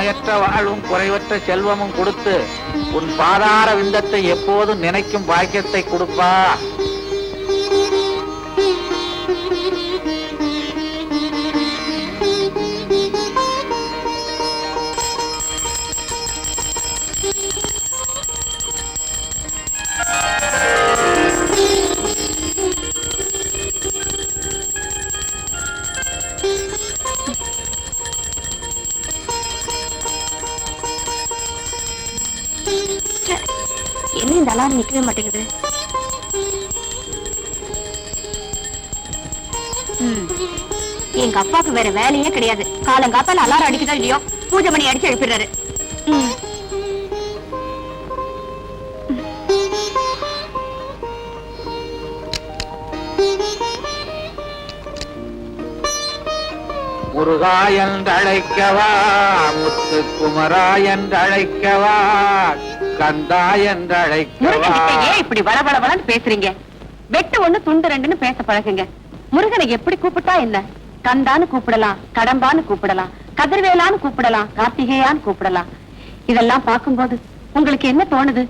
நோயற்ற வாழ்வும் குறைவற்ற செல்வமும் கொடுத்து உன் பாதார விந்தத்தை எப்போதும் நினைக்கும் பாக்கியத்தை கொடுப்பா. என்ன இந்த அலாரம் நிக்கவே மாட்டேங்குது? எங்க அப்பாவுக்கு வேற வேலையே கிடையாது. காலங்காத்தால அலாரம் அடிக்குதோ இல்லையோ பூஜை மணி அடிச்சு எழுப்பிடுறாரு. முருகா என்றழைக்கவா, முத்துக்குமரா என்றழைக்கவா, கந்தா என்றழைக்கவா. ஏன் இப்படி வளவளவளன்னு பேசுறீங்க? வெட்டு ஒண்ணு துண்டு ரெண்டுன்னு பேச பழகுங்க. முருகனை எப்படி கூப்பிட்டா என்ன? கந்தான்னு கூப்பிடலாம், கடம்பான்னு கூப்பிடலாம், கதிர்வேலான்னு கூப்பிடலாம், கார்த்திகேயான்னு கூப்பிடலாம். இதெல்லாம் பார்க்கும்போது உங்களுக்கு என்ன தோணுது?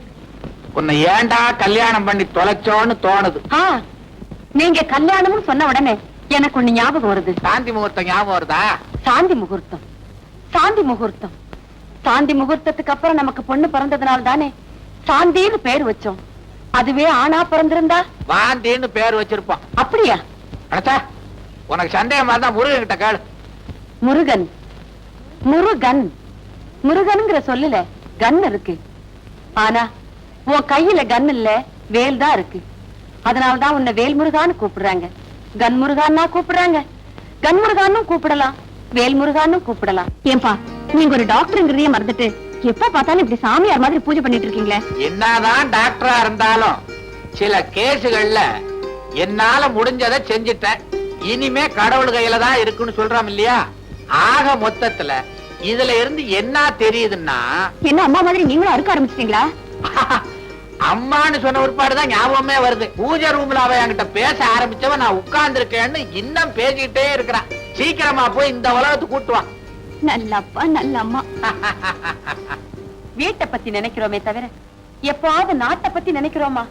உன்னை ஏண்டா கல்யாணம் பண்ணி தொலைச்சோன்னு தோணுது. நீங்க கல்யாணம்னு சொன்ன உடனே எனக்கு ஒண்ணு ஞாபகம் வருது. சாந்தி முகூர்த்தம் ஞாபகம் வருதா? சாந்தி முகூர்த்தம், சாந்தி முகூர்த்தம். சாந்தி முகூர்த்தத்துக்கு அப்புறம் நமக்கு பொண்ணு பிறந்ததுனால தானே சாந்தின்னு பேர் வச்சோம். அதுவே ஆணா பிறந்திருந்தா வாந்தின்னு பேர் வச்சிருப்போம். அப்படியா? அடச்சா, உனக்கு சந்தேகமா இருந்தா முருகன் கிட்ட கேளு. முருகன், முருகன், முருகனுங்கிற சொல்லுல கன் இருக்கு. ஆனா உன் கையில கன் இல்ல, வேல் தான் இருக்கு. அதனாலதான் உன்னை வேல் முருகான்னு கூப்பிடுறாங்க. கன் முருகான்னா கூப்பிடுறாங்க. கன் முருகான்னு கூப்பிடலாம், வேல் முருகான்னு கூப்பிடலாம். ஏன்பா நீங்க ஒரு டாக்டருங்கிறதையே மறந்துட்டு எப்ப பார்த்தாலும் இப்படி சாமியார் மாதிரி பூஜை பண்ணிட்டு இருக்கீங்களே? என்னதான் டாக்டரா இருந்தாலும் சில கேசுகள்ல என்னால முடிஞ்சதை செஞ்சுட்டேன். இனிமே கடவுள் கையில தான் இருக்குன்னு சொல்றோம் இல்லையா? ஆக மொத்தத்துல இதுல இருந்து என்ன தெரியுதுன்னா, என்ன அம்மா மாதிரி நீங்களும் அறுக்க ஆரம்பிச்சிட்டீங்களா? அம்மான்னு சொன்ன ஒருபாடுதான் ஞாபகமே வருது. பூஜை ரூம்ல அவ என்கிட்ட பேச ஆரம்பிச்சவ நான் உட்கார்ந்து இருக்கேன்னு இன்னும் பேசிக்கிட்டே இருக்கிறான். சீக்கிரமா போய் இந்த உலகத்துக்கு கூட்டுவான். நல்ல அப்பா, நல்ல அம்மா. வீட்டை பத்தி நினைக்கிறோமே தவிர எப்பாவது நாட்டை பத்தி நினைக்கிறோமா?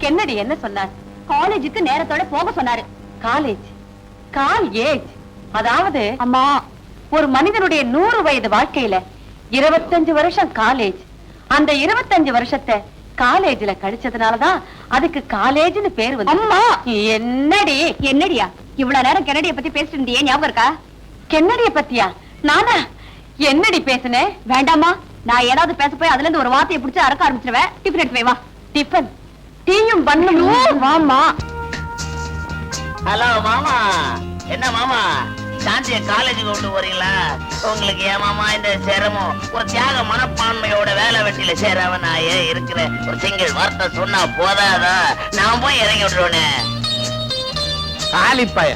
கென்னடி என்ன சொன்னார்? காலேஜுக்கு நேரத்தோட போக சொன்னாரு. காலேஜ், கால் ஏஜ். அதாவது அம்மா, ஒரு மனிதனுடைய 100 வயது வாழ்க்கையில 25 வருஷம் காலேஜ். அந்த 25 வருஷத்தை காலேஜ்ல கழிச்சதுனாலதான் அதுக்கு காலேஜ்னு பேர் வந்து. அம்மா என்னடி? என்னடியா இவ்வளவு நேரம் கென்னடிய பத்தி பேசிட்டு இருந்தியே, ஞாபகம் இருக்கா? கென்னடிய பத்தியா? நானா என்னடி பேசுனேன்? வேண்டாமா, நான் ஏதாவது பேச போய் அதுல இருந்து ஒரு வார்த்தையை பிடிச்சு அறக்க ஆரம்பிச்சிருவேன். டிஃபன் எடுத்து போய் வா. டிஃபன் டீயும் பண்ணணும். வாமா. ஹலோ மாமா. என்ன மாமா, சாந்திய காலேஜுக்கு கொண்டு போறீங்களா? உங்களுக்கு ஏன் மாமா இந்த சிரமம்? ஒரு தியாக மனப்பான்மையோட வேலை வெட்டியில சேராம நான் ஏன் இருக்கிறேன்? ஒரு சிங்கிள் வார்த்தை சொன்னா போதாதா? நான் போய் இறங்கி விட்டுருவேனே. காலிப்பாய,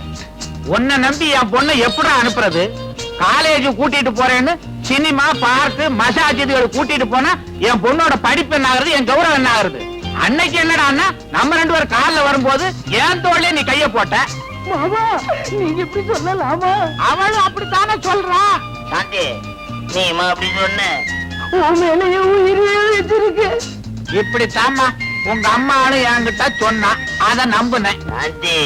உன்னை நம்பி என் பொண்ணை எப்படா அனுப்புறது? காலேஜ் கூட்டிட்டு போறேன்னு சினிமா, பார்க்கு, மசாஜ் இதுகள் கூட்டிட்டு போனா என் பொண்ணோட படிப்பு என்ன ஆகுறது, என் கௌரவம் என்ன ஆகுறது? அன்னைக்கு என்னடான்னா நம்ம 2 பேரும் கார்ல வரும்போது என் தோள்ல நீ கைய போட்ட. மாமா நீங்க இப்படி சொல்லலாமா? அவளும் அப்படித்தானே சொல்றா. சாந்தி நீ அப்படி சொன்ன இப்படித்தாம்மா உங்க அம்மாவும் என்கிட்ட சொன்னா, அத நம்புனேன். சாந்தி,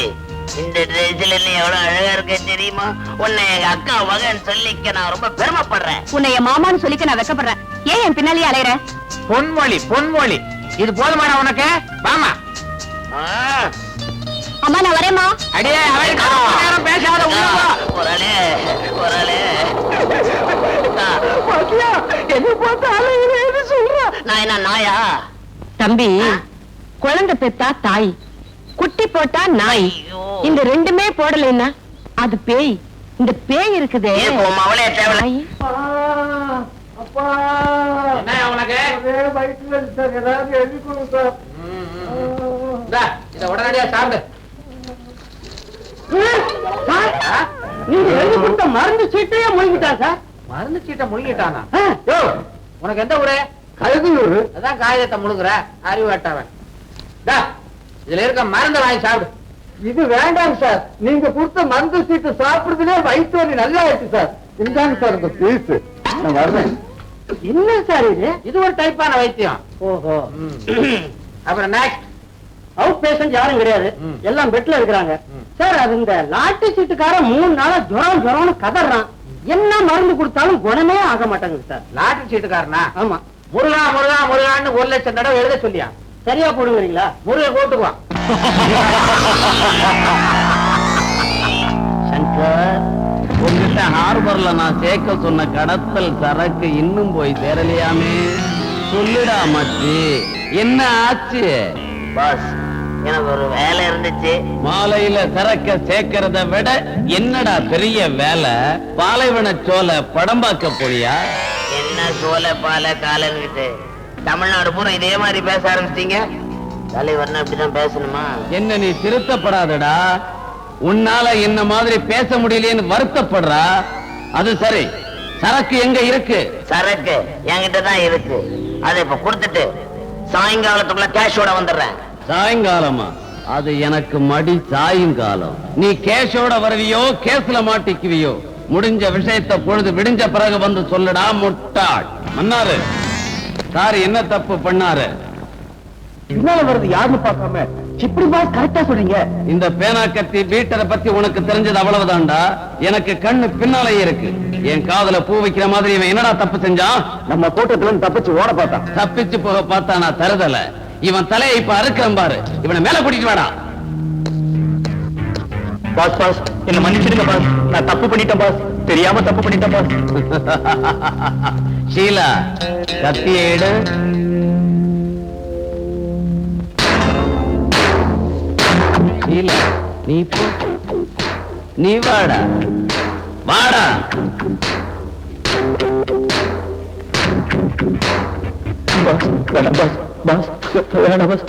இந்த ட்ரெஸ்ல நீ எவ்வளவு அழகா இருக்க தெரியுமா? உன்னை எங்க அக்கா மகன் சொல்லிக்க நான் ரொம்ப பெருமைப்படுறேன். உன்னை என் மாமான்னு சொல்லிக்க நான் வெக்கப்படுறேன். ஏன் என் பின்னாலேயே அலையற? பொன்மொழி, பொன்மொழி. இது போதுமாடா உனக்கு? வாமா. அம்மா நான் வரேம்மா. அடியே அவளுக்கு பேசாத. ஒரே ஒரே என்ன பார்த்து சொல்ற? நான் என்ன நாயா? தம்பி, குழந்தை பெத்தா தாய், குட்டி போட்டா நாய். இந்த ரெண்டுமே போடலைன்னா அது பேய். இந்த பேய் இருக்குதே அவளே தேவை. உடனடியா சாப்பிடு. மருந்து சீட்டையே முழுங்கிட்டான் சார். மருந்து சீட்டை முழுங்கிட்டானா? உனக்கு எந்த ஊரு? கழுகுயூர். அதான் காகிதத்தை முழுங்குற அறிவாட்டவன். இதுல இருக்க மருந்து வாங்கி சாப்பிடு. இது வேண்டாம் சார், நீங்க கொடுத்த மருந்து சீட்டு சாப்பிடுறதுலே வயிற்று வலி நல்லா ஆயிடுச்சு சார். இந்தாங்க சார் இந்த பீஸ். நான் வர்றேன். என்ன சார் இது? இது ஒரு டைப்பான வைத்தியம். ஓஹோ. அப்புறம் நெக்ஸ்ட். அவுட் பேஷண்ட் யாரும் கிடையாது, எல்லாம் பெட்ல இருக்கிறாங்க. சார் அது இந்த லாட்டி சீட்டுக்காரன் 3 நாளா ஜுரம்னு கதறான். என்ன மருந்து கொடுத்தாலும் குணமே ஆக மாட்டாங்க சார். லாட்டரி சீட்டுக்காரனா? ஆமா. முருகா முருகா முருகான்னு 1 லட்சம் தடவை எழுத சொல்லியா? சரியா போடுவீங்களா? முருகை கூட்டுக்குவான். சங்கர், உங்ககிட்ட ஹார்பர்ல நான் சேர்க்க சொன்ன கடத்தல் சரக்கு இன்னும் போய் சேரலையாமே. சொல்லுடா மச்சி, என்ன ஆச்சு? பாஸ், எனக்கு ஒரு வேலை இருந்துச்சு. மாலையில சரக்க சேர்க்கறத விட என்னடா பெரிய வேலை? பாலைவன சோலை படம் பார்க்க போறியா? என்ன சோலை பால காலன்கிட்டு தமிழ்நாடு பூரா இதே மாதிரி பேச ஆரம்பிச்சிட்டீங்க. தலைவர்னா இப்படிதான் பேசணுமா? என்ன நீ திருத்தப்படாதடா. உன்னால என்ன மாதிரி பேச முடியலையேன்னு வருத்தப்படுறா. அது சரி, சரக்கு எங்க இருக்கு? சரக்கு என்கிட்ட தான் இருக்கு. அதை இப்ப கொடுத்துட்டு சாயங்காலத்துக்குள்ள கேஷோட வந்துடுறேன். சாயங்காலமா? அது எனக்கு மடி சாயங்காலம். நீ கேஷோட வருவியோ கேஸ்ல மாட்டிக்குவியோ? முடிஞ்ச விஷயத்தை பொழுது விடிஞ்ச பிறகு வந்து சொல்லுடா முட்டாள். மன்னாரு சார் என்ன தப்பு பண்ணாரு? பின்னால வருது யாருன்னு பார்க்காம இப்படி பாஸ் கரெக்டா சொல்றீங்க. இந்த பேனா கத்தி பீட்டரை பத்தி உனக்கு தெரிஞ்சது அவ்வளவுதான்டா. எனக்கு கண்ணு பின்னாலேயே இருக்கு. என் காதுல பூ வைக்கிற மாதிரி இவன் என்னடா தப்பு செஞ்சான்? நம்ம கூட்டத்துல தப்பிச்சு ஓட பார்த்தான். தப்பிச்சு போக பார்த்தா நான் தருதல. இவன் தலையை இப்ப அறுக்கிறேன் பாரு. இவனை மேல கூட்டிட்டு வாடா. பாஸ் பாஸ் என்ன மன்னிச்சிடுங்க பாஸ், நான் தப்பு பண்ணிட்டேன் பாஸ், தெரியாம தப்பு பண்ணிட்டேன் பாஸ். ஷீலா, கத்தியை எடு. ஷீலா, நீ போ. நீ வாடா வாடா. பாஸ் வேணாம் பாஸ், பாஸ் வேணாம் பாஸ்.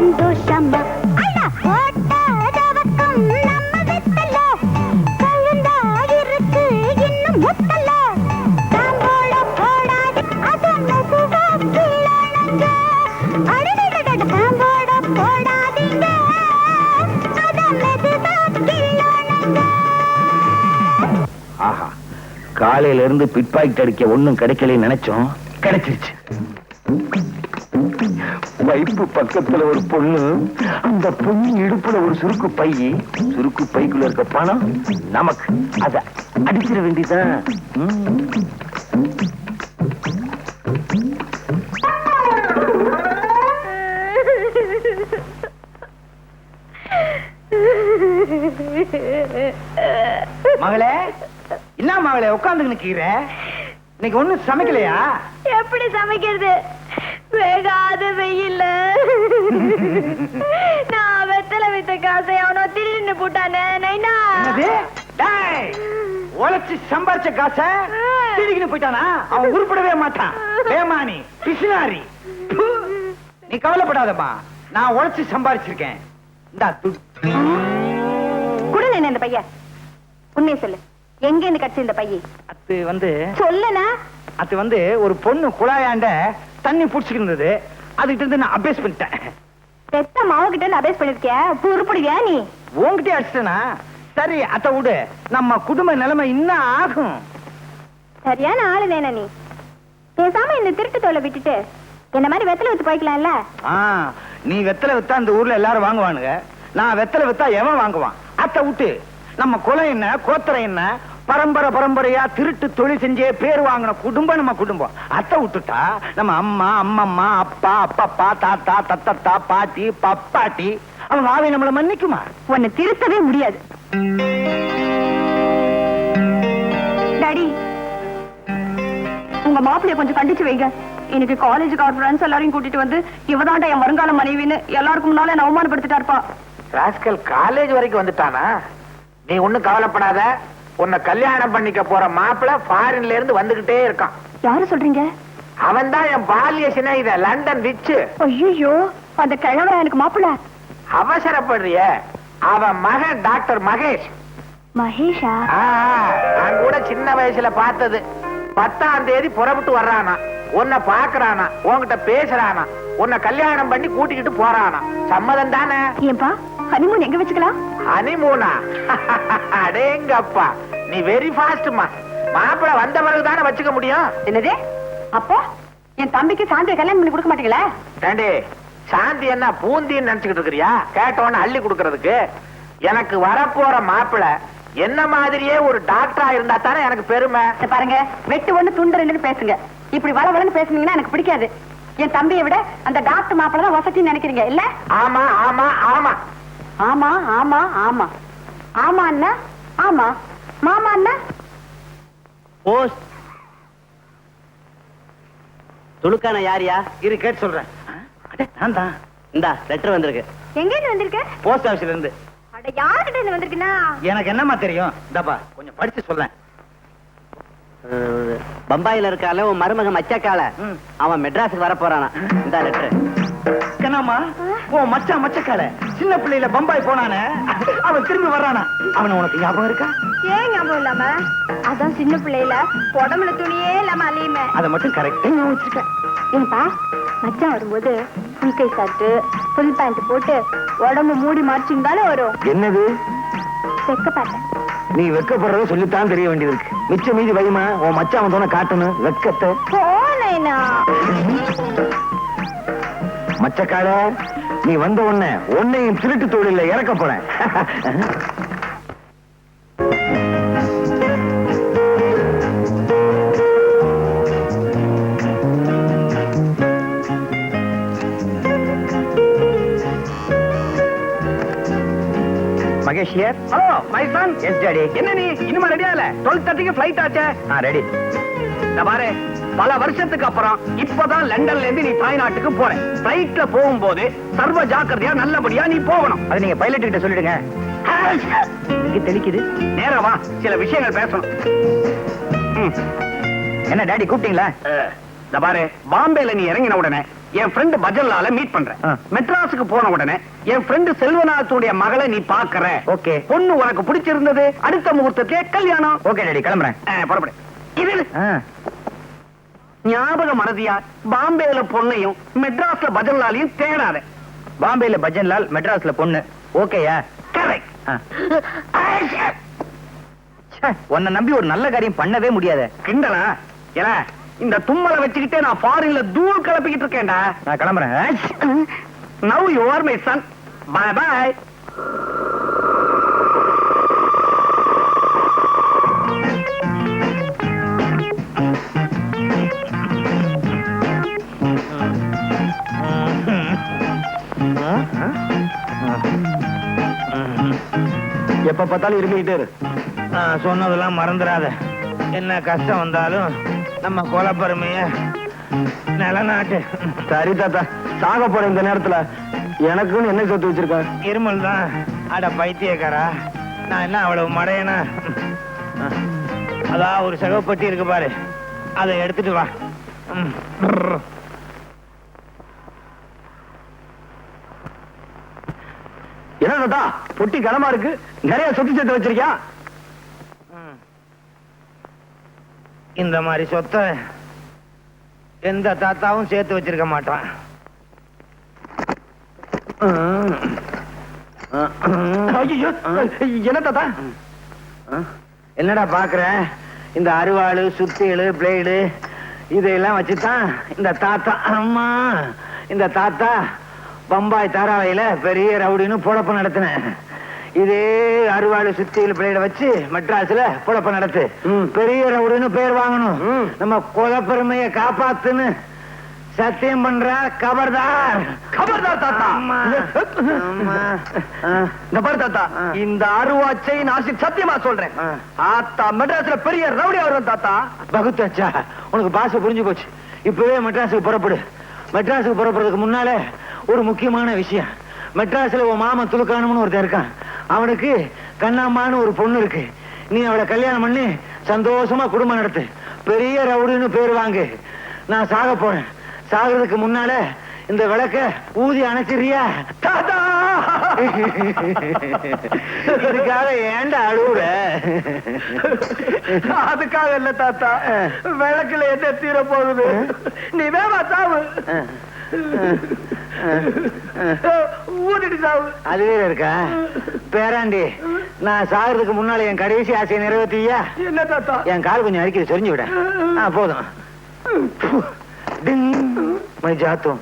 சந்தோஷமா அட ஓட்டதவக்கம் நம்ம வெத்தல கழுந்தா இருக்கு இன்னும் முத்தல தாம்போட போடாது அது மெதுவா கீழணுங்க அடடடட தாம்போட போடாதீங்க அது மெதுவா கீழணுங்க. ஆஹா, காலையில இருந்து பிட் பாக்கெட் அடிக்க ஒண்ணும் கிடைக்கலன்னு நினைச்சோம், கிடைச்சிருச்சு. வைப்பு பக்கத்துல ஒரு பொண்ணு, அந்த பொண்ணு இடுப்புல ஒரு சுருக்கு பை, சுருக்கு பைக்குள்ள இருக்க பணம் நமக்கு. அத அடிச்சிட வேண்டியதான். மகளே, என்ன மகளே உட்கார்ந்து நிக்கிற? இன்னைக்கு ஒண்ணும் சமைக்கலையா? எப்படி சமைக்கிறது? வேகாத வெயில்ல நான் வெத்தலை வித்த காசை அவனோ திருன்னு போட்டானே நைனா. டேய், உழைச்சு சம்பாரிச்ச காசை திருடிக்கிட்டு போயிட்டானா? அவன் உருப்படவே மாட்டான். ஏமானி பிசினாரி. நீ கவலைப்படாதம்மா, நான் உழைச்சு சம்பாரிச்சிருக்கேன். இந்தா துட்டு. குடுங்க என்ன இந்த பையன். உண்மையை சொல்லு, எங்க இருந்து கிடைச்ச இந்த பைய? அது வந்து சொல்லுனா. அது வந்து ஒரு பொண்ணு குழாயாண்ட தண்ணி புடிச்சுக்கிட்டு இருந்தது, அதுகிட்ட இருந்து நான் அபேஸ் பண்ணிட்டேன். பெத்த மாவுகிட்ட இருந்து அபேஸ் பண்ணிருக்கிய, உருப்படியா நீ? உன்கிட்டே அடிச்சிட்டனா? சரி அத விடு, நம்ம குடும்ப நிலைமை இன்னும் ஆகும். சரியான ஆளு வேணா நீ. பேசாம இந்த திருட்டு தோலை விட்டுட்டு என்ன மாதிரி வெத்தலை வித்து போய்க்கலாம்ல. நீ வெத்தலை வித்தா அந்த ஊர்ல எல்லாரும் வாங்குவானுங்க, நான் வெத்தலை வித்தா எவன் வாங்குவான்? அத்தை விட்டு நம்ம குலம் என்ன, கோத்திரம் என்ன, பரம்பரை பரம்பரையா திருட்டு தொழில் செஞ்சே பேர் வாங்கின குடும்பம் நம்ம குடும்பம். அத்தை விட்டுட்டா நம்ம அம்மா, அம்மம்மா, அப்பா, அப்பப்பா, தாத்தா, தத்தத்தா, பாட்டி, பப்பாட்டி, அவங்க ஆவி நம்மளை மன்னிக்குமா? உன்னை திருத்தவே முடியாது. டாடி, உங்க மாப்பிள்ளைய கொஞ்சம் கண்டிச்சு வைங்க. இன்னைக்கு காலேஜுக்கு அவர் ஃப்ரெண்ட்ஸ் எல்லாரையும் கூட்டிட்டு வந்து இவதாண்டா என் வருங்கால மனைவின்னு எல்லாருக்கும் முன்னால என்ன அவமானப்படுத்திட்டாருப்பா. ராஸ்கல் காலேஜ் வரைக்கும் வந்துட்டானா? நீ ஒண்ணும் கவலைப்படாத, உன்னை கல்யாணம் பண்ணிக்க போற மாப்பிள்ள ஃபாரின்ல இருந்து வந்துகிட்டே இருக்கான். யாரு சொல்றீங்க? அவன் தான் என் பாலிய சிநேகித லண்டன் விச்சு. ஐயோ, அந்த கிழவரா எனக்கு மாப்பிள்ள? அவசரப்படுறிய, அவன் மகன் டாக்டர் மகேஷ். மகேஷா? நான் கூட சின்ன வயசுல பார்த்தது. 10ஆம் தேதி புறப்பட்டு வர்றானா, உன்னை பாக்குறானா, உன்கிட்ட பேசுறானா, உன்னை கல்யாணம் பண்ணி கூட்டிக்கிட்டு போறானா. சம்மதம் தானே? ஏன்பா, ஹனிமூன் எங்க வச்சுக்கலாம்? ஹனிமூனா? அடேங்கப்பா, நீ வெரி ஃபாஸ்ட்மா. மாப்பிள்ள வந்த பிறகு தானே வச்சுக்க முடியும். என்னது? அப்போ என் தம்பிக்கு சாந்தியை கல்யாணம் பண்ணி கொடுக்க மாட்டீங்களா? ஏண்டி, சாந்தி என்ன பூந்தின்னு நினைச்சுக்கிட்டு இருக்கிறியா? கேட்டவன அள்ளி கொடுக்கறதுக்கு. எனக்கு வரப்போற மாப்பிள்ள என்ன மாதிரியே ஒரு டாக்டரா இருந்தா தானே எனக்கு பெருமை. பாருங்க, வெட்டு ஒண்ணு துண்டு ரெண்டுன்னு பேசுங்க. இப்படி வளவளன்னு பேசுனீங்கன்னா எனக்கு பிடிக்காது. என் தம்பியை விட அந்த டாக்டர் மாப்பிள்ள தான் வசதின்னு நினைக்கிறீங்க இல்ல? ஆமா ஆமா ஆமா ஆமா ஆமா ஆமா ஆமா அண்ணா. ஆமா மாமா அண்ணா. போஸ்ட் துணுக்கான யாரியா? இரு கேட்டு சொல்றேன். நான் தான். இந்தா லெட்டர் வந்திருக்கு. எங்க இருந்து வந்திருக்க? போஸ்ட் ஆபீஸ்ல இருந்து. அட, யார்கிட்ட இருந்து வந்திருக்குன்னா? எனக்கு என்னமா தெரியும்? இந்தப்பா கொஞ்சம் படிச்சு சொல்லேன். பம்பாயில இருக்கால உன் மருமக மச்சக்கால, அவன் மெட்ராஸுக்கு வர போறானா. இந்த லெட்டர். என்னம்மா, ஓ மச்சான் மச்சக்கால சின்ன பிள்ளையில பம்பாய் போனானே, அவன் திரும்பி வர்றானா? அவன் உனக்கு ஞாபகம் இருக்கா? ஏன் ஞாபகம் இல்லாம? அதான் சின்ன பிள்ளையில உடம்புல துணியே இல்லாம அலையுமே. அதை மட்டும் கரெக்டா ஞாபகம் வச்சிருக்கேன். ஏன்பா, மச்சான் வரும்போது ஃபுல் கை ஷர்ட் ஃபுல் பேண்ட் போட்டு உடம்பு மூடி மறைச்சிருந்தாலும் வரும். என்னது செக்க பாட்டேன். நீ வெக்கப்படுறத சொல்லித்தான் தெரிய வேண்டியது இருக்கு. மிச்ச மீதி வைமா, உன் மச்சான் தோண காட்டணும் வெக்கத்தை. போனேனா மச்சக்கார, நீ வந்த உடனே உன்னையும் திருட்டு தொழில இறக்க போறேன். Mahesh here. Hello my son. Yes daddy. என்ன நீ இன்னுமா ரெடியா இல்ல? 12:30க்கு ஃளைட் ஆச்சே. ரெடி. நான் பாரு, பல வருஷத்துக்கு அப்புறம் இப்பதான் லண்டன்ல இருந்து நீ தாய்நாட்டுக்கு போற. ஃளைட்ல போகும்போது சர்வ ஜாக்கிரதையா நல்லபடியா நீ போகணும். அது நீங்க பைலட் கிட்ட சொல்லிடுங்க. இங்க தெளிக்குது. நேரா வா, சில விஷயங்கள் பேசணும். என்ன டாடி கூப்பிட்டீங்களா? நான் பாரு, பாம்பேல நீ இறங்கின உடனே என் ஃப்ரெண்ட் பஜன்லால மீட் பண்றேன். மெட்ராஸுக்கு போன உடனே என் ஃப்ரெண்ட் செல்வநாதனுடைய மகளை நீ பாக்குற. ஓகே. பொண்ணு உனக்கு பிடிச்சிருந்தது. அடுத்த முகூர்த்தத்திலே கல்யாணம். ஓகே டாடி, கிளம்புறேன். புறப்படு. இது ஞாபக மறதியா பாம்பேல பொண்ணையும் மெட்ராஸ்ல பஜன்லாலையும் தேடாத. பாம்பேல பஜன்லால், மெட்ராஸ்ல பொண்ணு. ஓகேயா? கரெக்ட். உன்னை நம்பி ஒரு நல்ல காரியம் பண்ணவே முடியாது. கிண்டலா? ஏல இந்த தும்மலை வச்சுக்கிட்டே நான் ஃபாரின்ல தூள் கிளப்பிக்கிட்டு இருக்கேன்டா. நான் கிளம்புறேன். Now you are my son. Bye bye. எப்ப பார்த்தாலும் இருமிக்கிட்டே இரு. சொன்னதெல்லாம் மறந்துடாத. என்ன கஷ்டம் வந்தாலும் நம்ம குலப்பெருமைய நிலநாட்டு. சரி தாத்தா, சாக போற இந்த நேரத்துல எனக்குன்னு என்ன சொத்து வச்சிருக்க? இருமல் தான். அட பைத்தியக்காரா, நான் என்ன அவ்வளவு மடையனா? அதான் ஒரு சகப்பட்டி இருக்கு பாரு, அதை எடுத்துட்டு வா. என்ன தாத்தா பொட்டி கனமா இருக்கு, நிறைய சொத்து சேர்த்து வச்சிருக்கியா? இந்த மாதிரி சொத்தை எந்த தாத்தாவும் சேர்த்து வச்சிருக்க மாட்டான். என்ன தாத்தா? என்னடா பாக்குற? இந்த அருவாளு, சுத்தியலு, பிளேடு இதையெல்லாம் வச்சுதான் இந்த தாத்தா, அம்மா, இந்த தாத்தா பம்பாய் தாராவையில பெரிய ரவுடின்னு பொழப்பு நடத்தினேன். இதே அருவாளு, சுத்தியல், பிளேட வச்சு மெட்ராஸ்ல பொழப்பு நடத்து. பெரிய ரவுடின்னு பேர் வாங்கணும். நம்ம குலப்பெருமையை காப்பாத்துன்னு சத்தியம் பண்ற. கபர்தார். கபர்தார் தாத்தா. இந்த பாரு தாத்தா, இந்த அருவாச்சை நான் சத்தியமா சொல்றேன். ஆத்தா மெட்ராஸ்ல பெரிய ரவுடி வரும் தாத்தா. பகுத்தாச்சா, உனக்கு பாஷை புரிஞ்சு போச்சு. இப்பவே மெட்ராஸுக்கு புறப்படு. மெட்ராஸுக்கு புறப்படுறதுக்கு முன்னாலே ஒரு முக்கியமான விஷயம். மெட்ராஸ்ல உன் மாமன் துலுக்கானம்னு ஒருத்தன் இருக்கான். அவனுக்கு கண்ணம்மான்னு ஒரு பொண்ணு இருக்கு. நீ அவளை கல்யாணம் பண்ணி சந்தோஷமா குடும்பம் நடத்து. பெரிய ரவுடின்னு பேர் வாங்கு. நான் சாக போறேன். சாகிறதுக்கு முன்னால இந்த விளக்க ஊதி அணைச்சிரியா? தாத்தா, இதுக்காக ஏன்டா அழுவுற? அதுக்காக இல்ல தாத்தா, விளக்குல என்ன தீர போகுது? நீ வேமா சாவு. ஊதிட்டு சாவு. அதுவே இருக்கா? பேராண்டி, நான் சாகிறதுக்கு முன்னால என் கடைசி ஆசையை நிறைவேற்றியா? என்ன தாத்தா? என் கால் கொஞ்சம் அடிக்கடி சொரிஞ்சு விட. போதும். மை ஜாத்தும்.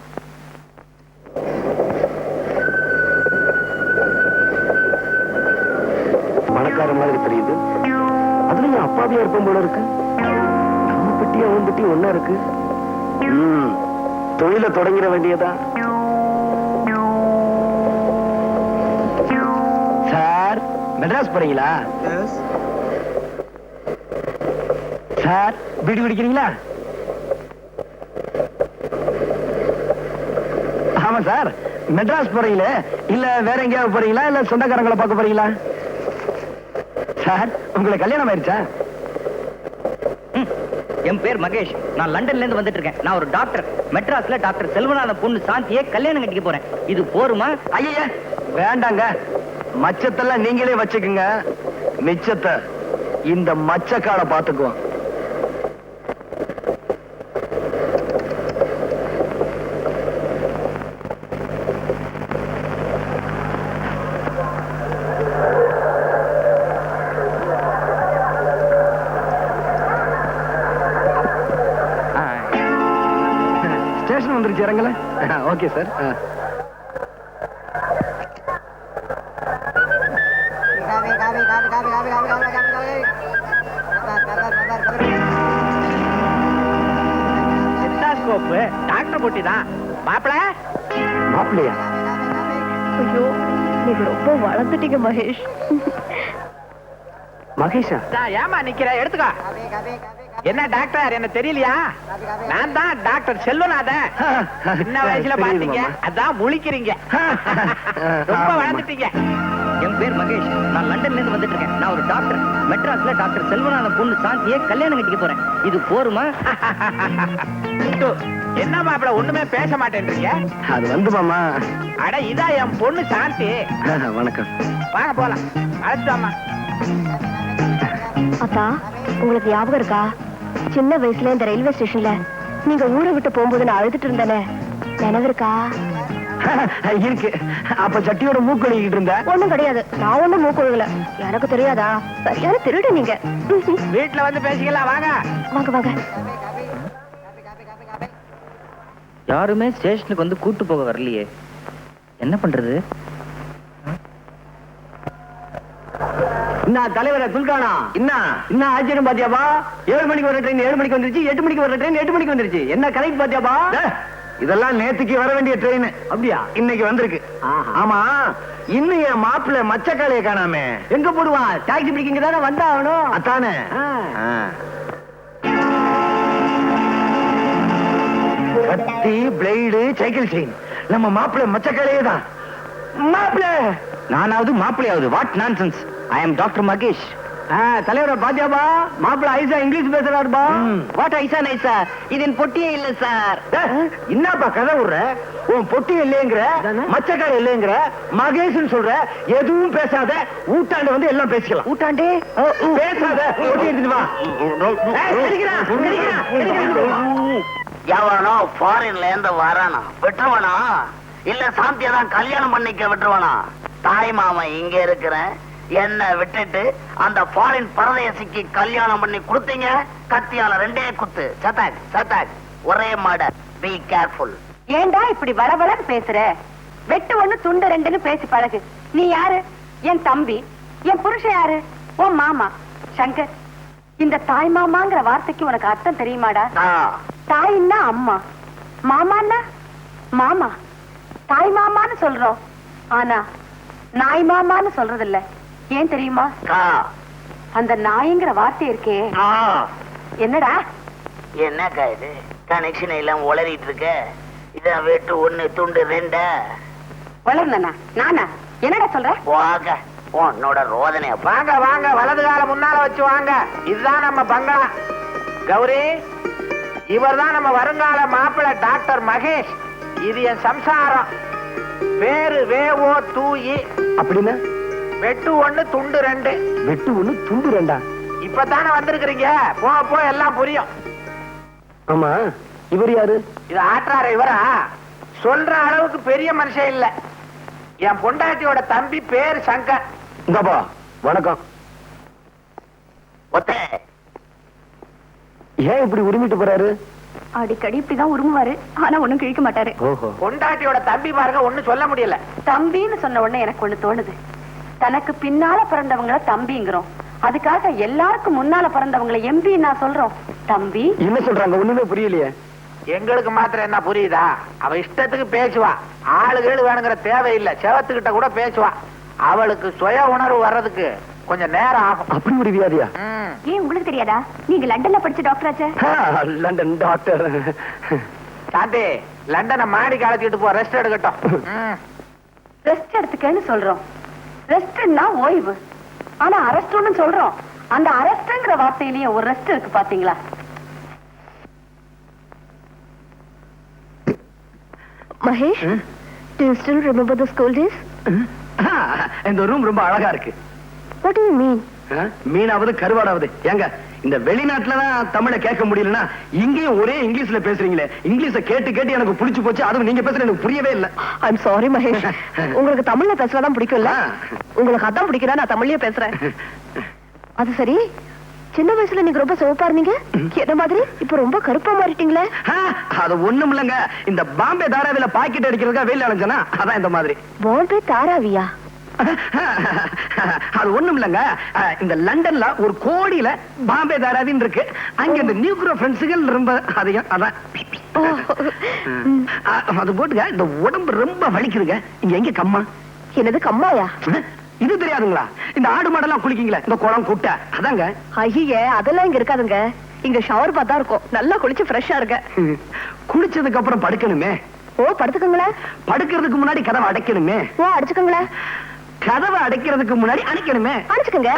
பணக்கார மாதிரி தெரியுது. அதுல என் அப்பாவியா இருப்போம் போல இருக்கு. நம்ம பெட்டி அவன் பெட்டி ஒன்னா இருக்கு. தொழில தொடங்கிட வேண்டியதா? சார், மெட்ராஸ் போறீங்களா? சார், பீடி குடிக்கிறீங்களா? ஆமா சார், மெட்ராஸ் போறீங்களே, இல்ல வேற எங்கேயாவது போறீங்களா, இல்ல சொந்தக்காரங்களை பார்க்க போறீங்களா? சார், உங்களுக்கு கல்யாணம் ஆயிடுச்சா? என் பேர் மகேஷ். நான் லண்டன்ல இருந்து வந்துட்டு இருக்கேன். நான் ஒரு டாக்டர். மெட்ராஸ்ல டாக்டர் செல்வநாதன் பொண்ணு சாந்தியை கல்யாணம் கட்டிக்க போறேன். இது போருமா? ஐயா வேண்டாங்க, மச்சத்தெல்லாம் நீங்களே வச்சுக்குங்க. மிச்சத்தை இந்த மச்சக்கால பாத்துக்குவோம். ஸ்டேஷன் வந்துருச்சு, இறங்கல? Okay sir. டாக்டர் போட்டி தான். மாப்பிள மாப்பிள்ளையா? ஐயோ, நீங்க ரொம்ப வளர்ந்துட்டீங்க மகேஷ். மகேஷா? ஏமா நிக்கிற? எடுத்துக்கோ. என்ன டாக்டர், என்ன தெரியலையா? நான் தான் டாக்டர் செல்வநாதன். சின்ன வயசுல பாத்தீங்க, அதான் முழிக்கிறீங்க. ரொம்ப வளர்ந்துட்டீங்க. என் பேர் மகேஷ். நான் லண்டன்ல இருந்து வந்துட்டு இருக்கேன். நான் ஒரு டாக்டர். மெட்ராஸ்ல டாக்டர் செல்வநாதன் பொண்ணு சாந்தியை கல்யாணம் கட்டிக்க போறேன். இது போருமா? என்ன மாப்பிள ஒண்ணுமே பேச மாட்டேன்றீங்க? அது வந்து மாமா. அட இதா என் பொண்ணு சாந்தி. வணக்கம். வாங்க போலாம். அழைச்சிட்டாமா. அத்தா, உங்களுக்கு ஞாபகம் இருக்கா? சின்ன வயசுல இந்த ரயில்வே ஸ்டேஷன்ல நீங்க ஊரை விட்டு போகும்போது நான் அழுதுட்டு இருந்தேனே, நினைவு இருக்கா? இருக்கு. அப்ப சட்டியோட மூக்கொழுகிட்டு இருந்த? ஒண்ணும் கிடையாது, நான் ஒண்ணும் மூக்கொழுகல. எனக்கு தெரியாதா? சரியான திருடு நீங்க. வீட்டுல வந்து பேசிக்கலாம். வாங்க வாங்க வாங்க. யாருமே ஸ்டேஷனுக்கு வந்து கூட்டு போக வரலையே, என்ன பண்றது? என்ன தலைவரை துல்கானா? என்ன ஆச்சரியம் பாத்தியாபா? 7 மணிக்கு வர ட்ரெயின் 7 மணிக்கு வந்துருச்சு, 8 மணிக்கு வர ட்ரெயின் 8 மணிக்கு வந்துருச்சு. என்ன கரெக்ட் பாத்தியாபா? இதெல்லாம் நேத்துக்கு வர வேண்டிய ட்ரெயின். அப்படியா? இன்னைக்கு வந்திருக்கு. ஆமா, இன்னும் என் மாப்பிள்ள மச்சக்காலையை காணாமே. எங்க போடுவான்? டாக்ஸி பிடிக்கிங்க தானே வந்தாகணும். அதானே. கத்தி, பிளேடு, சைக்கிள் செயின், நம்ம மாப்பிள்ள மச்சக்காலையே தான். மாப்பிள்ள நானாவது மாப்பிள்ளையாவது? What nonsense. I am doctor Mahesh. தலைவர பாத்தியாபா? மாப்பிள்ள ஐசா இங்கிலீஷ் பேசுறாருப்பா. வாட் ஐசா நைசா? இது என் பொட்டியே இல்ல சார். என்னப்பா கதை விடுற? உன் பொட்டி இல்லைங்கிற, மச்சக்கார இல்லைங்கிற, மகேஷ்னு சொல்ற. எதுவும் பேசாத, ஊட்டாண்ட வந்து எல்லாம் பேசிக்கலாம். ஊட்டாண்டே பேசாத, பொட்டி எடுத்துட்டு வா. எவனோ ஃபாரின்ல இருந்து வரானா விட்டுருவானா? இல்ல சாந்தியை தான் கல்யாணம் பண்ணிக்க விட்டுருவானா? தாய் மாமன் இங்க இருக்கிறேன், என்ன விட்டுட்டு அந்த ஃபாரின் பரதேசிக்கு கல்யாணம் பண்ணி கொடுத்தீங்க. கத்தியால 2 குத்து. சட்டாக் சட்டாக், ஒரே மாட. Be careful. ஏண்டா இப்படி வளவளன்னு பேசுற? வெட்டு 1 துண்டு 2ன்னு பேசி பழகு. நீ யாரு? என் தம்பி. என் புருஷன் யாரு? உன் மாமா சங்கர். இந்த தாய் மாமாங்கிற வார்த்தைக்கு உனக்கு அர்த்தம் தெரியுமாடா? தாயின்னா அம்மா, மாமான்னா மாமா. தாய் மாமான்னு சொல்றோம், ஆனா நாய் மாமான்னு சொல்றது இல்ல. ஏன் தெரியுமா? அந்த நாய்ங்கிற வார்த்தை இருக்கே. என்னடா என்னக்கா இது? கனெக்ஷன் எல்லாம் உளறிட்டு இருக்க. இதான் வெட்டு 1 துண்டு 2. வளர்ந்தனா நானா? என்னடா சொல்ற? வாங்க உன்னோட ரோதனை. வாங்க வாங்க, வலது கால முன்னால வச்சு வாங்க. இதுதான் நம்ம பங்களா. கௌரி, இவர்தான் நம்ம வருங்கால மாப்பிள்ளை டாக்டர் மகேஷ். இது என் சம்சாரம். பேரு வேவோ தூயி. அப்படின்னா வெட்டு 1 துண்டு 2. வெட்டு 1 துண்டு 2. இப்பதானே வந்திருக்கிறீங்க, போ எல்லாம் புரியும். ஆமா, இவர் யாரு? இது ஆற்றார இவரா? சொல்ற அளவுக்கு பெரிய மனுஷன் இல்ல. என் பொண்டாட்டியோட தம்பி, பேரு சங்கர். இங்கப்பா, வணக்கம். ஒத்தே ஏன் இப்படி உரிமிட்டு போறாரு? அடிக்கடி இப்படிதான் உருமுவாரு, ஆனா ஒண்ணும் கிழிக்க மாட்டாரு. பொண்டாட்டியோட தம்பி பாருங்க, ஒண்ணும் சொல்ல முடியல. தம்பின்னு சொன்ன உடனே எனக்கு ஒண்ணு தோணுது. தனக்கு பின்னால பிறந்தவங்கள தம்பிங்கிறோம், அதுக்காக எல்லாருக்கும் முன்னால பிறந்தவங்களை எம்பி நான் சொல்றோம். தம்பி என்ன சொல்றாங்க? ஒண்ணுமே புரியலையே. எங்களுக்கு மாத்திரம் என்ன புரியுதா? அவ இஷ்டத்துக்கு பேசுவா. ஆளுகள் வேணுங்கிற தேவையில்லை. செவத்துக்கிட்ட கூட பேசுவா. அவளுக்கு சுய உணர்வு வர்றதுக்கு கொஞ்சம் நேரம் ஆகும். அப்படி ஒரு வியாதியா? ஏன் உங்களுக்கு தெரியாதா? நீங்க லண்டன்ல படிச்ச டாக்டர் ஆச்சே. London doctor. சாந்தி, லண்டனை மாடி காலத்திட்டு போ, ரெஸ்ட் எடுக்கட்டும். ரெஸ்ட் எடுத்துக்கன்னு சொல்றோம். ரெஸ்ட்னா ஓய்வு, ஆனா அரெஸ்ட்னு சொல்றோம். அந்த அரெஸ்ட்ங்கிற வார்த்தையிலேயே ஒரு ரெஸ்ட் இருக்கு பாத்தீங்களா? Mahesh, do you still remember the school days? இந்த ரூம் ரொம்ப அழகா இருக்கு. What do you mean? மீனாவது கருவாடாவது. ஏங்க, இந்த வெளிநாட்டுலதான் தமிழை கேட்க முடியலன்னா இங்கேயும் ஒரே இங்கிலீஷ்ல பேசுறீங்களே. இங்கிலீஷை கேட்டு கேட்டு எனக்கு புடிச்சு போச்சு. அதுவும் நீங்க பேசுறது எனக்கு புரியவே இல்ல. I'm sorry Mahesh. உங்களுக்கு தமிழ்ல பேசுறதான் பிடிக்கும்ல? உங்களுக்கு அதான் பிடிக்கிறா, நான் தமிழ்லயே பேசுறேன். அது சரி, சின்ன வயசுல நீங்க ரொம்ப சிவப்பா இருந்தீங்க, என்ன மாதிரி இப்ப ரொம்ப கருப்பா மாறிட்டீங்களே? அது ஒண்ணும் இல்லங்க, இந்த பாம்பே தாராவில பாக்கெட் அடிக்கிறதுக்கா வெயில் அலைஞ்சனா, அதான் இந்த மாதிரி. பாம்பே தாராவியா? அது ஒண்ணும் இல்லங்க, இந்த லண்டன்ல ஒரு கோடியில பாம்பே தாராவின்னு இருக்கு. அங்க இந்த நியூக்ரோ ஃப்ரெண்ட்ஸுகள் ரொம்ப அதிகம். அதான் அது போட்டுங்க. இந்த உடம்பு ரொம்ப வலிக்குதுங்க. இங்க எங்க கம்மா? என்னது கம்மாயா? இது தெரியாதுங்களா? இந்த ஆடு மாடெல்லாம் குளிக்கீங்களா, இந்த குளம் குட்டை, அதாங்க. ஐயே, அதெல்லாம் இங்க இருக்காதுங்க. இங்க ஷவர் பார்த்தா இருக்கும். நல்லா குளிச்சு ஃப்ரெஷ்ஷா இருக்க. குளிச்சதுக்கு அப்புறம் படுக்கணுமே. ஓ, படுத்துக்கங்களே. படுக்கிறதுக்கு முன்னாடி கதவை அடைக்கணுமே. ஓ, அடிச்சுக்கங்களே. கதவை அடைக்கிறதுக்கு முன்னாடி அணைக்கணுமே. அடிச்சுக்கங்க.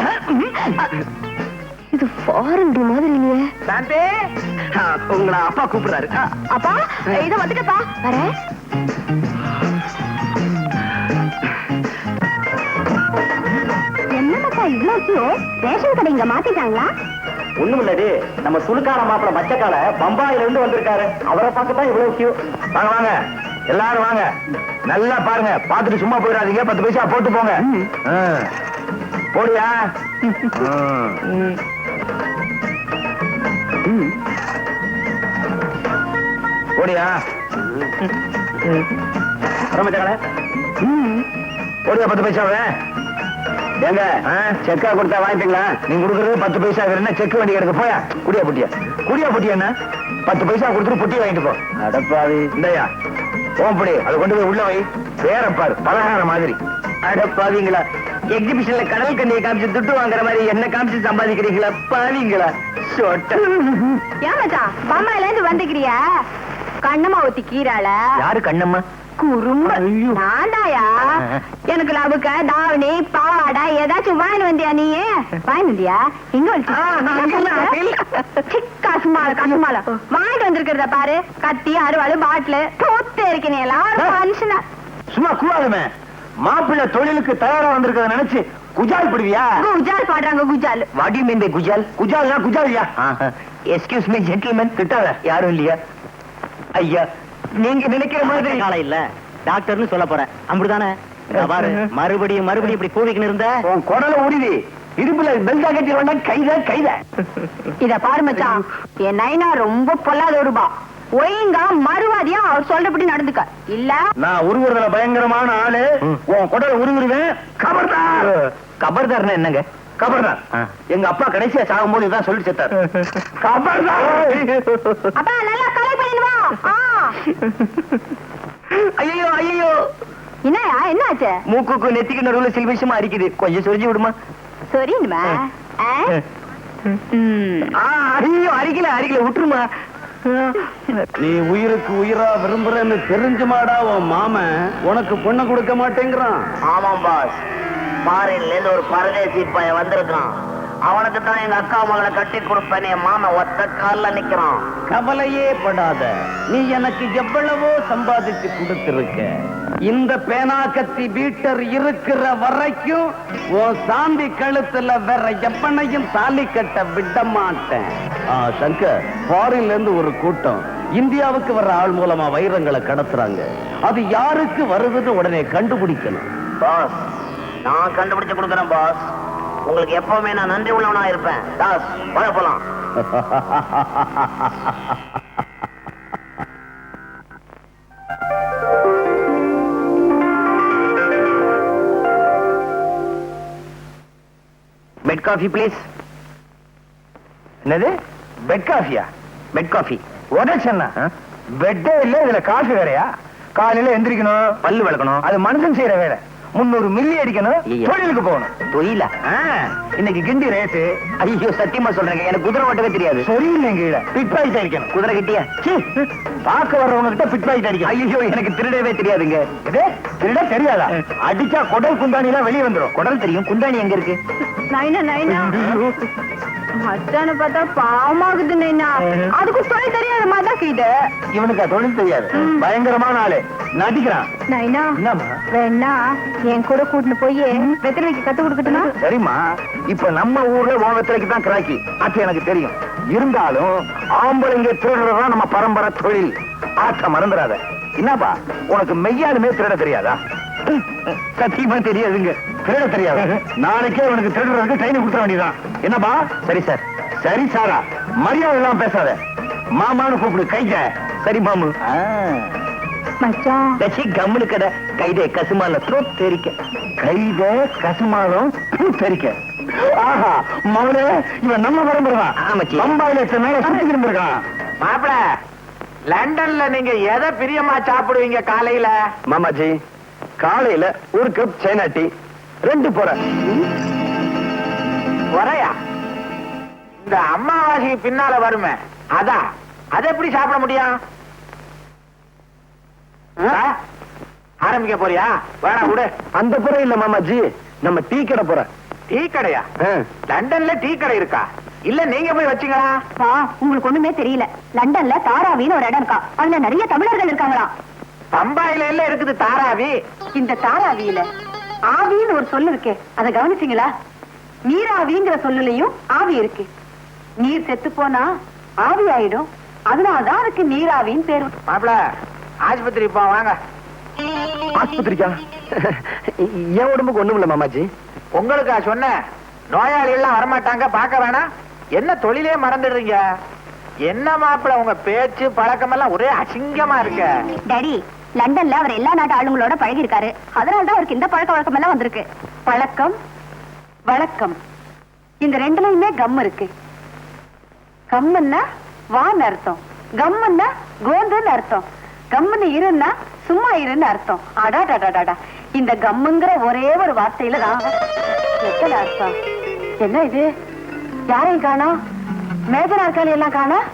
இது ஃபாரின் மாதிரி இல்லையே. சாந்தே, உங்களை அப்பா கூப்பிடுறாரு. அப்பா இத வந்துட்டப்பா வரேன். என்னப்பா இவ்வளவு ரேஷன் கடை இங்க மாத்திட்டாங்களா? ஒண்ணும் இல்லது, நம்ம சுழுக்கார மாப்பிள மச்சக்கால பம்பாயில இருந்து வந்திருக்காரு. அவரை பார்க்கத்தான் இவ்வளவு கியூ. வாங்க வாங்க எல்லாரும் வாங்க. நல்லா பாருங்க, பார்த்துட்டு சும்மா போயிடாதீங்க. 10 பைசா போட்டு போங்க. போடியா? போடியா? மச்சக்கால போடியா 10 பைசாவே. ஏங்க செக்கா கொடுத்தா வாங்கிட்டீங்களா? நீங்க கொடுக்கறது 10 பைசா. வேற என்ன செக் வண்டி எடுக்க போயா? குடியா புட்டியா? குடியா புட்டியா? என்ன 10 பைசா கொடுத்துட்டு புட்டி வாங்கிட்டு போ. அடப்பாவி இந்தயா ஓம்படி, அதை கொண்டு போய் உள்ள வை. வேற பாரு பலகார மாதிரி. அடப்பாவீங்களா, எக்ஸிபிஷன்ல கடல் கண்ணியை காமிச்சு துட்டு வாங்குற மாதிரி என்ன காமிச்சு சம்பாதிக்கிறீங்களா பாவீங்களா? ஏன் மச்சான் பம்பாயில இருந்து வந்துக்கிறியா? கண்ணம்மா ஊத்தி கீராள. யாரு கண்ணம்மா? குறும்பு நான்தாயா. எனக்கு லவுக்க தாவணி பாவாடை ஏதாச்சும் வாங்கி வந்தியா? நீ வாங்கி வந்தியா? இங்க கசுமால கசுமால வாங்கிட்டு வந்திருக்கிறத பாரு. கத்தி அருவாளு பாட்டிலு தோத்து இருக்கீங்க எல்லாரும் மனுஷனா. சும்மா கூடாதுமே. மாப்பிள்ளை தொழிலுக்கு தயாரா வந்திருக்கிறத நினைச்சு குஜால் பிடிவியா? குஜால் பாடுறாங்க குஜால். வாட் யூ மீன் பை குஜால்? குஜால்னா குஜாலியா? Excuse me gentleman. திட்டாத யாரும் இல்லையா? ஐயா நீங்க நினைக்கிற மாதிரி காலை இல்ல. டாக்டர்னு சொல்ல போறேன் அப்படிதானே? பாரு மறுபடியும் மறுபடியும் இப்படி கூவிக்கின்னு இருந்த உன் குடல உருவி இருப்புல பெல்டா கட்டி வேண்டா. கைத கைத. இத பாரு மச்சான், என் நைனா ரொம்ப பொல்லாத ஒருபா. ஒழுங்கா மறுவாதியா அவர் சொல்றபடி நடந்துக்க. இல்ல நான் உருவுறதுல பயங்கரமான ஆளு. உன் குடல உருவிடுவேன். கபர்தார். கபர்தார்னா என்னங்க? கபர்தார் எங்க அப்பா கடைசியா சாகும்போது இதான் சொல்லி செத்தாரு. கபர்தார். அப்பா நல்லா கலை பண்ணிடுவா. ஐயோ ஐயோ என்னயா என்னாச்சு? மூக்குக்கு நெத்திக்கு நடுவுல சில விஷயமா அரிக்குது. கொஞ்சம் சொரிஞ்சு விடுமா? சரிமா. ஐயோ அரிக்கல அரிக்கல விட்டுருமா. நீ உயிருக்கு உயிரா விரும்புறன்னு தெரிஞ்சுமாடா உன் மாமன் உனக்கு பொண்ணை கொடுக்க மாட்டேங்கிறான். ஆமாம் பாஸ், ஃபாரின்ல இருந்து ஒரு பரதேசி பையன் வந்திருக்கான். அவனுக்கு தான் எங்க அக்கா மகளை கட்டி கொடுப்பேன். என் மாமன் ஒத்த கால்ல நிக்கிறான். கவலையே படாத, நீ எனக்கு எவ்வளவோ சம்பாதிச்சு கொடுத்திருக்க. இந்த பேனாக்கத்தி பீட்டர் இருக்கிற வரைக்கும் உன் சாந்தி கழுத்துல வேற எப்பனையும் தாலி கட்ட விட மாட்டேன். சங்கர், ஃபாரின்ல இருந்து ஒரு கூட்டம் இந்தியாவுக்கு வர்ற ஆள் மூலமா வைரங்களை கடத்துறாங்க. அது யாருக்கு வருதுன்னு உடனே கண்டுபிடிக்கணும். பாஸ், நான் கண்டுபிடிச்சு கொடுக்குறேன் பாஸ். உங்களுக்கு எப்பவுமே நான் நன்றி உள்ளவனா இருப்பேன். தாஸ் வர போலாம். Bed coffee please. என்னது பெட் காஃபியா? பெட் காஃபி உடச்சா? பெட்டே இல்ல, இதுல காஃபி வேறையா? காலையில எந்திரிக்கணும், பல்லு விளக்கணும், அது மனுஷன் செய்யற வேலை. 300 மில்லி அடிக்கணும், தொழிலுக்கு போகணும். தொழில இன்னைக்கு கிண்டி ரேட்டு. ஐயோ சத்தியமா சொல்றேங்க, எனக்கு குதிரை ஓட்டவே தெரியாது. சரியில்லைங்க, பிட் பாக்கெட் அடிக்கணும். குதிரை கிட்டியா பார்க்க வர்றவங்க கிட்ட பிட் பாக்கெட் அடிக்கணும். ஐயோ எனக்கு திருடவே தெரியாதுங்க. திருட தெரியாதா? அடிச்சா குடல் குந்தாணி எல்லாம் வெளியே வந்துடும். குடல் தெரியும், குந்தாணி எங்க இருக்கு? நைனா நைனா மச்சான பார்த்தா பாவமாகுது நைனா. அதுக்கு தொழில் தெரியாத மாதிரி தான் கீது. இவனுக்கு தொழில் தெரியாது, பயங்கரமான ஆளு, நடிக்கிறான். நைனா வேணா என் கூட கூட்டிட்டு போய் வெத்தலைக்கு கத்து கொடுக்கட்டுமா? சரிம்மா, இப்ப நம்ம ஊர்ல உன் வெத்தலைக்கு தான் கிராக்கி, அது எனக்கு தெரியும். இருந்தாலும் ஆம்பளைங்க திருடுறதா நம்ம பரம்பரை தொழில். ஆற்ற மறந்துடாத. என்னப்பா உனக்கு மெய்யாலுமே திருட தெரியாதா? சத்தியமா தெரியாதுங்க. திருட தெரியாது. நாளைக்கே உனக்கு திருடுறதுக்கு ட்ரைனிங் கொடுத்துட வேண்டியதான். என்னப்பா? சரி சார். சரி சாரா, மரியாதை எல்லாம் பேசாத. மாமான்னு கூப்பிடு. கைத. சரி மாமு. மச்சான் கம்முனு கடை. கைதே கசுமால தெரிக்க. கைத கசுமாலம் தெரிக்க. ஆஹா மவனே, இவன் நம்ம பரம்பரைதான். பம்பாயில எத்தனை நாள சுத்தி இருந்திருக்கான். மாப்பிள, லண்டன்ல நீங்க எதை பிரியமா சாப்பிடுவீங்க காலையில? மாமாஜி, காலையில ஒரு கப் சைனா டீ, 2 பொறை. பொறையா? இந்த அம்மாவாசைக்கு பின்னால வருமே அதான். அதை எப்படி சாப்பிட முடியும்? ஆரம்பிக்க போறியா? வேணா விடு. அந்த புற இல்ல மாமாஜி, நம்ம டீ கடை போற. டீ கடையா? லண்டன்ல டீ கடை இருக்கா? இல்ல நீங்க போய் வச்சீங்களா? உங்களுக்கு ஒண்ணுமே தெரியல. லண்டன்ல தாராவின்னு ஒரு இடம் இருக்கா, அதுல நிறைய தமிழர்கள் இருக்காங்களா. பம்பாயில எல்லாம் இருக்குது தாராவி. இந்த தாராவியில ஆவின்னு ஒரு சொல்லு இருக்கு, அதை கவனிச்சீங்களா? நீராவிங்கிற சொல்லுலயும் ஆவி இருக்கு. நீர் செத்து போனா ஆவி ஆயிடும், அதனாலதான் அதுக்கு நீராவின்னு பேரு. மாப்பிள ஆஸ்பத்திரி போ வாங்க. ஆஸ்பத்திரிக்கா? என் உடம்புக்கு ஒண்ணும் இல்ல மாமாஜி. உங்களுக்கா சொன்ன? நோயாளி எல்லாம் வரமாட்டாங்க, பார்க்க வேணாம். என்ன தொழிலே மறந்துடுறீங்க? என்ன மாப்பிள உங்க பேச்சு பழக்கம் எல்லாம் ஒரே அசிங்கமா இருக்க. டாடி, லண்டன்ல அவர் எல்லா நாட்டு ஆளுங்களோட பழகி இருக்காரு, அதனாலதான் அவருக்கு இந்த பழக்க வழக்கம் எல்லாம் வந்திருக்கு. பழக்கம் வழக்கம் இந்த ரெண்டுலயுமே கம் இருக்கு. கம்முன்னா வான்னு அர்த்தம், கம்முன்னா கோந்துன்னு அர்த்தம். கம்முன்னு இருன்னா சும்மா இருன்னு அர்த்தம். அடாடாடாடா, இந்த கம்முங்கிற ஒரே ஒரு வார்த்தையில தான் எத்தனை அர்த்தம். என்ன இது? யாரையும் காணோம், மேஜர் ஆட்கள் எல்லாம் காணோம்.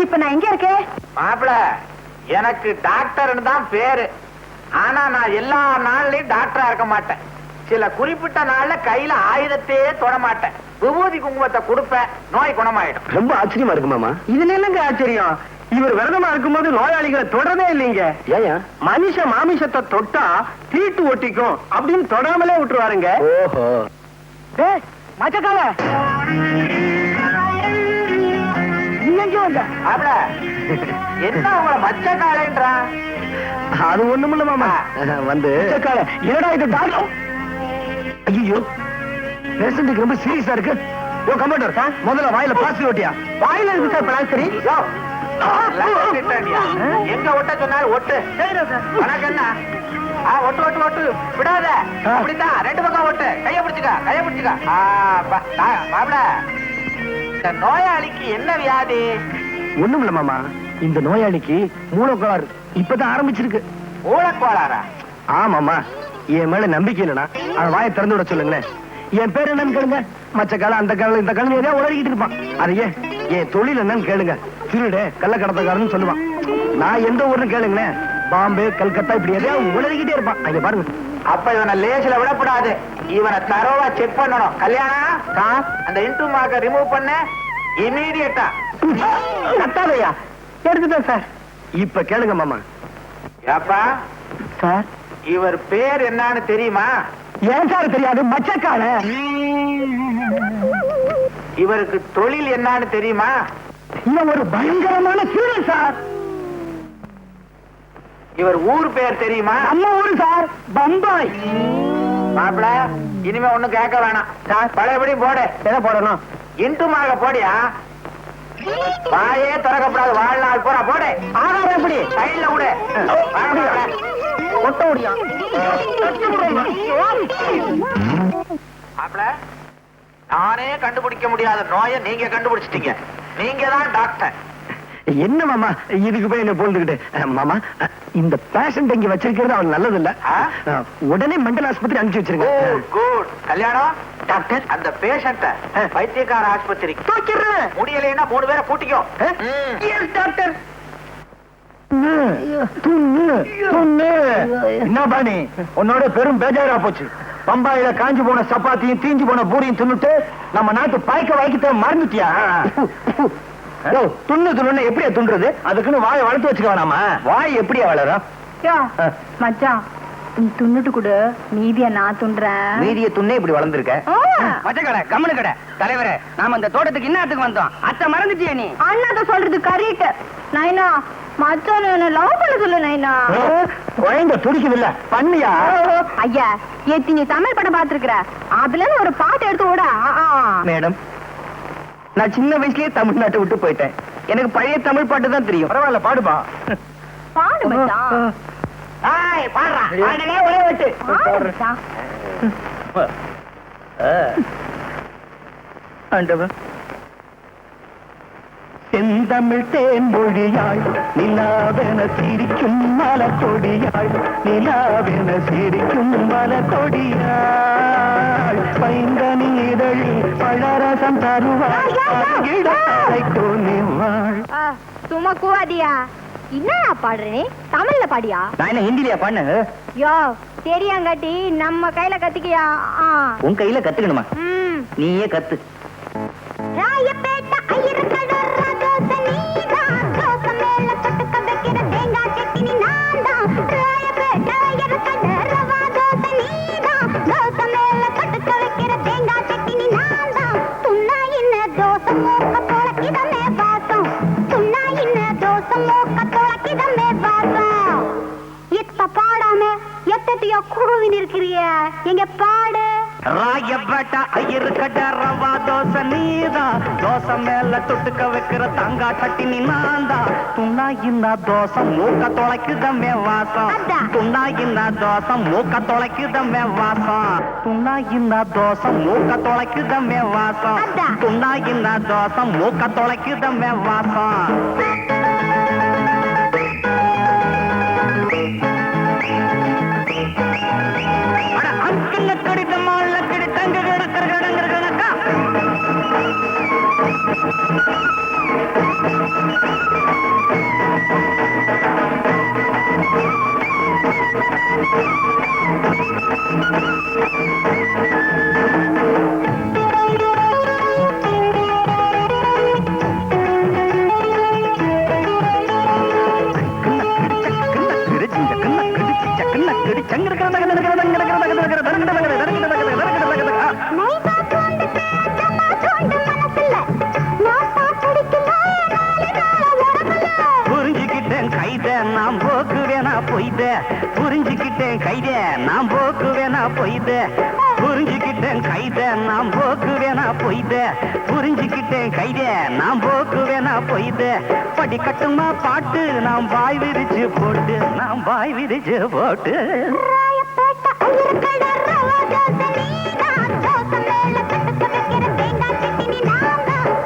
இப்ப நான் எங்க இருக்கேன்? மாப்பிள எனக்கு டாக்டர்னு தான் பேரு, ஆனா நான் எல்லா நாள்லயும் டாக்டரா இருக்க மாட்டேன். சில குறிப்பிட்ட நாள்ல கையில ஆயுதத்தையே தொட மாட்டேன். விபூதி குங்குமத்தை கொடுப்பேன், நோய் குணமாயிடும். ரொம்ப ஆச்சரியமா இருக்கு மாமா. இதுல என்னங்க ஆச்சரியம்? இவர் விரதமா இருக்கும்போது நோயாளிகளை தொடரதே இல்லைங்க. ஏயா? மனுஷ மாமிசத்தை தொட்டா தீட்டு ஒட்டிக்கும் அப்படின்னு தொடாமலே விட்டுருவாருங்க. ஓஹோ. மச்சக்கால நீ எங்க வந்த? மாப்பிள என்ன உங்களை மச்ச காலைன்றா? அது ஒண்ணுமில்ல மாமா, வந்து மச்சக்கால என்னடா இது டாக்டர்? ஐயோ, பேஷண்ட்டுக்கு ரொம்ப சீரியஸா இருக்கு. ஓ கமாண்டர், முதல்ல வாயில பிளாஸ்டிக் ஓட்டியா? வாயில இருக்கு சார் பிளாஸ்டரி. எங்க ஒட்ட சொன்னாலும் ஒட்டு. உனக்கு என்ன? ஒட்டு ஒட்டு ஒட்டு விடாத. அப்படித்தான் ரெண்டு பக்கம் ஒட்டு. கைய பிடிச்சுக்க, கைய பிடிச்சுக்க. மாப்பிள இந்த நோயாளிக்கு என்ன வியாதி? ஒண்ணுமில்ல மாமா, இந்த நோயாளிக்கு மூலக்கோளாறு இப்பதான் ஆரம்பிச்சிருக்கு. மூலக்கோளாறா? ஆமாமா, என் மேல நம்பிக்கை இல்லைனா அவன் வாயை திறந்து விட சொல்லுங்களேன். என் பேர் என்னன்னு கேளுங்க. மச்ச காலம் அந்த காலம் இந்த காலம் ஏதாவது உளறிக்கிட்டு இருப்பான். அதையே என் தொழில் என்னன்னு கேளுங்க. திருடு கள்ளக்கடத்தக்காரன்னு சொல்லுவான். நான் எந்த ஊர்னு கேளுங்களேன், பாம்பே கல்கத்தா இப்படி எதையாவது உளறிக்கிட்டே இருப்பான். அங்க பாருங்க. அப்ப இவனை லேசில விடக்கூடாது, இவனை தரோவா செக் பண்ணணும். கல்யாணம் அந்த இன்டூ மார்க்க ரிமூவ் பண்ண இமீடியட்டா. கத்தாதையா எடுத்துட்டேன் சார். இப்ப கேளுங்க மாமா. ஏப்பா சார், இவர் பேர் என்னன்னு தெரியுமா? ஏன் சார் தெரியாது? மச்சக்கால. இவருக்கு தொழில் என்னன்னு தெரியுமா? இவன் ஒரு பயங்கரமான திருடன் சார். இவர் ஊர் பேர் தெரியுமா? நம்ம ஊரு சார், பம்பாய். மாப்பிள இனிமே ஒண்ணும் கேட்க வேணாம் சார், பழையபடி போடு. எதை போடணும்? இன்டுமாக போடியா? வாயே திறக்கப்படாது வாழ்நாள் பூரா போடு. ஆதாரம் எப்படி? சைட்ல விடு. ஒட்ட முடியா? மாப்பிள நானே கண்டுபிடிக்க முடியாத நோயை நீங்க கண்டுபிடிச்சிட்டீங்க. நீங்க தான் டாக்டர். என்ன மாமா இதுக்கு போய் என்ன போந்துக்கிட்டு? மாமா, இந்த பேஷண்ட் இங்க வச்சிருக்கிறது அவன் நல்லது இல்ல. உடனே மெண்டல் ஆஸ்பத்திரி அனுப்பிச்சு வச்சிருங்க. குட். கல்யாணம் டாக்டர், அந்த பேஷண்ட வைத்தியக்கார ஆஸ்பத்திரிக்கு தூக்கிடுறேன். முடியலைன்னா 3 பேரை கூட்டிக்கோ. டாக்டர். என்ன பாணி, உன்னோட பெரும் பேஜாரா போச்சு. பம்பாயில காஞ்சி போன சப்பாத்தியும் தீஞ்சு போன பூரியும் தின்னுட்டு நம்ம நாட்டு பாய்க்க வாய்க்கிட்ட மறந்துட்டியா? துண்ணு எப்படியா துண்டுறது? அதுக்குன்னு வாயை வளர்த்து வச்சுக்க வேணாமா? வாய் எப்படியா வளரும்? மச்சான், நீ துண்ணுட்டு கொடு, மீதிய நான் துண்டுறேன். மீதிய துண்ணே இப்படி வளர்ந்துருக்க. மச்சக்கடை கம்மனு கடை தலைவரே, நாம இந்த தோட்டத்துக்கு இன்னத்துக்கு வந்தோம். அத்தை மறந்துட்டியா நீ? அண்ணாத சொல்றது கரெக்ட். நைனா, மச்சான் என்ன லவ் பண்ண சொல்லு நைனா. குழந்தை துடிக்குது இல்ல, பண்ணியா? ஐயா, ஏத்தி நீ தமிழ் படம் பாத்துருக்கிற, அதுல ஒரு பாட்டு எடுத்து ஓட. மேடம், நான் சின்ன வயசுலயே தமிழ்நாட்டை விட்டு போயிட்டேன். எனக்கு பழைய தமிழ் பாட்டு தான் தெரியும். பரவாயில்ல, பாடுபா. பாடு மச்சான். பாடுறா. ஒரே வெட்டு. பாடு மச்சான். ஆண்டவன். செந்தமிழ் தேன் மொழியாள் நிலாவென சிரிக்கும் மலர் கொடியாள், நிலாவென சிரிக்கும் மலர் கொடியாள், பைங்கனி இதழில் பழரசம் தருவாள், நிவாள். சும்மா கூவாதியா, என்னடா பாடுற நீ? தமிழ்ல பாடியா? நான் என்ன ஹிந்திலியா பண்ணு? யோ தெரியாங்காட்டி நம்ம கையில கத்திக்கியா? உன் கையில கத்துக்கணுமா? நீயே கத்து. ராயப்பேட்டை ஐயர்கடை ரதோசை நீதான், தோசை மேல தொட்டுக்க வைக்கிற தேங்காய் சட்னி நான்தான். ராயப்பேட்டை ஐயர்கடை ரவா தோசை நீதான், தோசை மேல தொட்டுக்க வைக்கிற தேங்காய் சட்னி நான்தான். துண்ணா இன்ன தோசை மூக்க தொலைக்கிதமே வாசம், துண்ணா இன்ன தோசை மூக்க தொலைக்கிதமே வாசம். இப்ப பாடாம எத்தத்தையோ குழுவின் இருக்கிறிய, எங்க பாடு. ராயப்பேட்டை ஐயர்கடை ரவா தோசை நீதான், தோசை மேல தொட்டுக்க வைக்கிற தங்கா சட்டினி நான்தான். துண்ணா இந்த தோசை மூக்க தொலைக்குதமே வாசம், துண்ணா இந்த தோசை மூக்க தொலைக்குதமே வாசம், துண்ணா இந்த தோசை மூக்க தொலைக்குதமே வாசம், துண்ணா இந்த தோசை மூக்க தொலைக்குதமே வாசம். புரிஞ்சுக்கிட்டேன் கைதே நான் போக்குவேனா பொய்தே, புரிஞ்சுக்கிட்டேன் கைதே நான் போக்குவேனா பொய்தே, புரிஞ்சுக்கிட்டேன் கைதே நான் போக்குவேனா பொய்தே, புரிஞ்சுக்கிட்டேன் கைதே நான் போக்குவேனா பொய்தே. படி கட்டுமா பாட்டு நாம் வாய் விரிச்சு போட்டு, நாம் வாய் விரிச்சு போட்டு.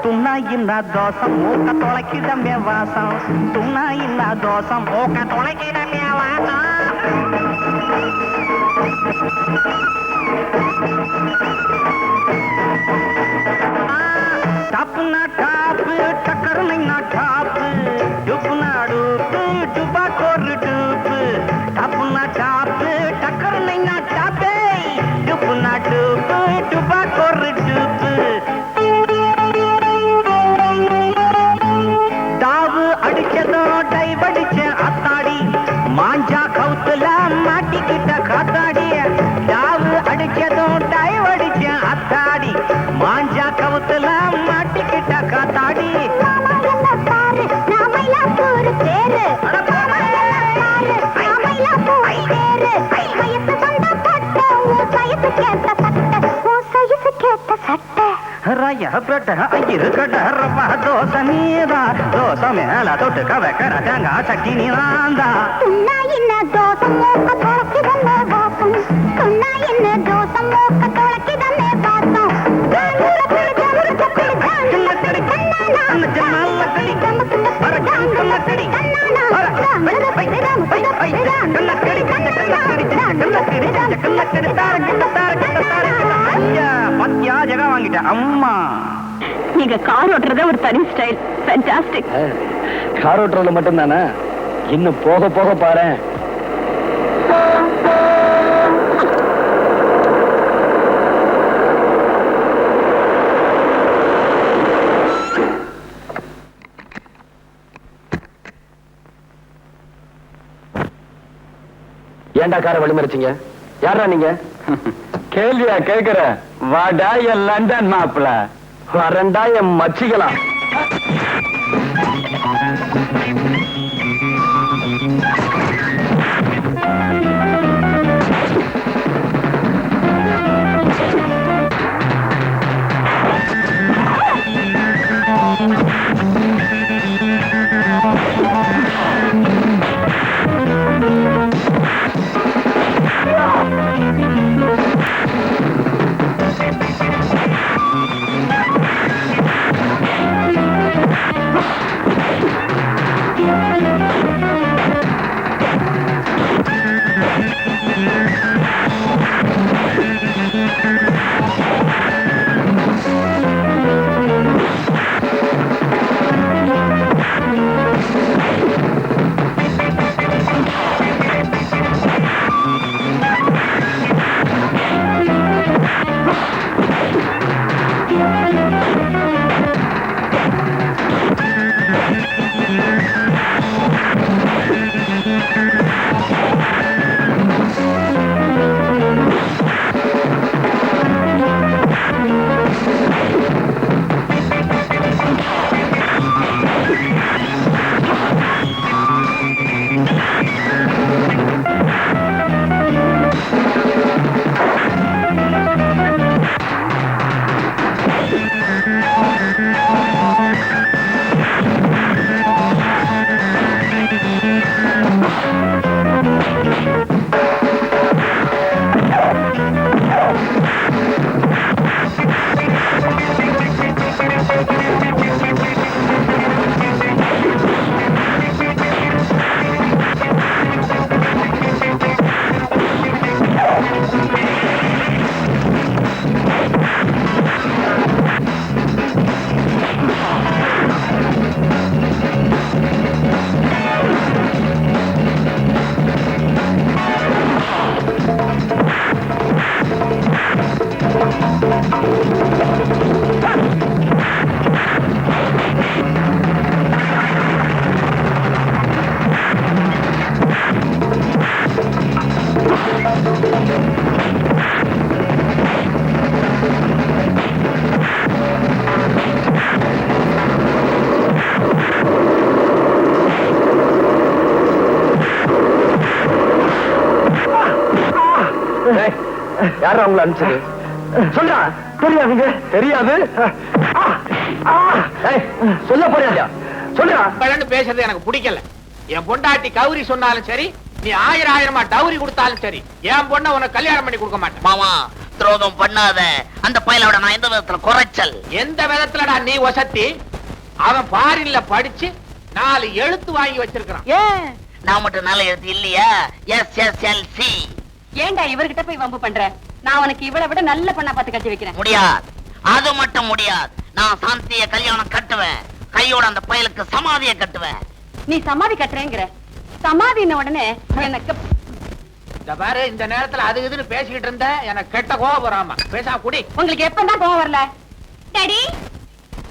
துண்ணா இந்த தோசை மூக்க தொலைக்கிதமே வாசம், துண்ணா இந்த தோசை மூக்க தொலைக்கிதமே வாசம். டாப்புனா டாப்பு டக்கருனா டாப்பு, டுப்புனா டூப்பு டுபா கோரு டூப்பு, டாப்புனா டாப்பு டக்கருனா டாப்பே, டுப்புனா டூப்பு டுபா கோரு டூப்பு. தாவு அடிச்சதோ டைவடிச்ச அத்தாடி, மாஞ்சா கவுத்துல மாட்டிக்கிட்ட காத்தாடி, தாவு அடிச்சதோ டைவடிச்ச அத்தாடி, மாஞ்சா கவுத்துல மாட்டிக்கிட்ட காத்தாடி. ராயப்பேட்டை ஐயர்கடை ரவா தோசை நீதான், தோசை மேல தொட்டுக்க வைக்கிற தேங்காய் சட்டினி நான்தான். துண்ணா இன்ன தோசை மூக்க தொலைக்கிதமே வாசம், துண்ணா இன்ன தோசை மூக்க தொலைக்கிதமே வாசம். பத்தியா ஜகா வாங்கிட்ட அம்மா. நீங்க கார் ஓட்டுறத ஒரு தனி ஸ்டைல், ஃபேண்டாஸ்டிக். கார் ஓட்டுறதுல மட்டும் தானே, இன்னும் போக போக பாரு. ஏண்டா காரை வழிமறிச்சீங்க? யாரா நீங்க? கேள்வியா கேக்குற? வாடா என் லண்டன் மாப்பிள, வரண்டா என் மச்சிக்கலாம். யாரும் அவங்கள அனுப்பிச்சது சொல்றா. தெரியாதுங்க. தெரியாது. சொல்ல போறியா? சொல்றா. பேசுறது எனக்கு பிடிக்கல. என் பொண்டாட்டி கௌரி சொன்னாலும் சரி, நீ 1000 டவுரி கொடுத்தாலும் சரி, என் பொண்ண உனக்கு கல்யாணம் பண்ணி கொடுக்க மாட்டேன். மாமா துரோகம் பண்ணாத. அந்த பையனோட நான் எந்த விதத்துல குறைச்சல்? எந்த விதத்துலடா நீ வசத்தி? அவன் ஃபாரின்ல படிச்சு 4 எழுத்து வாங்கி வச்சிருக்கான். ஏன் நான் மட்டும் நல்ல எழுத்து இல்லையா? SSLC. ஏண்டா இவர்கிட்ட போய் வம்பு பண்ற? நான் உனக்கு இவளை விட நல்ல பொண்ணா பார்த்து கட்டி வைக்கிறேன். முடியாது, அது மட்டும் முடியாது. நான் சாந்திய கல்யாணம் கட்டுவேன். கையோட அந்த பயலுக்கு சமாதியை கட்டுவேன். நீ சமாதி கட்டுறேங்கிற. சமாதின உடனே எனக்கு இந்த பாரு, இந்த நேரத்துல அது இதுன்னு பேசிக்கிட்டு இருந்த எனக்கு கெட்ட கோபம் வராமா. பேசாம குடி. உங்களுக்கு எப்பதான் கோவம் வரல? டாடி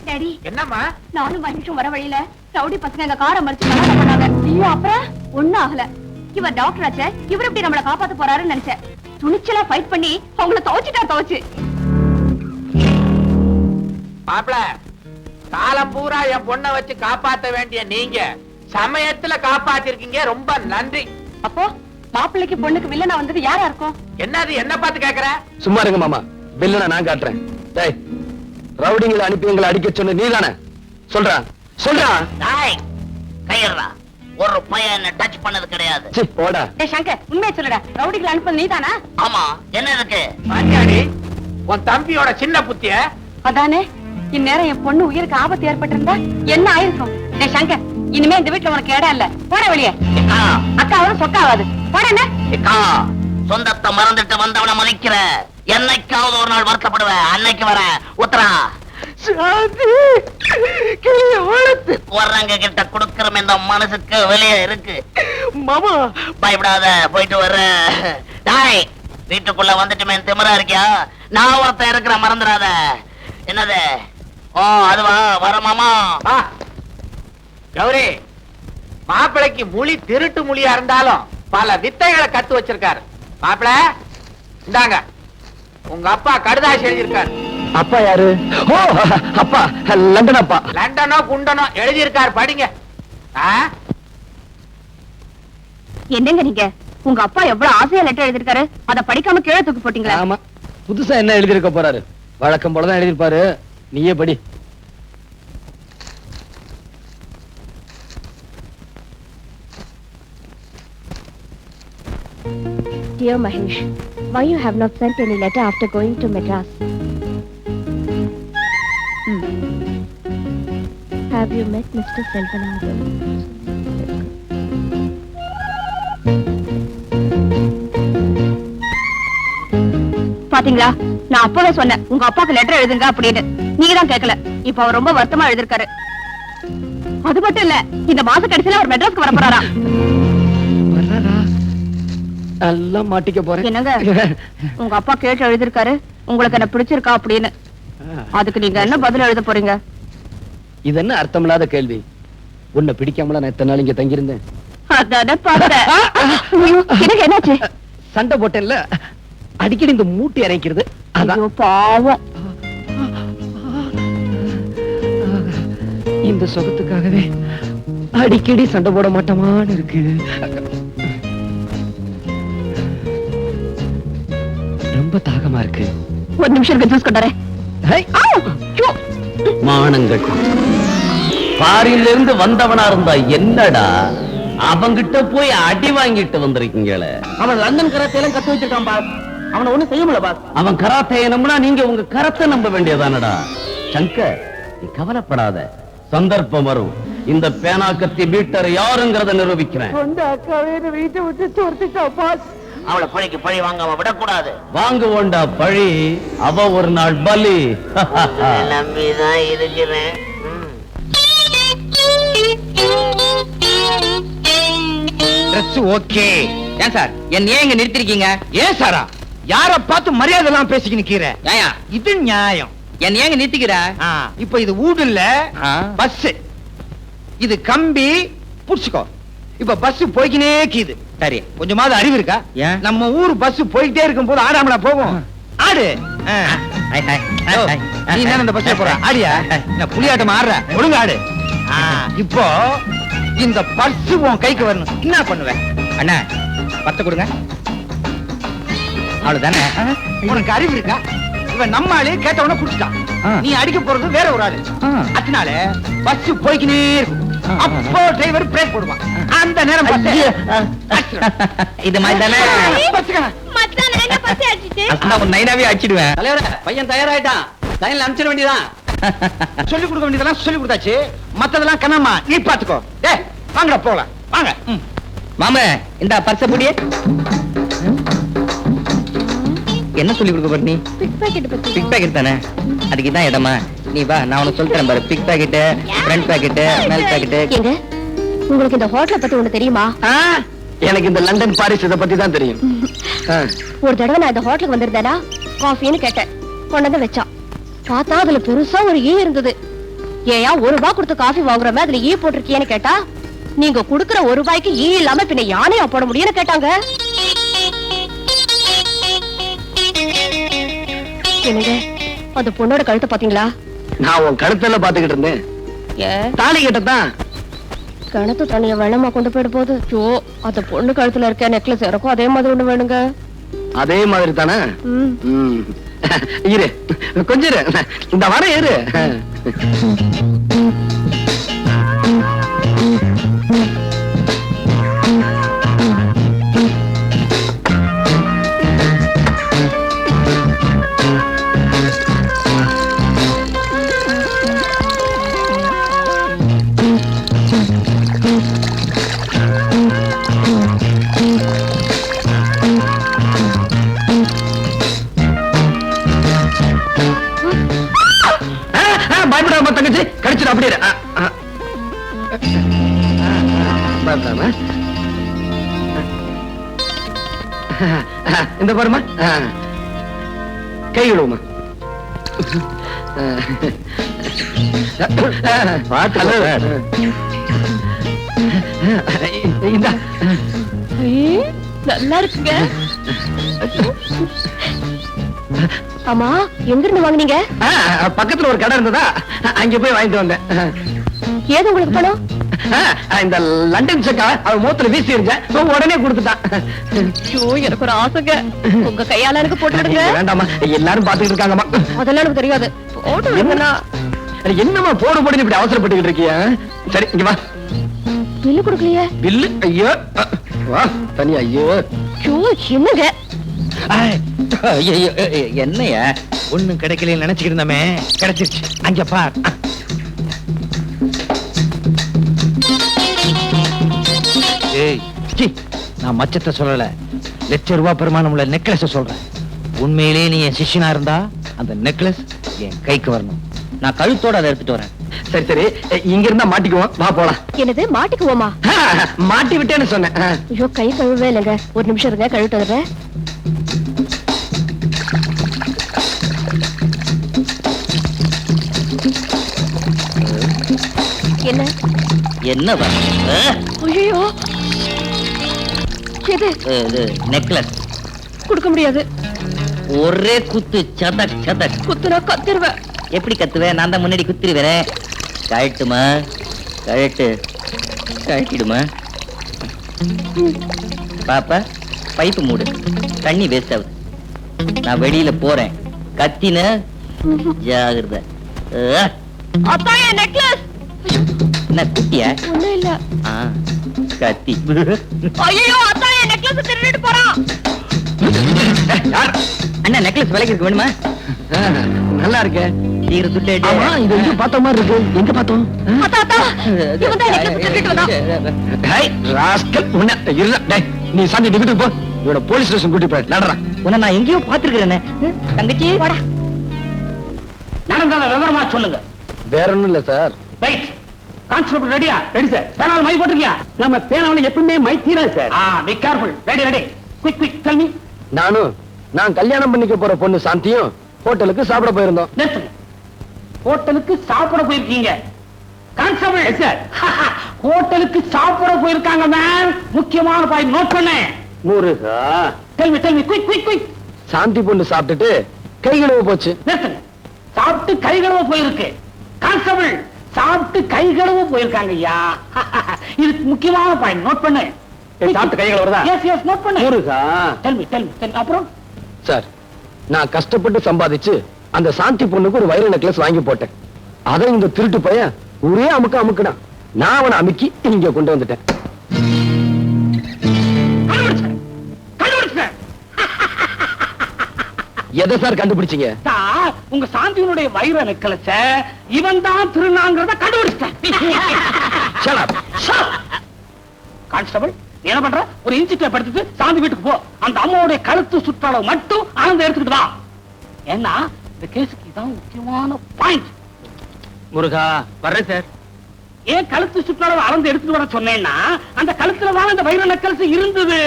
டாடி, என்னம்மா? நானும் மனுஷன் வர வழியில ரவுடி பசங்க எங்க காரை மறிச்சு கலாட்டம் பண்ணாங்க. ஐயோ, அப்புறம் ஒண்ணும் ஆகல. இவர் டாக்டர் ஆச்சே, இவர் எப்படி நம்மள காப்பாத்த போறாருன்னு நினைச்சேன். துணிச்சலா ஃபைட் பண்ணி அவங்கள துவச்சு மாப்ள, காலம் பூரா என் பொண்ணை வச்சு காப்பாத்த வேண்டிய நீங்க சமயத்துல காப்பாத்திருக்கீங்க. ரொம்ப நன்றி. அப்போ மாப்பிள்ளைக்கு பொண்ணுக்கு வில்லனா வந்தது யாரா இருக்கும்? என்னது என்ன பார்த்து கேக்குற? சும்மா இருங்க மாமா. பில்லுனா நான் காட்டுறேன். டேய், ரவுடிங்களை அனுப்பி எங்களை அடிக்க சொன்ன நீதானே? சொல்றா. சொல்றா. டேய், கையறா. ஒரு பையன் என்ன டச் பண்ணது கிடையாது. சி போடா. டேய் சங்கர், உண்மையை சொல்லுடா. ரவுடிகளை அனுப்புறது நீதானா? ஆமா, என்ன இருக்கு? பாத்தியாடி உன் தம்பியோட சின்ன புத்திய? அதானே, இந்நேரம் என் பொண்ணு உயிருக்கு ஆபத்து ஏற்பட்டிருந்தா என்ன ஆயிருக்கும்? டேய் சங்கர், இனிமே இந்த வீட்டுல உனக்கு இடம் இல்ல. போட வெளியே. ஏக்கா, அக்காவும் சொக்காவாது. போட. ஏக்கா, சொந்தத்தை மறந்துட்டு வந்தவனை மதிக்கிற. என்னைக்காவது ஒரு நாள் வருத்தப்படுவேன். அன்னைக்கு வர உத்தரா. வர்றங்க கிட்ட கொடுக்கிற இந்த மனசுக்கு வெளியே இருக்கு மாமா. பயப்படாத, போயிட்டு வர்ற. டாய், வீட்டுக்குள்ள வந்துட்டுமே திமிரா இருக்கியா? நான் ஒருத்தன் இருக்கிற, மறந்துடாத. என்னது? ஓ அதுவா? வர மாமா. கௌரி, மாப்பிளைக்கு மொழி திருட்டு மொழியா இருந்தாலும் பல வித்தைகளை கத்து வச்சிருக்காரு. மாப்பிள, இந்தாங்க, உங்க அப்பா கடுதாசி எழுதியிருக்காரு. அப்பா யாரு? ஓ, அப்பா லண்டன் அப்பா. லண்டனோ குண்டனோ எழுதியிருக்காரு, படிங்க. என்னங்க நீங்க? உங்க அப்பா எவ்வளவு ஆசையா லெட்டர் எழுதிருக்காரு, அத படிக்காம கீழே தூக்கி போட்டீங்களா? ஆமா, புதுசா என்ன எழுதிருக்க போறாரு? வழக்கம் போலதான் எழுதிருப்பாரு. நீயே படி. Dear Mahesh, why you have not sent any letter after going to Madras? Have you met Mr. Selvanathan? பாத்தீங்களா, நான் அப்பவே சொன்னேன் உங்க அப்பாக்கு லெட்டர் எழுதுங்க அப்படின்னு. நீங்க தான் கேட்கல. இப்ப அவர் ரொம்ப வருத்தமா எழுதிருக்காரு. அது மட்டும் இல்ல, இந்த மாச கடைசியில அவர் மெட்ராஸ்க்கு வர போறாரா. எல்லாம் மாட்டிக்க போறேன். என்னங்க, உங்க அப்பா கேட்டு எழுதிருக்காரு உங்களுக்கு என்ன பிடிச்சிருக்கா அப்படின்னு. அதுக்கு நீங்க என்ன பதில் எழுத போறீங்க? இது என்ன அர்த்தமில்லாத கேள்வி? உன்னை பிடிக்காமல நான் எத்தனை நாள் இங்க தங்கியிருந்தேன்? அதானே பார்த்தேன். எனக்கு என்னாச்சு? சண்டை போட்டேன்ல, அடிக்கடி இந்த மூட்டி இறக்கிறது. ஐயோ பாவம். இந்த சுகத்துக்காகவே அடிக்கடி சண்டை போட மாட்டோமான்னு இருக்கு. ரொம்ப தாகமா இருக்கு. ஒரு நிமிஷம் ஜூஸ் கொண்டாரே. மானங்கள் பாரில இருந்து வந்தவனா இருந்தா என்னடா, அவங்கிட்ட போய் அடி வாங்கிட்டு வந்திருக்கீங்களே. அவன் லண்டன் கராத்தையெல்லாம் கத்து வச்சிருக்கான் பாஸ். அவனை ஒண்ணும் செய்ய முடியல பாஸ். அவன் கராத்தையை நம்பினா நீங்க உங்க கரத்தை நம்ப வேண்டியதானடா. சங்கர், நீ கவலைப்படாத, சந்தர்ப்பம் வரும். இந்த பேனா கத்தி பீட்டர் யாருங்கிறத நிரூபிக்கிறேன். வீட்டை விட்டு துரத்துட்டா பாஸ். அவளை பழிக்கு பழி வாங்காம விடக்கூடாது. வாங்குவோண்டா பழி, அவ ஒரு நாள் பலி. நம்பிதான் இருக்கிறேன். ஓகே. ஏன் சார் என்ன ஏன் இங்க நிறுத்திருக்கீங்க? ஏன் சாரா? யார பார்த்து மரியாதை எல்லாம் பேசிக்கிட்டு நிக்கிற? இது நியாயம். என்ன ஏங்க நிறுத்திக்கிற? இப்ப இது ஊடு இல்ல, பஸ். இது கம்பி, புடிச்சுக்கோ. இப்ப பஸ் போய்க்கினே கீது. சரி, கொஞ்சமாவது அறிவு இருக்கா? நம்ம ஊர் பஸ் போயிட்டே இருக்கும் போது ஆடாமலா போகும்? ஆடு. நீ என்ன இந்த பஸ்ல போற? ஆடியா? புலியாட்டம் ஆடுற? ஒழுங்கு ஆடு. இப்போ இந்த பர்ஸ் உன் கைக்கு வரணும். என்ன பண்ணுவேன்? அண்ணா 10 கொடுங்க. அவ்வளவுதானே. உனக்கு அறிவு இருக்கா? இவன் நம்ம ஆளு கேட்டவன குடிச்சிட்டான். நீ அடிக்க போறது வேற ஒரு ஆளு. அதனால பஸ் போய்க்கினே இருக்கும். அப்போ டிரைவர் பிரேக் போடுவான். அந்த நேரம் பார்த்து இது மாதிரி தானே ஒரு நைனாவே அடிச்சிடுவேன். தலைவர பையன் தயாராயிட்டான், லைன்ல அனுப்பிச்சிட வேண்டியதான். சொல்லிக் கொடுக்க வேண்டியதெல்லாம் சொல்லி கொடுத்தாச்சு. மத்ததெல்லாம் கண்ணம்மா நீ பாத்துக்கோ. டேய் வாங்கடா போலாம் வாங்க. மாமா இந்த பர்ச புடியே. என்ன சொல்லி கொடுக்க போற நீ? பிக் பாக்கெட் பத்தி. பிக் பாக்கெட் தானே, அதுக்கு தான் இடமா. நீ வா, நான் உனக்கு சொல்றேன் பாரு. பிக் பாக்கெட், ஃப்ரண்ட் பாக்கெட், மேல் பாக்கெட். எங்க உங்களுக்கு இந்த ஹோட்டலை பத்தி ஒண்ணு தெரியுமா? எனக்கு இந்த லண்டன் பாரிஸ் இதை பத்தி தான் தெரியும். ஒரு தடவை நான் இந்த ஹோட்டலுக்கு வந்திருந்தேனா காஃபின்னு கேட்டேன், கொண்டு வந்து வச்சான். பார்த்தா அதுல பெருசா ஒரு ஈ இருந்தது. ஏயா ₹1 கொடுத்து காஃபி வாங்குறமே அதுல ஈ போட்டிருக்கியேன்னு கேட்டா, நீங்க குடுக்கற ₹1 ஈ இல்லாம பின்ன யானையா போட முடியும்னு கேட்டாங்க. என்னங்க அந்த பொண்ணோட கழுத்தை பாத்தீங்களா? நான் உன் கழுத்துல பாத்துக்கிட்டு இருந்தேன். தாலி கட்டத்தான். கிணத்து தண்ணிய வெள்ளமா கொண்டு போயிட போது. ஜோ அந்த பொண்ணு கழுத்துல இருக்க நெக்லஸ் எனக்கும் அதே மாதிரி ஒண்ணு வேணுங்க. அதே மாதிரி தானே? இரு கொஞ்சம் இரு, இந்த வர இரு. பயப்படாம தங்கச்சி, கடிச்சிட அப்படியே. இந்த பாருமா, கை விடுவோமா. நல்லா இருக்குங்க. ஆமா எங்க இருந்து வாங்குனீங்க? பக்கத்துல ஒரு கடை இருந்ததா, அங்க போய் வாங்கிட்டு வந்தேன். ஏது உங்களுக்கு பணம்? இந்த லண்டன் செக்கா அவன் மூத்துல வீசி இருந்தேன், உடனே கொடுத்துட்டான். எனக்கு ஒரு ஆசைங்க, உங்க கையால எனக்கு போட்டு விடுங்க. வேண்டாமா, எல்லாரும் பாத்துக்கிட்டு இருக்காங்கம்மா. அதெல்லாம் எனக்கு தெரியாது, போட்டு விடுங்கண்ணா. என்னமா போடு போடுன்னு இப்படி அவசரப்பட்டுக்கிட்டு இருக்கிய? சரி இங்க வா. பில்லு கொடுக்கலையே? பில்லு? ஐயோ வா தனியா. ஐயோ என்னங்க என்னையா ஒண்ணும் கிடைக்கல நினைச்சுக்கிட்டு இருந்தமே, கிடைச்சிருச்சு. அங்க பார். ஏய் நான் மச்சத்தை சொல்லல, ₹1,00,000 பெருமானம் உள்ள நெக்லஸ் சொல்றேன். உண்மையிலேயே நீ என் சிஷ்யனா இருந்தா அந்த நெக்லஸ் என் கைக்கு வரணும். நான் கழுத்தோட அதை எடுத்துட்டு வரேன். சரி சரி, இங்க இருந்தா மாட்டிக்குவோம், வா போலாம். என்னது மாட்டிக்குவோமா? மாட்டி விட்டேன்னு சொன்னேன். ஐயோ கை கழுவே இல்லைங்க, ஒரு நிமிஷம் இருங்க, கழுத்து வந்துடுறேன். என்ன என்னவா? ஐயோ எது? இது நெக்லஸ். கொடுக்க முடியாது. ஒரே குத்து, சதக் சதக். குத்துனா கத்திருவேன். எப்படி கத்துவேன்? நான் தான் முன்னாடி குத்திருவேன். கழட்டுமா? கழட்டு. கழட்டிடுமா? பாப்பா பைப்பு மூடு, தண்ணி வேஸ்ட் ஆகுது. நான் வெளியில போறேன், கத்தின ஜாகிரதை. அத்தாயே நெக்லஸ். என்ன குட்டியா? ஒண்ணும் இல்ல. கத்தி. ஐயோ அத்தாயே நெக்லஸ் திருடிட்டு போறான். அண்ணா நெக்லஸ் விலைக்கு இருக்கு, வேணுமா? நல்லா இருக்கு. சீக்கிரம் துட்டு. ஆமா இது எங்க பார்த்த மாதிரி இருக்கு. எங்க பார்த்தோம்? அத்தா அத்தா இவன் தான் நெக்லஸ் திருடிட்டு வந்தான். டேய் ராஸ்கல், உன்ன இல்ல. டேய் நீ சாந்தி டிவிக்கு போ, இவன போலீஸ் ஸ்டேஷன் கூட்டி போய் நடறா. உன்னை நான் எங்கேயோ பாத்துருக்கிறேனே. தங்கச்சி போடா. நடந்தால விவரமா சொல்லுங்க. வேற ஒண்ணும் இல்ல சார். ரைட். கான்ஸ்டபிள் ரெடியா? Ready sir. பேனால மை போட்டுக்கியா? நம்ம பேனால எப்பவுமே மை தீரா sir. Be careful. Ready ready. Quick quick tell me. நான் கல்யாணம் பண்ணிக்க போற பொண்ணு சாந்தியும் ஹோட்டலுக்கு சாப்பிட போயிருந்தோம். நிறுத்துங்க. ஹோட்டலுக்கு சாப்பிட போயிருக்கீங்க? கான்ஸ்டபிள் சார், ஹோட்டலுக்கு சாப்பிட போயிருக்காங்க மேம். முக்கியமான பாயிண்ட் நோட் பண்ணேன். முருகா, tell me quick quick quick. Shanti பொண்ணு சாப்பிட்டுட்டு கை கழுவ போச்சு. நிறுத்துங்க. சாப்பிட்டு கை கழுவ போயிருக்கு. கான்ஸ்டபிள் சாப்பிட்டு கை கழுவ போயிருக்காங்க ஐயா. இது முக்கியமான பாயிண்ட் நோட் பண்ணு. சாப்பிட்டு கை கழுவுறதா? எஸ் எஸ் நோட் பண்ணு. முருகா, டெல் மீ. அப்புறம் சார், நான் கஷ்டப்பட்டு சம்பாதிச்சு அந்த சாந்தி பொண்ணுக்கு ஒரு வைர நெக்லஸ் வாங்கி போட்டேன். அதை இந்த திருட்டு பையன் ஒரே அமுக்குடான். நான் அவனை அமுக்கி இங்க கொண்டு வந்துட்டேன். எதை சார் கண்டுபிடிச்சீங்க? உங்க சாந்தியினுடைய வைர நெக்லஸ இவன் தான் திருநாங்கிறத கண்டுபிடிச்சேன். கான்ஸ்டபிள், என்ன பண்ற? ஒரு இன்சி டேப் எடுத்துட்டு சாந்தி வீட்டுக்கு போ. அந்த அம்மாவுடைய கழுத்து சுற்றளவு மட்டும் ஆனந்த எடுத்துக்கிட்டு வா. ஏன்னா இந்த கேஸுக்கு இதான் முக்கியமான பாயிண்ட். முருகா வர்றேன் சார். ஏன் கழுத்து சுற்றளவு அளந்து எடுத்துட்டு வர சொன்னேன்னா அந்த கழுத்துல தான் இந்த வைர நெக்லஸ் இருந்தது.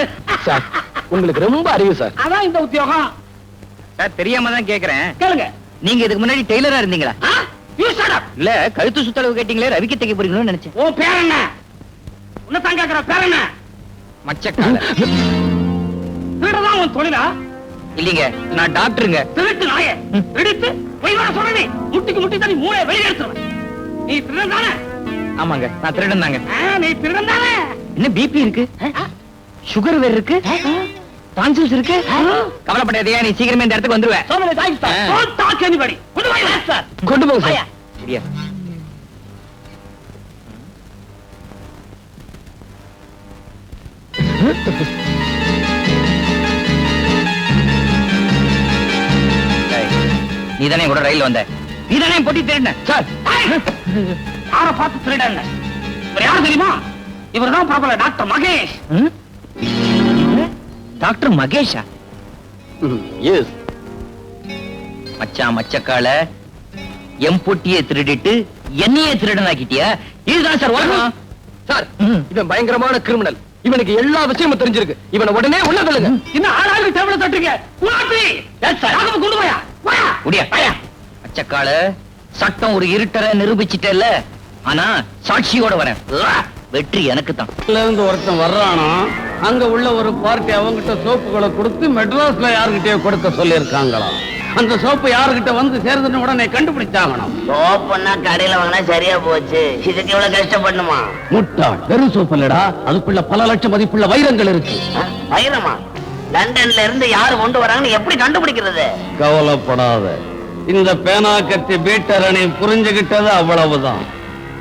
சார், உங்களுக்கு ரொம்ப அறிவு சார். அதான் இந்த உத்தியோகம். சார் தெரியாம தான் கேக்குறேன். கேளுங்க. நீங்க இதுக்கு முன்னாடி டெய்லரா இருந்தீங்களா? You shut up. இல்ல கழுத்து சுத்தளவு கேட்டீங்களே, ரவிக்கு தைக்க போறீங்களோன்னு நினைச்சேன். ஓ பேர் என்ன? உன்னை தான் கேக்குற. பேர் என்ன? மச்சக்கால. திருடுதான் உன் தொழிலா? இல்லீங்க, நான் டாக்டருங்க. திருட்டு நாயே. திருடிட்டு போய் வர சொல்றேன். முட்டிக்கு முட்டி தண்ணி மூளை வெளியே எடுத்துருவேன். நீ திருடன் தானே? ஆமாங்க, நான் திருடன் தாங்க. நீ திருடன் தானே? என்ன பிபி இருக்கு, சுகர் வேற இருக்கு, டான்சில்ஸ் இருக்கு. கவலைப்படாதீங்க, நீ சீக்கிரமே இந்த இடத்துக்கு வந்துருவேன். So many thanks, sir. Don't talk anybody. கொண்டு போய் சார். கொண்டு போங்க சார். சரியா? நீதானே கூட ரயில் வந்த, நீதானே போட்டி திருடின. சார், யார பார்த்து திருடங்க? இவர் யாரு தெரியுமா? இவர்தான் பிரபல டாக்டர் மகேஷ். டாக்டர் மகேஷா? எஸ். மச்சான் மச்சக்கால எம் பொட்டியை திருடிட்டு என்னையே திருடனாக்கிட்டியா? இதுதான் சார் உலகம். சார், இவன் பயங்கரமான கிரிமினல். இவனுக்கு எல்லா விஷயமும் தெரிஞ்சிருக்கு. இவனை உடனே உள்ள தள்ளுங்க. இன்னும் ஆளாளுக்கு டேபிள தட்டுங்க. உலாத்தி. Yes sir. ராகவ கொண்டு போயா. போயா. முடியா. மச்சக்கால சட்டம் ஒரு இருட்டரை நிரூபிச்சிட்டல. ஆனா சாட்சியோட வரேன். வெற்றி எனக்கு தான். இருந்து ஒருத்தன் வர்றானா, அங்க உள்ள ஒரு பார்ட்டி அவங்கிட்ட சோப்புகளை கொடுத்து மெட்ராஸ்ல யாருகிட்டயோ கொடுக்க சொல்லி இருக்காங்களாம். அந்த சோப்பு யாருகிட்ட வந்து சேர்ந்துன்னு உடனே கண்டுபிடிச்சாங்கணும். சோப்புன்னா கடையில வாங்கினா சரியா போச்சு. இதுக்கு இவ்வளவு கஷ்டப்படணுமா? முட்டாள், வெறும் சோப்பு இல்லடா, அதுக்குள்ள பல லட்சம் மதிப்புள்ள வைரங்கள் இருக்கு. வைரமா? லண்டன்ல இருந்து யாரு கொண்டு வராங்கன்னு எப்படி கண்டுபிடிக்கிறது? கவலைப்படாத, இந்த பேனா கத்தி பீட்டரணி புரிஞ்சுகிட்டது அவ்வளவுதான்.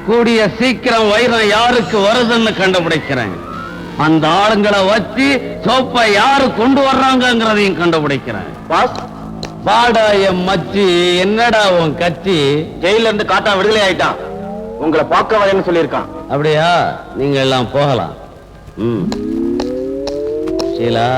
கூடிய சீக்கிரம் வைரம் யாருக்கு வருதுன்னு கண்டுபிடிக்கிறேன். அந்த ஆளுங்களை வச்சு சோப்பை யாரு கொண்டு வர்றாங்கிறதையும் கண்டுபிடிக்கிறேன். பாடா என் மச்சி, என்னடா உன் கட்சி? ஜெயில இருந்து காட்டா விடுதலை ஆயிட்டான். உங்களை பார்க்க வரேன்னு சொல்லியிருக்கான். அப்படியா? நீங்க எல்லாம் போகலாம். ஷீலா,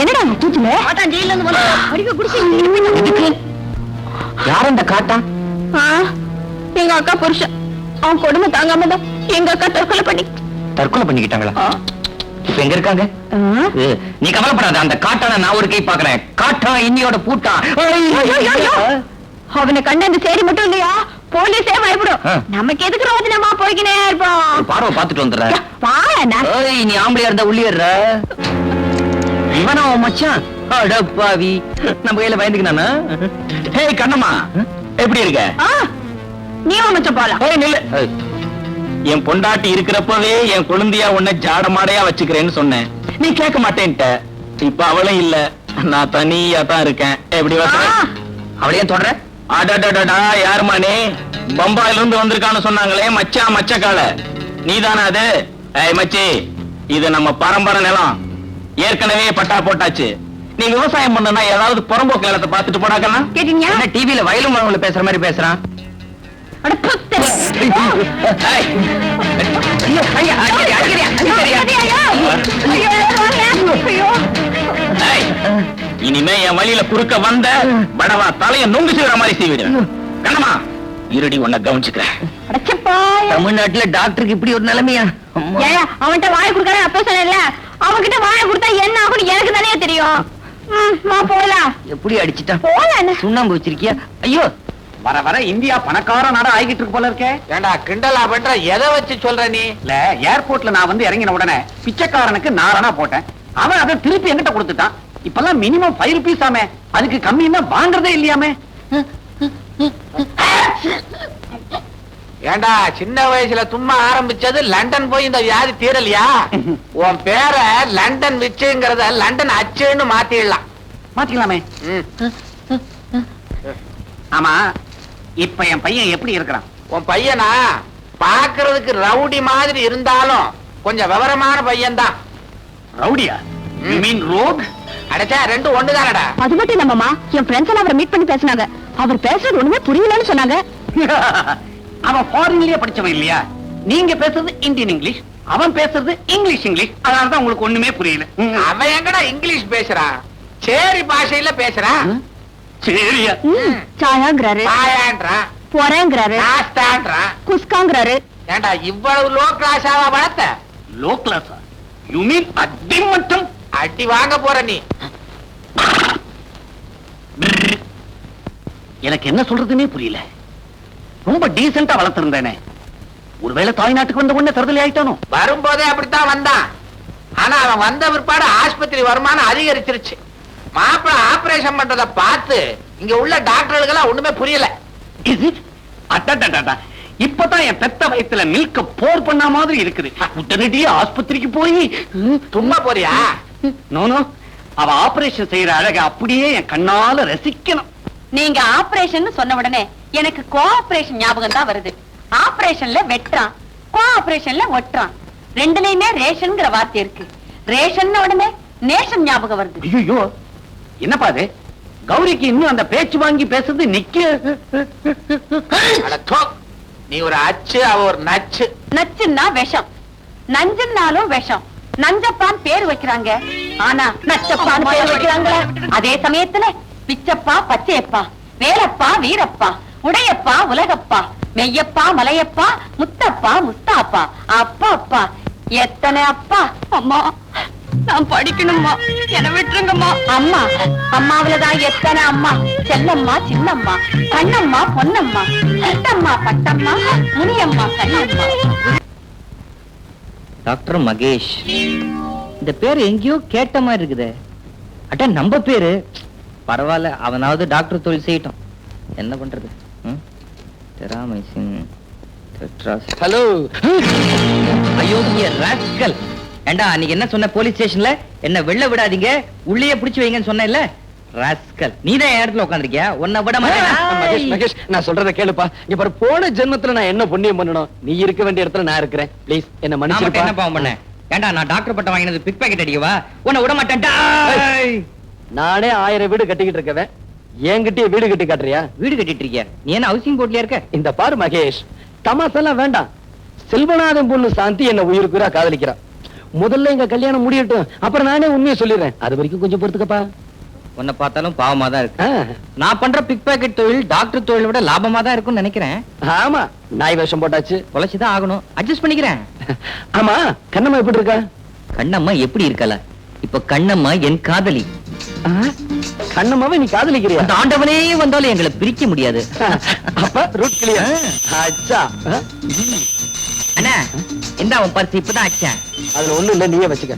என்னடா உங்க கூத்துல? யார் அந்த காட்டா? எங்க அக்கா புருஷன். அவன் கொடுமை தாங்காம தான் எங்க அக்கா தற்கொலை பண்ணிக்கிட்டாங்களா? இப்ப எங்க இருக்காங்க? நீ கவலைப்படாத, அந்த காட்டான நான் ஒரு கை பாக்குறேன். காட்டா இன்னியோட பூட்டா. அவனை கண்ட அந்த சேரி மட்டும் இல்லையா, போலீஸே பயப்படும். நமக்கு எதுக்கு ரோதனமா போய்க்கினே இருப்போம். பார்வை பாத்துட்டு வந்துடுற. பாரு, நீ ஆம்பளையா இருந்தா உள்ளிடுற. இவனா மச்சான்? அடப்பாவி, நம்ம கையில பயந்துக்கினானா? ஹே கண்ணம்மா, எப்படி இருக்க? நீ மச்சான் போலாம். நில்லு. என் பொண்டாட்டி இருக்கிறப்பவே என் குழந்தையா உன்னை ஜாடமாடையா வச்சுக்கிறேன்னு சொன்னேன். நீ கேட்க மாட்டேன்ட்ட. இப்ப அவளும் இல்ல, நான் தனியா தான் இருக்கேன். எப்படி அவளையும் தொடர? அடடடா, யாருமா நீ? பம்பாயில இருந்து வந்திருக்கான்னு சொன்னாங்களே மச்சான் மச்சக்கால, நீதானே அது? ஏய் மச்சி, இது நம்ம பரம்பரை நிலம். ஏற்கனவே பட்டா போட்டாச்சு. நீ விவசாயம் பண்ணனா ஏதாவது புறம்போக்கு நிலத்தை பார்த்துட்டு போடாக்கன்னா? கேட்டீங்க? டிவில வயலும் மரவுல பேசுற மாதிரி பேசுறான். இனிமே என் வழியில குறுக்க வந்த படவா தலைய நொங்கு செய்யற மாதிரி செய்விடுவேன். கண்ணமா, இருடி உன்னை கவனிச்சுக்கிறேன். அடச்சப்பாய். தமிழ்நாட்டுல டாக்டருக்கு இப்படி ஒரு நிலைமையா? ஏயா அவன்கிட்ட வாயை கொடுக்கற அப்ப சொன்னேன்ல, அவன்கிட்ட வாயை கொடுத்தா என்ன ஆகும்னு எனக்கு தானே தெரியும். போலாம். எப்படி அடிச்சுட்டா? போலாம். சுண்ணாம்பு வச்சிருக்கியா? ஐயோ, வர வர இந்தியா பணக்கார நாடா ஆகிட்டு இருக்கு போல இருக்கே. ஏண்டா கிண்டலா பண்ற? எதை வச்சு சொல்ற நீ? இல்ல, ஏர்போர்ட்ல நான் வந்து இறங்கின உடனே பிச்சைக்காரனுக்கு நாரணா போட்டேன். அவன் அதை திருப்பி என்கிட்ட கொடுத்துட்டான். இப்பெல்லாம் மினிமம் 5 rupees ஆமே, அதுக்கு கம்மின்னா வாங்குறதே இல்லையாமே. ஏண்டா சின்ன வயசுல தும்மா ஆரம்பிச்சது லண்டன் போய் இந்த வியாதி தீரலையா? உன் பேரை லண்டன் விச்சுங்கிறத லண்டன் அச்சுன்னு மாத்திடலாம். மாத்திக்கலாமே. ஆமா, இப்ப என் பையன் எப்படி இருக்கிறான்? உன் பையனா பாக்குறதுக்கு ரவுடி மாதிரி இருந்தாலும் கொஞ்சம் விவரமான பையன் தான். ரவுடியா? You mean rogue? அடைச்சா ரெண்டும் ஒண்ணுதானடா. அது மட்டும் இல்லம்மா, என் ஃப்ரெண்ட்ஸ் எல்லாம் அவரை மீட் பண்ணி பேசினாங்க. அவர் பேசுறது ஒண்ணுமே புரியலன்னு சொன்னாங்க. அவன் ஃபாரின்லயே படிச்சவன் இல்லையா? நீங்க பேசுறது இந்தியன் இங்கிலீஷ், அவன் பேசுறது இங்கிலீஷ். அதனாலதான் உங்களுக்கு ஒண்ணுமே புரியல. அவன் எங்கடா இங்கிலீஷ் பேசுறான்? சேரி பாஷையில பேசுறான். சரியா? சாயாங்கிறாரு, பாயான்றான், பொறேங்கிறாரு, நாஸ்தான்றான், குஸ்காங்கிறாரு. ஏண்டா இவ்வளவு லோ கிளாஸாவா வளர்த்த? லோ கிளாஸா? யூ மீன் அடி மட்டும்? அடி வாங்க போற நீ. எனக்கு என்ன சொல்றதுன்னே புரியல. ரொம்ப டீசெண்டா வளர்த்திருந்தேனே, ஒருவேளை தாய்நாட்டுக்கு வந்த உடனே தருதலை ஆயிட்டானோ? வரும்போதே அப்படித்தான் வந்தான். ஆனா அவன் வந்த பிற்பாடு ஆஸ்பத்திரி வருமானம் அதிகரிச்சிருச்சு. மாப்பிள்ள ஆபரேஷன் பண்றத பார்த்து இங்க உள்ள டாக்டர்களுக்கெல்லாம் ஒண்ணுமே புரியல. இப்பதான் என் பெத்த வயத்துல மில்க போர் பண்ண மாதிரி இருக்குது. உடனடியே ஆஸ்பத்திரிக்கு போய் சும்மா போறியா? நோனோ, அவ ஆபரேஷன் செய்யற அழக அப்படியே என் கண்ணால ரசிக்கணும். நீங்க ஆபரேஷன் சொன்ன உடனே எனக்கு கோஆபரேஷன் ஞாபகம் தான் வருது. ஆபரேஷன்ல வெட்டுறான், கோஆபரேஷன்ல ஒட்டுறான். ரெண்டுலயுமே ரேஷன்ங்கிற வார்த்தை இருக்கு. ரேஷன் உடனே நேஷன் ஞாபகம் வருது. ஐயோ, என்னப்பா அது? கௌரிக்கு இன்னும் அந்த பேச்சு வாங்கி பேசுறது நிக்க. அட தோ, நீ ஒரு அச்சு, அவ ஒரு நச்சு. நச்சுன்னா விஷம், நஞ்சுன்னாலும் விஷம். நஞ்சப்பான் பேர் வைக்கிறாங்க, ஆனா நச்சப்பான் பேர் வைக்கிறாங்க. அதே சமயத்துல பிச்சப்பா, பச்சையப்பா, வேலப்பா, வீரப்பா, உடையப்பா, உலகப்பா, மெய்யப்பா, மலையப்பா, முத்தப்பா, முஸ்தாப்பா, அப்பா அப்பா, எத்தனை அப்பா. அம்மா நான் படிக்கணும்மா, என்ன விட்டுருங்கம்மா. அம்மா அம்மாவிலதான் எத்தனை அம்மா. செல்லம்மா, சின்னம்மா, கண்ணம்மா, பொன்னம்மா, சித்தம்மா, பட்டம்மா, முனியம்மா, கண்ணம்மா. டாக்டர் மகேஷ், இந்த பேரு எங்கேயோ கேட்ட மாதிரி இருக்குது. அட்ட நம்ம பேரு பரவாயில்ல, அவனாவது டாக்டர் தொழில் செய்யட்டும். என்ன பண்றது? ஹலோ. ஐயோ ராஸ்கல். ஏண்டா அன்னைக்கு என்ன சொன்ன போலீஸ் ஸ்டேஷன்ல? என்ன வெளில விடாதீங்க, உள்ளேயே பிடிச்சு வைங்கன்னு சொன்னேன்ல. ராஸ்கல், நீதான் என் இடத்துல உட்காந்துருக்கியா? உன்னை விட மகேஷ், மகேஷ், நான் சொல்றத கேளுப்பா. இங்க பாரு, போன ஜென்மத்துல நான் என்ன புண்ணியம் பண்ணணும்? நீ இருக்க வேண்டிய இடத்துல நான் இருக்கிறேன். ப்ளீஸ் என்ன மன்னிச்சிருப்பா. என்ன பாவம் பண்ண? ஏண்டா நான் டாக்டர் பட்டம் வாங்கினது பிக் பாக்கெட் அடிக்கவா? உன்னை விட மாட்டேன்டா. நானே 1000 வீடு கட்டிக்கிட்டு இருக்கவன், என்கிட்டயே வீடு கட்டி காட்டுறியா? வீடு கட்டிட்டு இருக்கியா? நீ என்ன ஹவுசிங் போர்ட்லயா இருக்க? இந்த பாரு மகேஷ், தமாசெல்லாம் வேண்டாம். செல்வநாதன் பொண்ணு சாந்தி என்ன உயிருக்குறா காதலிக்கிறா. முதல்ல எங்க கல்யாணம் முடியட்டும், அப்புறம் நானே உண்மையை சொல்லிடுறேன். அது வரைக்கும் கொஞ்சம் பொறுத்துக்கப்பா. உன்னை பார்த்தாலும் பாவமா தான் இருக்கு. ஆ. நான் பண்ற பிக் பாக்கெட் தொழில் டாக்டர் தொழிலை விட லாபமா தான் இருக்கும்னு நினைக்கிறேன். ஆமா, நாய் வேஷம் போட்டாச்சு, தொலைச்சுதான் ஆகணும். அட்ஜஸ்ட் பண்ணிக்கிறேன். ஆமா, கண்ணம்மா எப்படி இருக்கா? கண்ணம்மா எப்படி இருக்கல? இப்ப கண்ணம்மா என் காதலி. ஆ, கண்ணம்மாவை நீ காதலிக்கிறியா? அந்த ஆண்டவனே வந்தாலும் எங்களை பிரிக்க முடியாது. அப்ப ரூட் கிளியர். அச்சா, அண்ணா எந்த அவன் பரிசு இப்பதான் ஆச்சேன். அதுல ஒண்ணு இல்ல, நீயே வச்சுக்க.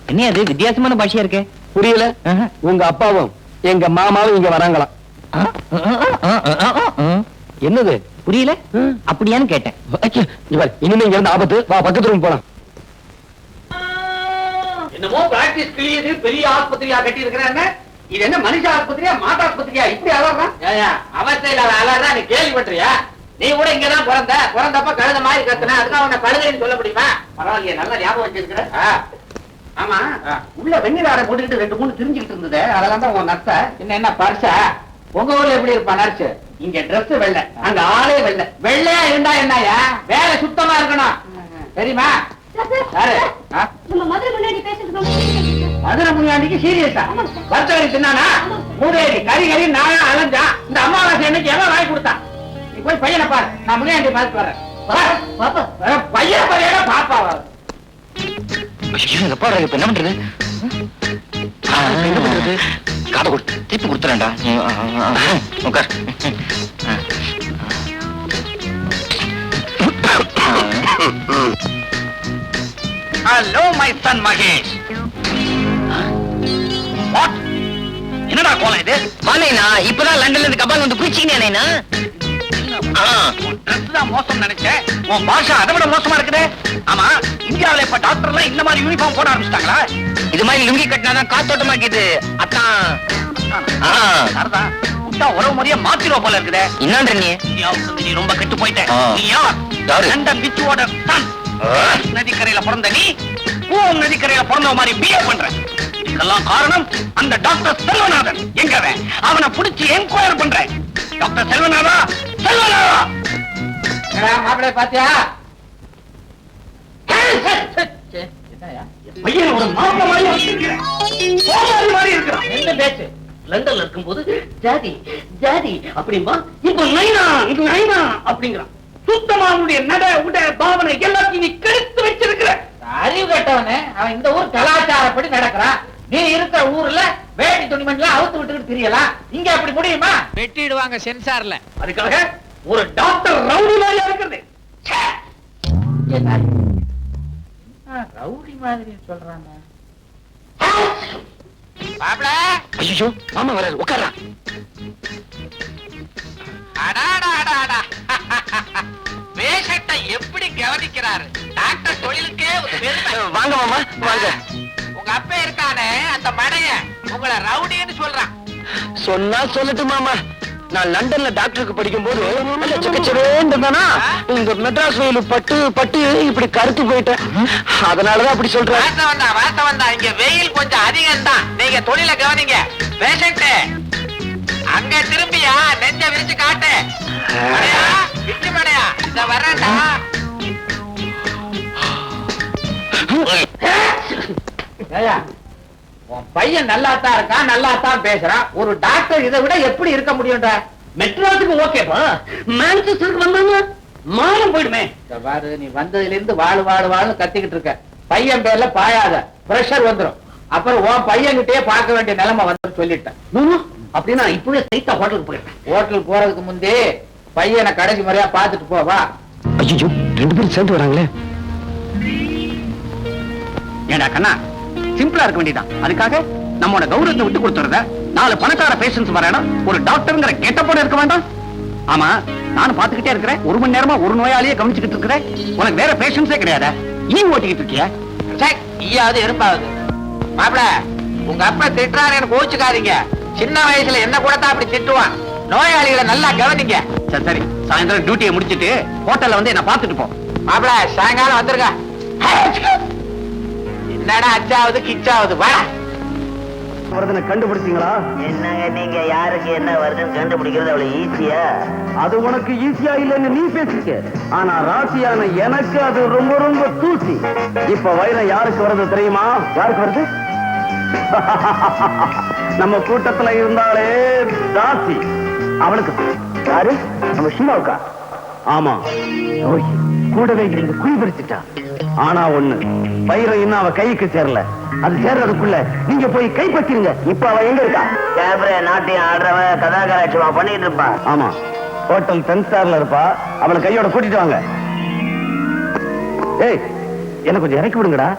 என்ன அது வித்தியாசமான பாஷையா இருக்கு? புரியல? உங்க அப்பாவும் எங்க மாமாவும் இங்க வராங்களாம். என்னது புரியல? அப்படியான்னு கேட்டேன். இனிமே இங்க இருந்து ஆபத்து. வா, பக்கத்து ரூம் போலாம். என்னமோ பிராக்டிஸ் கிளியது பெரிய ஆஸ்பத்திரியா கட்டி இருக்கிறாங்க. இது என்ன மனுஷ ஆஸ்பத்திரியா, மாட்டு ஆஸ்பத்திரியா? இப்படி அலறான். அவஸ்தையில அலறா நீ கேள்விப்பட்டியா? நீ கூட இங்கதான் பிறந்தப்ப கழுத மாதிரி கத்துன, அதுக்காக உன்னை கழுதைன்னு சொல்ல முடியுமா? பரவாயில்லையே, நல்லா ஞாபகம் வச்சிருக்கிற. ஆமா, உள்ள வெந்நீராட போட்டுக்கிட்டு 2-3 திரிஞ்சுக்கிட்டு இருந்தது. அதெல்லாம் தான் உன் நர்ஸ. என்ன பர்சா? உங்க ஊர்ல எப்படி இருப்பா நர்ஸ்? இங்க டிரெஸ் வெள்ளை, அங்க ஆளே வெள்ளை. வெள்ளையா இருந்தா என்னயா? வேலை சுத்தமா இருக்கணும் தெரியுமா? யாரு? ஆ? நம்ம மதுரை முன்னாடி பேசுறது மதுரை முன்னாடிக்கு சீரியஸா வர்த்தகரி தின்னானா மூதேவி கறி கறி நாயா அலைஞ்சா இந்த அமாவாசை என்னைக்கு எவன் வாங்கி கொடுத்தான் நீ போய் பையனை பாரு நான் முன்னாடி பார்த்து வரேன் பையன் பையனா பாப்பா இப்ப என்ன பண்றது என்ன பண்றது காதை கொடுத்து திருப்பி கொடுத்துறேன்டா உட்கார் hello my son Mahesh what என்னடா கோலம் இது வானேனா இப்பதான் லண்டன்ல இருந்து கபால் வந்து குளிச்சிங்கனேனா ட்ரெஸ் தான் மோசம் நினைச்சேன் உன் பாஷா அதை விட மோசமா இருக்குது ஆமா இந்தியாவில இப்ப டாக்டர்லாம் இந்த மாதிரி யூனிஃபார்ம் போட ஆரம்பிச்சிட்டாங்களா இது மாதிரி லுங்கி கட்டினாதான் காத்தோட்டமா இருக்குது அதான் உறவு முறைய மாத்திரம் போல இருக்குது என்னன்ற நீ ரொம்ப கெட்டு போயிட்ட நீ யார் லண்டன் விச் வாட்டர் சன் நதிக்கரையில பிறந்த நீ பூம் நதிக்கரையில பிறந்த மாதிரி பிஹேவ் பண்ற இதுக்கெல்லாம் காரணம் அந்த டாக்டர் செல்வநாதன் எங்கவன் அவனை பிடிச்சி என்கொயர் பண்றேன் டாக்டர் செல்வநாதா செல்வநாதா மாப்பிள்ளை பாத்தியா பையன் ஒரு மாப்பிள்ளை மாதிரி இருக்கிறான் என்ன பேச்சு லண்டன்ல இருக்கும்போது ஜாதி ஜாதி அப்படின்பா இப்ப நைனா இது நைனா அப்படிங்கிறான் சுத்தமா அவனுடைய நட உட பாவனை எல்லாத்தையும் நீ கெடுத்து வச்சிருக்கிற அறிவு கட்டவனே அவன் இந்த ஊர் கலாச்சாரப்படி நடக்கிறான் நீ இருக்கிற ஊர்ல வேட்டி துணிமணிலாம் அவுத்து விட்டுக்கிட்டு தெரியலாம் இங்க அப்படி முடியுமா வெட்டிடுவாங்க சென்சார்ல அதுக்காக ஒரு டாக்டர் ரவுடி மாதிரியா இருக்கிறது ரவுடி மாதிரி சொல்றாங்க மாப்பிள ஐயோ மாமா வர உட்காரா பேஷண்ட எப்படி கவனிக்கிறாரு டாக்டர் தொழிலுக்கே ஒரு பெருமை வாங்க மாமா வாங்க உங்க அப்பா இருக்கானே அந்த மடைய உங்களை ரவுடின்னு சொல்றான் சொன்னா சொல்லட்டு மாமா நான் லண்டன்ல டாக்டருக்கு படிக்கும் போது இந்த மெட்ராஸ் வெயில் பட்டு பட்டு இப்படி கருத்து போயிட்டேன் அதனாலதான் அப்படி சொல்றேன் வார்த்தை வந்தா இங்க வெயில் கொஞ்சம் அதிகம் தான் நீங்க தொழில கவனிங்க பேஷண்ட் அங்க திரும்பியா நெஞ்ச விரிச்சு காட்டு விட்டு மடையா இத வரேன்டா உன் பையன் நல்லாத்தான் இருக்கான் நல்லாத்தான் பேசுறான் ஒரு டாக்டர் இதை விட எப்படி இருக்க முடியும்ன்ற மெட்ராஸுக்கு ஓகேப்பா மான்செஸ்டருக்கு வந்தாங்க மானம் போயிடுமே பாரு நீ வந்ததுல இருந்து வாழு வாழு வாழு கத்திக்கிட்டு இருக்க பையன் பேர்ல பாயாத பிரஷர் வந்துரும் அப்புறம் உன் பையன்கிட்டயே பார்க்க வேண்டிய நிலைமை வந்து சொல்லிட்டேன் அப்படின்னா இப்பவே ஸ்ட்ரைட்டா ஹோட்டலுக்கு போயிட்டேன் ஹோட்டல் போறதுக்கு முந்தே பையனை கடைசி முறையா பாத்துட்டு போவா ஐயோ 2 பேரும் சேர்ந்து வராங்களே ஏடா கண்ணா சிம்பிளா இருக்க வேண்டியதான் அதுக்காக நம்மோட கௌரவத்தை விட்டு கொடுத்துறத 4 பணக்கார பேஷன்ஸ் வர இடம் ஒரு டாக்டர்ங்கிற கெட்டப்போட இருக்க வேண்டாம் ஆமா நானும் பாத்துக்கிட்டே இருக்கிறேன் 1 மணி நேரமா ஒரு நோயாளியே கவனிச்சுக்கிட்டு இருக்கிறேன் உனக்கு வேற பேஷன்ஸே கிடையாதா நீ ஓட்டிக்கிட்டு இருக்கியா ஈயாவது இருப்பாவது மாப்பிள உங்க அப்பா திட்டுறாரு எனக்கு கோச்சுக்காதீங்க சின்ன வயசுல என்ன கூட தான் அப்படி திட்டுவான் நோயாளிகளை நல்லா கவனிங்க சரி சரி சாயந்தரம் டியூட்டியை முடிச்சிட்டு ஹோட்டல்ல வந்து என்ன பாத்துட்டு போ மாப்பிள சாயங்காலம் வந்துருங்க என்னடா அச்சாவது கிச்சாவது வா வருதுன்னு கண்டுபிடிச்சீங்களா என்னங்க நீங்க யாருக்கு என்ன வருதுன்னு கண்டுபிடிக்கிறது அவ்வளவு ஈஸியா அது உனக்கு ஈஸியா இல்லைன்னு நீ பேசிக்க ஆனா ராசியான எனக்கு அது ரொம்ப ரொம்ப தூசி இப்ப வைரம் யாருக்கு வருது தெரியுமா யாருக்கு வருது நம்ம கூட்டத்துல இருந்தாலே ராசி அவளுக்கு யாரு நம்ம ஷீலாவுக்கா ஆமா ஓய் கூடவே இருந்து குழி பறிச்சுட்டா ஆனா ஒண்ணு வைரம் இன்னும் அவ கைக்கு சேரல அது சேர்றதுக்குள்ள நீங்க போய் கைப்பற்றிருங்க இப்ப அவ எங்க இருக்கா கேப்ரே நாட்டியம் ஆடுறவ கதாகராட்சியமா பண்ணிட்டு இருப்பா ஆமா ஹோட்டல் 10 ஸ்டார்ல இருப்பா அவளை கையோட கூட்டிட்டு வாங்க ஏய் என்ன கொஞ்சம் இறக்கி விடுங்கடா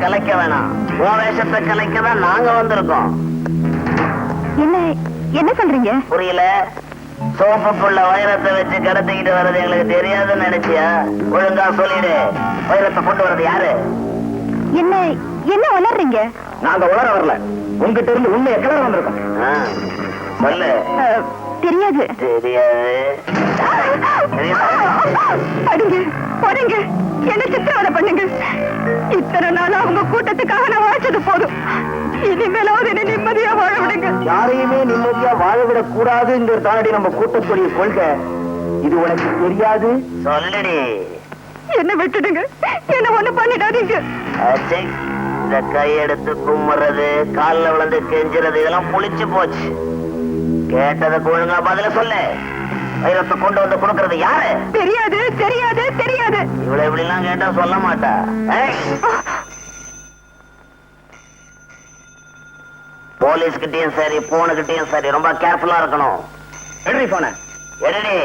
கலைக்க வேணாம், உன் வேஷத்தை கலைக்கதான் நாங்க வந்திருக்கோம். என்ன சொல்றீங்க? புரியல? சோப்புக்குள்ள வைரத்தை வச்சு கடத்திக்கிட்டு வர்றது எங்களுக்கு தெரியாதுன்னு நினைச்சியா? ஒழுங்கா சொல்லிடு, வைரத்தை கொண்டு வர்றது யாரு? என்ன உளறீங்க? நாங்க உளர வரல, உங்ககிட்ட இருந்து உண்மையை கிளற வந்திருக்கோம். சொல்லு. தெரியாது. போடுங்க, என்ன சித்திரவதை பண்ணுங்க. இத்தனை நாள் அவங்க கூட்டத்துக்காக நான் வாழ்ச்சது போதும். இனிமேலாவது என்ன நிம்மதியா வாழ விடுங்க. யாரையுமே நிம்மதியா வாழ விடக் கூடாதுங்கிற தாண்டி நம்ம கூட்டத்துடைய கொள்கை. இது உனக்கு தெரியாது? சொல்லடி. என்ன விட்டுடுங்க, என்ன ஒண்ணு பண்ணிடாதீங்க. இந்த கையெடுத்து கும்புறது, காலில் விழுந்து கெஞ்சுறது இதெல்லாம் புளிச்சு போச்சு. கேட்டதுக்கு ஒழுங்கா பதில சொல்லு. வைரத்தை கொண்டு வந்து கொடுக்கறது யாரு? தெரியாது தெரியாது தெரியாது. இவ்வளவு இப்படி எல்லாம் கேட்டா சொல்ல மாட்டா. போலீஸ் கிட்டயும் சரி, போனுகிட்டயும் சரி, ரொம்ப கேர்ஃபுல்லா இருக்கணும். எடுறி போன. எடுடி.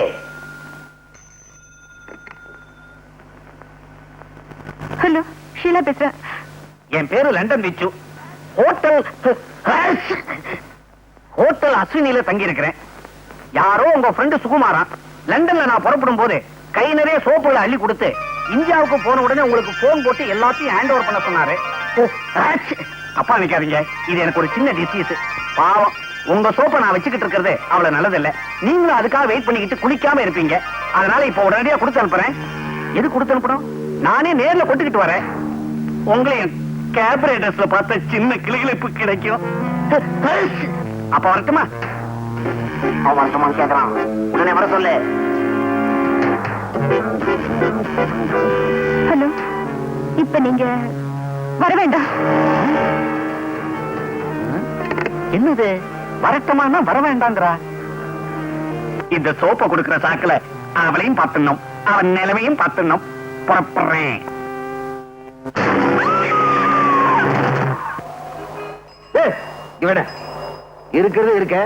ஹலோ, ஷீலா பேசுறேன். என் பேரு லண்டன் விச்சு. ஹோட்டல் அஸ்வினியில தங்கி இருக்கிறேன். யாரோ உங்க ஃப்ரெண்டு சுகுமாரா லண்டன்ல நான் புறப்படும் போது கை நிறைய சோப்புகளை அள்ளி கொடுத்து இந்தியாவுக்கு போன உடனே உங்களுக்கு போன் போட்டு எல்லாத்தையும் ஹேண்ட் ஓவர் பண்ண சொன்னாரு. அப்பா நினைக்காதீங்க, இது எனக்கு ஒரு சின்ன டிசீஸ். பாவம், உங்க சோப்பை நான் வச்சுக்கிட்டு இருக்கிறது அவ்வளவு நல்லதில்ல. நீங்களும் அதுக்காக வெயிட் பண்ணிக்கிட்டு குளிக்காம இருப்பீங்க. அதனால இப்ப உடனடியா கொடுத்து அனுப்புறேன். எது கொடுத்து அனுப்பணும்? நானே நேர்ல கொண்டுகிட்டு வரேன். உங்களையும் கேபரேட்டர்ஸ்ல பார்த்த சின்ன கிளிகளிப்பு கிடைக்கும். அப்ப வரட்டுமா? அவன் வருத்தமான்னு கேட்கறான், உடனே வர சொல்லு. ஹலோ, இப்ப நீங்க வர வேண்டாம். என்னது வரட்டமானா வர வேண்டாங்கிறா? இந்த சோப்பை கொடுக்கிற சாக்குல அவளையும் பார்த்துடணும், அவன் நிலைமையும் பார்த்துடணும். புறப்படுறேன். இவட இருக்கிறது இருக்க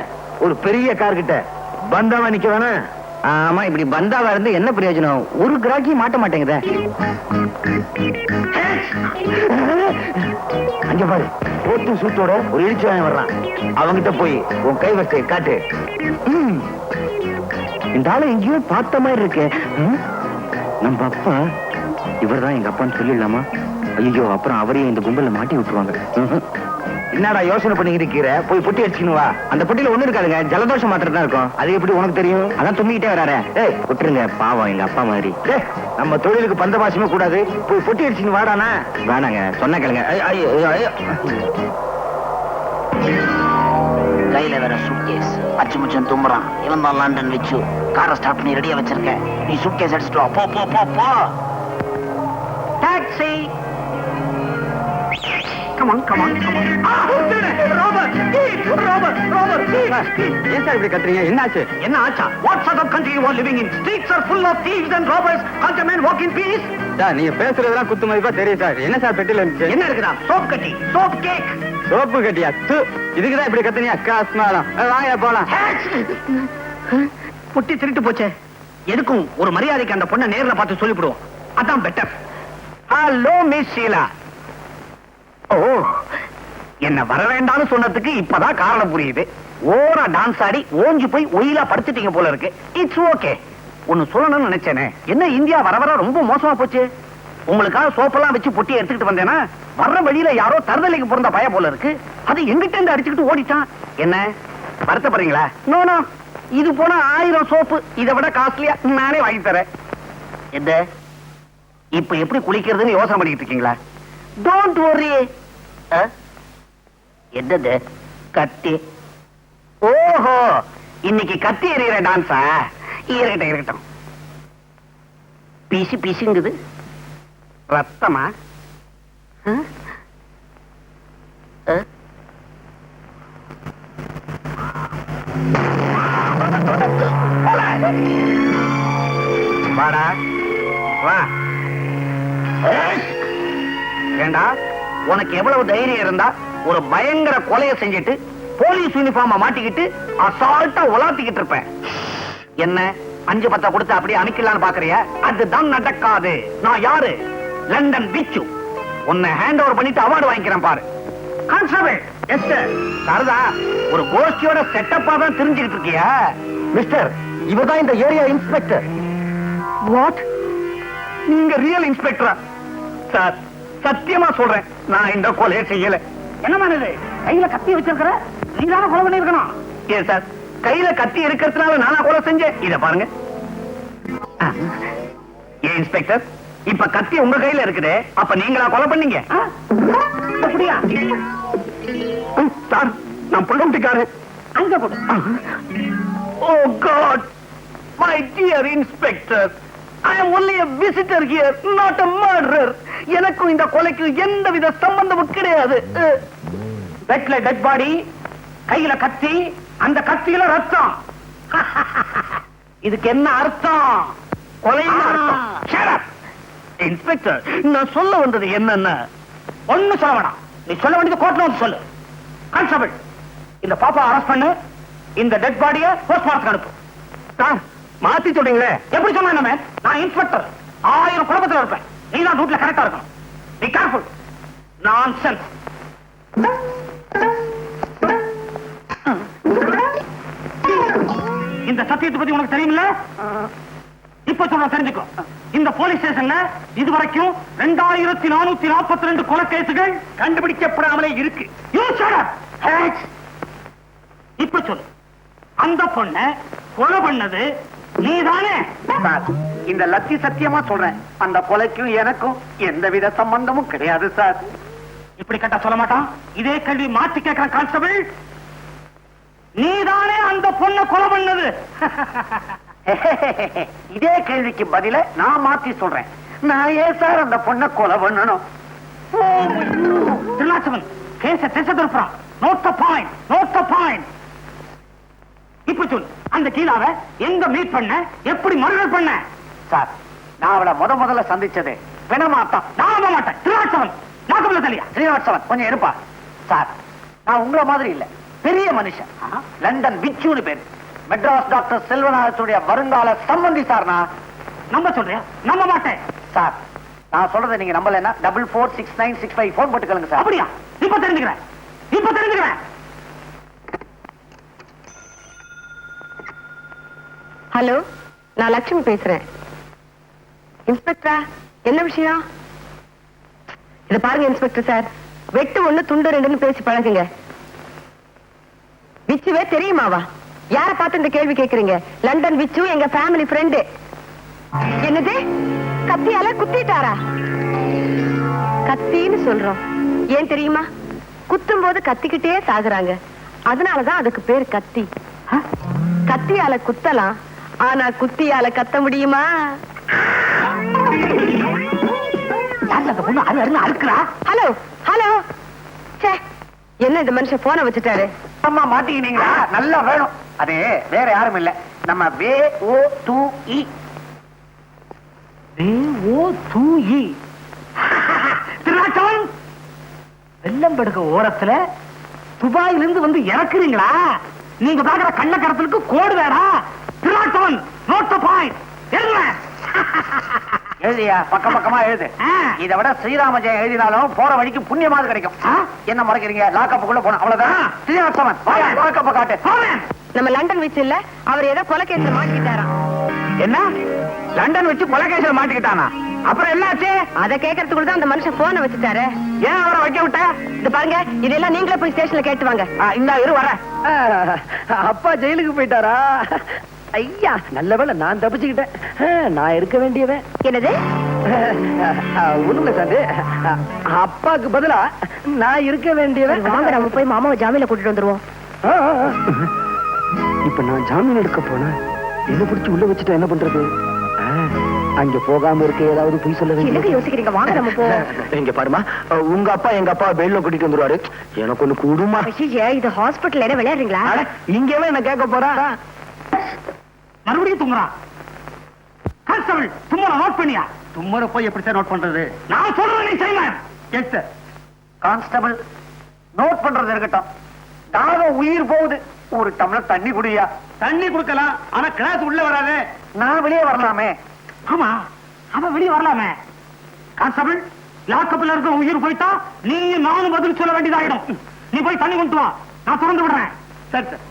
ஒரு பெரிய கார் கிட்ட பந்தாவா நிக்க வேணாம். ஆமா, இப்படி பந்தாவா இருந்து என்ன பிரயோஜனம்? ஒரு கிராக்கி மாட்ட மாட்டேங்குதே. அங்க பாரு, போட்டு சூட்டோட ஒரு இடிச்சுவாங்க வர்றான். அவங்கிட்ட போய் உன் கைவசத்தை காட்டு. இந்த ஆளை எங்கேயோ பார்த்த மாதிரி இருக்கு. நம்ம அப்பா இவர்தான் எங்க அப்பான்னு சொல்லிடலாமா? ஐயோ, அப்புறம் அவரையும் இந்த கும்பல மாட்டி விட்டுருவாங்க. என்னடா யோசனை பண்ணிக்கிட்டு இருக்கிற? போய் பொட்டி அடிச்சுன்னு வா. அந்த பொட்டியில ஒண்ணு இருக்காதுங்க, ஜலதோஷம் மாத்திரம் தான் இருக்கும். அது எப்படி உனக்கு தெரியும்? அதான் தும்பிக்கிட்டே வராரு. ஏய், விட்டுருங்க, பாவம் எங்க அப்பா மாதிரி. நம்ம தொழிலுக்கு பந்தபாசமே கூடாது. போய் பொட்டி அடிச்சுன்னு வாடானா. வேணாங்க, சொன்ன கேளுங்க. கையில வேற சூட்கேஸ், அச்சு முச்சம் தும்புறான். இவன் தான் லண்டன் விச்சு. காரை ஸ்டார்ட் பண்ணி ரெடியா வச்சிருக்கேன். நீ சூட்கேஸ் அடிச்சுட்டு வா. போ போ போ போ. Taxi. Come on, come on, come on. Robert! Robert! Robert! ஏன் சார் இப்படி கத்துறீங்க? என்னாச்சு? என்ன ஆச்சா? What sort of country you are living in? Streets are full of thieves and robbers. Can't a man walk in peace? Sir, நீங்க பேசுறதெல்லாம் குத்து மதிப்பா தெரியும் சார். என்ன சார் பெட்டில இருந்துச்சு? என்ன இருக்குதா? சோப் கட்டி, சோப் கேக். சோப்பு கட்டியா? இதுக்குதான் இப்படி கத்துறீங்க? அக்காஸ்மாலாம். வாங்க போலாம். புட்டி திருட்டு போச்சே. எதுக்கும் ஒரு மரியாதைக்கு அந்த பொண்ணை நேர்ல பார்த்து சொல்லிவிடுவோம். அதான் better. Hello miss Sheela. Oh, என்ன வர வேண்டாம்னு சொன்னதுக்கு இப்பதான் காரணம் புரியுது. ஓரா டான்ஸ் ஆடி ஓஞ்சு போய் ஒயிலா படுத்துட்டீங்க போல இருக்கு. It's okay. ஒன்னு சொல்லணும்னு நினைச்சேனே, என்ன இந்தியா வர வர ரொம்ப மோசமா போச்சு. உங்களுக்காக சோப்பெல்லாம் வச்சு பொட்டி எடுத்துக்கிட்டு வந்தேன்னா வர்ற வழியில யாரோ தருதலைக்கு பிறந்த பய போல இருக்கு. அது எங்கிட்ட இருந்து அடிச்சுக்கிட்டு ஓடிட்டான். என்ன வருத்தப்படுறீங்களா? நோ நோ, இது போன 1000 சோப்பு இதை விட காஸ்ட்லியா நானே வாங்கி தரேன். என்ன இப்ப எப்படி குளிக்கிறதுன்னு யோசனை பண்ணிட்டு இருக்கீங்களா? Don't worry. என்னது கத்தி? ஓஹோ, இன்னைக்கு கத்தி எறிகிற டான்ஸா? இருக்கட்டும் இருக்கட்டும். பிசி பிசிங்குது. ரத்தமா? வாடா வா. ஏண்டா, உனக்கு எவ்வளவு தைரியம் இருந்தா ஒரு பயங்கர கொலையை செஞ்சுட்டு போலீஸ் யூனிஃபார்ம மாட்டிக்கிட்டு அசால்ட்டா உலாத்திக்கிட்டு இருப்பேன். என்ன 5-10 கொடுத்து அப்படியே அமைக்கலான்னு பாக்குறியா? அதுதான் நடக்காது. நான் யாரு? லண்டன் பிச்சு. உன்னை ஹேண்ட் ஓவர் பண்ணிட்டு அவார்டு வாங்கிக்கிறேன் பாரு. கான்ஸ்டபிள் எஸ்டர் சரதா, ஒரு கோஷ்டியோட செட்டப்பா தான் தெரிஞ்சுக்கிட்டு இருக்கியா? மிஸ்டர், இவர்தான் இந்த ஏரியா இன்ஸ்பெக்டர். வாட்? நீங்க ரியல் இன்ஸ்பெக்டரா? சார், சத்தியமா சொல்றேன், நான் இந்த கொலையை செய்யல. என்ன இது? கையில கத்தி வச்சிருக்கிற, நீதான கொலை பண்ணிருக்கணும். ஏன் சார், கையில கத்தி இருக்கிறதுனால நானா கொலை செஞ்சேன்? இத பாருங்க. ஏன் இன்ஸ்பெக்டர், இப்ப கத்தி உங்க கையில இருக்குதே, அப்ப நீங்களா கொலை பண்ணீங்க? அப்படியா? சார், நான் புள்ளம்பிக்காரன். அங்க போடு. Oh God, my dear inspector, I am only a visitor here, not a murderer. எனக்கும் இந்த கொலைக்கு எந்தவித சம்பந்தமும் கிடையாது. பெட்ல டெட் பாடி, கையில கத்தி, அந்த கத்தியில ரத்தம். இதுக்கு என்ன அர்த்தம்? கொலைன்னு அர்த்தம். Shut up. இன்ஸ்பெக்டர், நான் சொல்ல வந்தது என்னன்னா, ஒண்ணு சொல்ல வேணாம். நீ சொல்ல வேண்டியது கோர்ட்ல வந்து சொல்லு. கான்ஸ்டபிள், இந்த பாப்பா அரெஸ்ட் பண்ணு, இந்த டெட் பாடியை போஸ்ட்மார்ட்டம் அனுப்பு. மாத்தி சொல்றீங்களே? எப்படி சொன்ன? நான் இன்ஸ்பெக்டர், 1000 குழப்பத்தில் இருப்பேன். நீ தான் ரூட்ல கரெக்டா இருக்கணும். Be careful. நான்சென்ஸ். இந்த சத்தியத்தை பத்தி உனக்கு தெரியுமில்ல? இப்ப சொல்ற தெரிஞ்சுக்கோ. இந்த போலீஸ் ஸ்டேஷன்ல இதுவரைக்கும் 2442 கொலை கேசுகள் கண்டுபிடிக்கப்படாமலே இருக்கு. இப்ப சொல்லு, அந்த பொண்ண கொலை பண்ணது நீதானே? இந்த லட்சி சத்தியமா சொல்றேன், அந்த கொலைக்கும் எனக்கும் எந்தவித சம்பந்தமும் கிடையாது சார். இப்படி கட்ட சொல்ல மாட்டான். இதே கேள்வி மாற்றி கேட்கிற கான்ஸ்டபிள், நீதானே அந்த பொண்ணை கொலை பண்ணது? இதே கேள்விக்கு பதில நான் மாத்தி சொல்றேன். நான் ஏன் சார் அந்த பொண்ணை கொலை பண்ணணும்? கேச திசை திருப்புறான். Note the point, note the point. இப்ப சொல்லு, அந்த கீழாவை எங்க மீட் பண்ண, எப்படி மர்டர் பண்ண? சார், நான் அவளை முதல்ல சந்திச்சது பிணமாட்டம். நான் மாட்டேன். 307 நாகபல தலையா? 307 கொஞ்சம் இருப்பா. சார், நான் உங்கள மாதிரி இல்ல, பெரிய மனுஷன். லண்டன் பிச்சுன்னு பேரு. மெட்ராஸ் டாக்டர் செல்வநாதனுடைய வருங்கால சம்பந்தி சார். நான் நம்ப சொல்றியா? நம்ப மாட்டேன். சார், நான் சொல்றதை நீங்க நம்பலன்னா 446965 போன் போட்டுக்கலுங்க சார். அப்படியா? இப்ப தெரிஞ்சுக்கிறேன், இப்ப தெரிஞ்சுக்கிறேன். ஹலோ, நான் லட்சுமி பேசுறேன். இன்ஸ்பெக்டரா, என்ன விஷயம்? இத பாருங்க இன்ஸ்பெக்டர் சார், வெட்டு 1 துண்டு 2ன்னு பேசி பழகுங்க. விச்சுவே தெரியுமாவா? யார பார்த்து இந்த கேள்வி கேக்குறீங்க? லண்டன் விச்சு எங்க ஃபேமிலி ஃப்ரெண்டு. என்னது, கத்தியால குத்திட்டாரா? கத்தின்னு சொல்றோம், ஏன் தெரியுமா? குத்தும் போது கத்திக்கிட்டே சாகுறாங்க, அதனாலதான் அதுக்கு பேர் கத்தி. கத்தியால குத்தலாம், ஆனா குத்தியால கத்த முடியுமா? ஹலோ ஹலோ, என்ன இந்த மனுஷன் போன வச்சுட்டாரு? அம்மா மாட்டிக்கினீங்களா? நல்லா வேணும். அது வேற யாரும் இல்ல, நம்ம VO2E. VO2E. வெள்ளம்படுக்க ஓரத்துல துபாயிலிருந்து வந்து இறக்குறீங்களா? நீங்க பாக்குற கள்ளக்கடத்தலுக்கு கோடு வேடா. Note the point. எழுதியா பக்கம் பக்கமா எழுது. இதை விட ஸ்ரீராம ஜெயம் எழுதினாலும் போற வழிக்கு புண்ணியமாவது கிடைக்கும். என்ன முறைக்கிறீங்க? லாக்கப்புக்குள்ள போன அவ்வளவுதான். ஸ்ரீனிவாசன் லாக்கப்ப காட்டு. நம்ம லண்டன் வச்சு இல்ல, அவர் ஏதோ கொலைகேஸ்ல மாட்டிக்கிட்டாராம். என்ன லண்டன் வச்சு கொலைகேஸ்ல மாட்டிக்கிட்டானா? அப்புறம் என்னாச்சு? அத கேட்கறதுக்குள்ள தான் அந்த மனுஷன் போனை வச்சுட்டாரு. ஏன் அவரை வைக்க விட்ட? இது பாருங்க, இதெல்லாம் நீங்களே போய் ஸ்டேஷன்ல கேட்டு வாங்க. இந்த இரு வர. அப்பா ஜெயிலுக்கு போயிட்டாரா? ஐயா நல்ல வேளை நான் தப்பிச்சுக்கிட்டேன். நான் இருக்க வேண்டியவன். என்னது? ஒண்ணுல சார், அப்பாக்கு பதிலா நான் இருக்க வேண்டியவன். வாங்க, நம்ம போய் மாமாவை ஜாமீன்ல கூட்டிட்டு வந்துருவோம். இப்ப நான் ஜாமீன் எடுக்க போனேன். என்ன பிடிச்சு உள்ள வச்சுட்டா என்ன பண்றது? அங்க போகாம இருக்க ஏதாவது போய் சொல்ல என்னங்க யோசிக்கிறீங்க? வாங்க நம்ம போவோம். இங்க பாருமா, உங்க அப்பா எங்க அப்பா பெயில்ல கூட்டிட்டு வந்துருவாரு. எனக்கு ஒண்ணு கூடுமா? இது ஹாஸ்பிட்டல் என்ன விளையாடுறீங்களா? இங்கவே என்ன கேட்க போறா? மறுபடியும் துங்குறான். கான்ஸ்டபிள் தும்மற நோட் பண்ணியா? தும்மற போய் எப்படி சார் நோட் பண்றது? நான் சொல்றேன் நீ செய்யலாம். Yes sir. கான்ஸ்டபிள் நோட் பண்றது இருக்கட்டும். தாகம் உயிர் போகுது. ஒரு டம்ளர் தண்ணி குடியா. தண்ணி குடுக்கலாம், ஆனா கிளாஸ் உள்ள வராது. நான் வெளியே வரலாமே. ஆமா, அவன் வெளியே வரலாமே. கான்ஸ்டபிள், லாக்கப்ல இருக்க உயிர் போயிட்டா நீ நானும் பதில் சொல்ல வேண்டியதாயிடும். நீ போய் தண்ணி கொண்டு வா, நான் திறந்து விடுறேன். சரி சார்.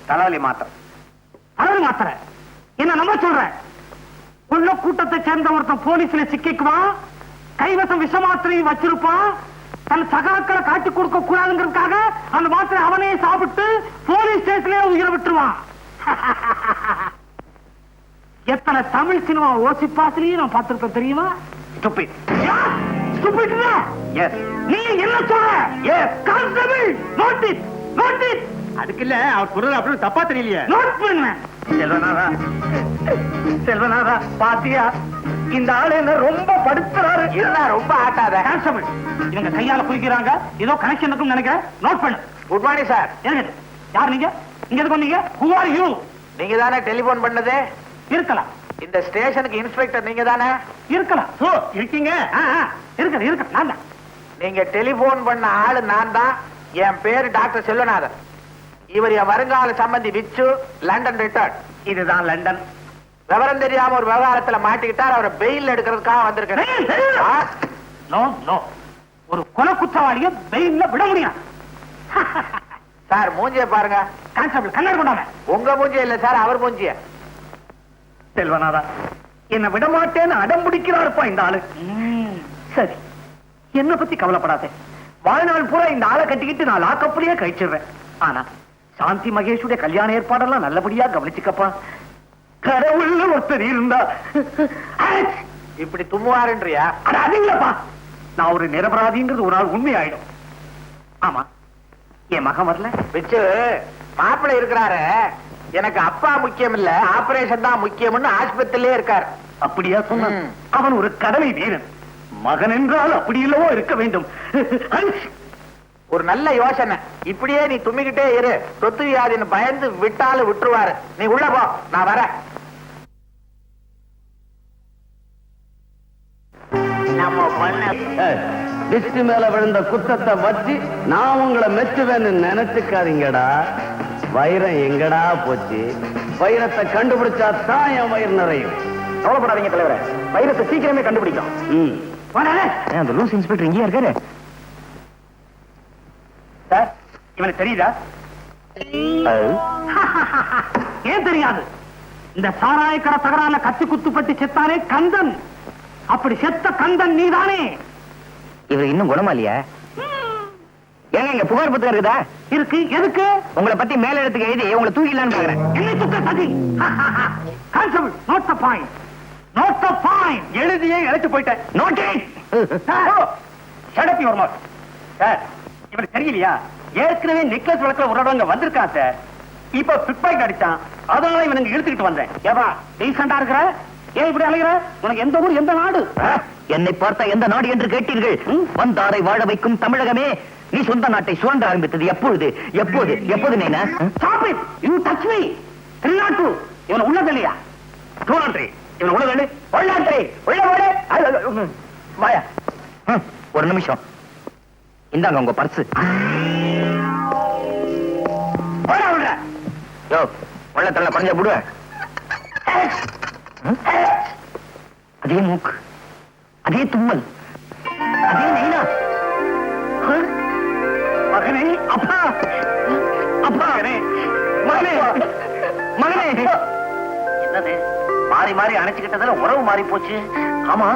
தலைவலி மாத்திரை. தலைவலி மாத்திரை என்ன நம்ப சொல்ற? உள்ள கூட்டத்தை சேர்ந்த ஒருத்தன் போலீஸ்ல சிக்கிக்குவான், கைவசம் விஷ மாத்திரையும் வச்சிருப்பான். தன் சகாக்களை காட்டி கொடுக்க கூடாதுங்கிறதுக்காக அந்த மாத்திரை அவனே சாப்பிட்டு போலீஸ் ஸ்டேஷன்ல உயிரை விட்டுருவான். எத்தனை தமிழ் சினிமா ஓசிப்பாசிலையும் நான் பார்த்திருப்பேன் தெரியுமா? நீ என்ன சொல்ற? அதுக்கு இல்ல, அவர் சொல்றது அப்படி தப்பா தெரியலையே. நோட் பண்ண செல்வநாதா, செல்வநாதா பாத்தியா இந்த ஆளு என்ன ரொம்ப படுத்துறாரு. இருந்தா ரொம்ப ஆட்டாத. கான்ஸ்டபிள், இவங்க கையால குளிக்கிறாங்க, ஏதோ கனெக்ஷன் இருக்கும் நினைக்கிறேன். நோட் பண்ணு. Good morning sir. யார் நீங்க? இங்க எதுக்கு வந்தீங்க? Who are you? நீங்க தானே டெலிபோன் பண்ணது? இருக்கலாம். இந்த ஸ்டேஷனுக்கு இன்ஸ்பெக்டர் நீங்க தானே? இருக்கலாம். ஓ இருக்கீங்க. இருக்கு இருக்கு, நான் தான். நீங்க டெலிபோன் பண்ண ஆளு நான் தான். என் பேரு டாக்டர் செல்வநாதன். இவர் என் வருங்கால சம்பந்தி விச்சு, லண்டன் ரிட்டர்ன். இதுதான் லண்டன். விவரம் தெரியாம ஒரு விவகாரத்துல மாட்டிக்கிட்டார். அவரை பெயில் எடுக்கிறதுக்காக வந்திருக்கேன். நோ நோ, ஒரு கொலை குற்றவாளிய பெயில்ல விட முடியும். சார் மூஞ்சிய பாருங்க. கான்ஸ்டபிள் கண்ணாடி கொண்டாங்க. உங்க மூஞ்சிய இல்ல சார், அவர் மூஞ்சிய. செல்வநாதா, என்ன விட மாட்டேன்னு அடம் பிடிக்கிறாருப்பா இந்த ஆளு. சரி, என்ன பத்தி கவலைப்படாத. வாழ்நாள் பூரா இந்த ஆளை கட்டிக்கிட்டு நான் லாக்கப்புலயே கழிச்சிடுறேன். ஆனா சாந்தி மகேஷுடைய கல்யாண ஏற்பாடெல்லாம் நல்லபடியா கவனிச்சுக்கப்பா. கடவுள்ல ஒருத்தர் இருந்தா இப்படி தும்முவாருன்றியா? அது இல்லப்பா, நான் ஒரு நிரபராதிங்கிறது ஒரு நாள் உண்மை ஆயிடும். ஆமா, என் மகன் வரல. வச்சு மாப்பிள்ளை இருக்கிறாரு. எனக்கு அப்பா முக்கியம் இல்ல, ஆபரேஷன் தான் முக்கியம்னு ஆஸ்பத்திரியிலே இருக்காரு. அப்படியா சொன்ன? அவன் ஒரு கடமை வீரன். மகன் என்றால் அப்படி இல்லவோ இருக்க வேண்டும். ஒரு நல்ல யோசனை. இப்படியே நீ தும்மிக்கிட்டே இரு. சொத்து வியாதின்னு பயந்து விட்டாலும் விட்டுருவாரு. நீ உள்ள போ, நான் வரேன். நம்ம பண்ண டிஸ்டி மேல விழுந்த குத்தத்தை வச்சு நான் உங்களை மெச்சுவேன்னு நினைச்சுக்காதீங்கடா. வைரம் எங்கடா போச்சு? வைரத்தை கண்டுபிடிச்சா தான் என் வயிறு நிறையும். கவலைப்படாதீங்க தலைவரே, வைரத்தை சீக்கிரமே கண்டுபிடிக்கும். அந்த லூஸ் இன்ஸ்பெக்டர் இங்கேயா இருக்காரு? சார், இவனுக்கு தெரியுதா? ஏன் தெரியாது? இந்த சாராய கடை தகராறுல கத்தி குத்துப்பட்டு செத்தானே கந்தன். அப்படி செத்த கந்தன் நீதானே? இவர் இன்னும் குணமாலியா? ஏங்க இங்க புகார் பத்திரம் இருக்குதா? இருக்கு. எதுக்கு? உங்களை பத்தி மேல இடத்துக்கு எழுதி உங்களை தூக்கிடலான்னு பாக்குறேன். என்ன தூக்க சதி? Constable, note the point. Note the point. எழுதியே இழைச்சு போயிட்டேன். Note it. Shut up your mouth. Sir, இவனுக்கு தெரியலையா? ஏற்கனவே நெக்லஸ் வழக்குல ஒரு இடம் வந்திருக்கான் சார். இப்ப பிக்பாக்கெட் அடிச்சான். அதனால இவனுக்கு இழுத்துக்கிட்டு வந்தேன். ஏவா டீசெண்டா இருக்கிற? ஏன் இப்படி அலைகிற? உனக்கு எந்த ஊர், எந்த நாடு? என்னை பார்த்தா எந்த நாடு என்று கேட்டீர்கள்? வந்தாரை வாழ வைக்கும் தமிழகமே. நீ சொந்த நாட்டை சுரண்ட ஆரம்பித்தது எப்பொழுது? எப்போது? எப்போது? நீ டச் மீ. இவன் உள்ளது இல்லையா? இவன் உள்ள வேண்டு உள்ளாண்டே உள்ள ஓடு வாயா ஒரு நிமிஷம் இந்தாங்க உங்க பர்ஸ் யோ உள்ள தள்ள பஞ்ச போடுவ அதே மூக்கு அதே தும்மல் அதே நைனா மகனே அப்பா அப்பா மகனே மகனே என்னது மாறி மாறி அணைச்சுக்கிட்டதுல உறவு மாறி போச்சு ஆமா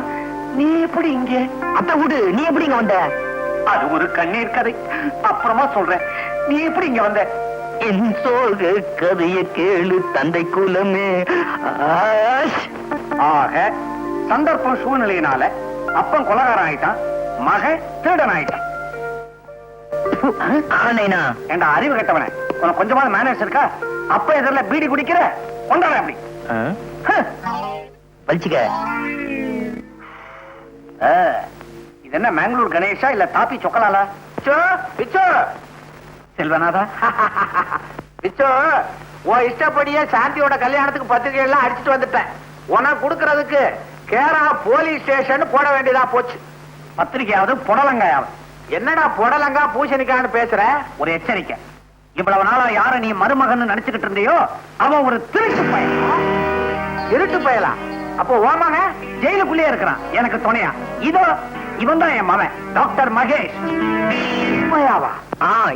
நீ எப்படி இங்க அத்தை விடு நீ எப்படி இங்க வந்த அது ஒரு கண்ணீர் கதை அப்புறமா சொல்றேன் நீ எப்படி இங்க வந்த என் சோக கதைய கேளு தந்தை குலமே ஆக சந்தர்ப்பம் சூழ்நிலையினால அப்பன் கொலகாரன் ஆயிட்டான் மகன் திருடன் ஆயிட்டான் என்ற அறிவு கட்டவன உனக்கு கொஞ்சமாவது மேனேஜ் இருக்கா அப்ப எதிரில் பீடி குடிக்கிற கொண்டாட அப்படி வலிச்சுக்க இது என்ன மேங்களூர் கணேஷா இல்ல தாப்பி சொக்கலாலா பிச்சோ செல்வனாதா பிச்சோ உன் இஷ்டப்படியே சாந்தியோட கல்யாணத்துக்கு பத்திரிகை எல்லாம் அடிச்சுட்டு வந்துட்டேன் உனக்கு கொடுக்கறதுக்கு கேரளா போலீஸ் ஸ்டேஷன் போட வேண்டியதா போச்சு பத்திரிகையாவது புடலங்காயாவது என்னடா புடலங்கா பூசணிக்கான்னு பேசுற ஒரு எச்சரிக்கை இவ்வளவு நாளா யார நீ மருமகன் நினைச்சுக்கிட்டு இருந்தியோ அவன் ஒரு திருட்டு பயன் திருட்டு பயலா அப்போ ஓமாக ஜெயிலுக்குள்ளே இருக்கிறான் எனக்கு துணையா இதோ இவன் தான் என் மகன் டாக்டர் மகேஷ்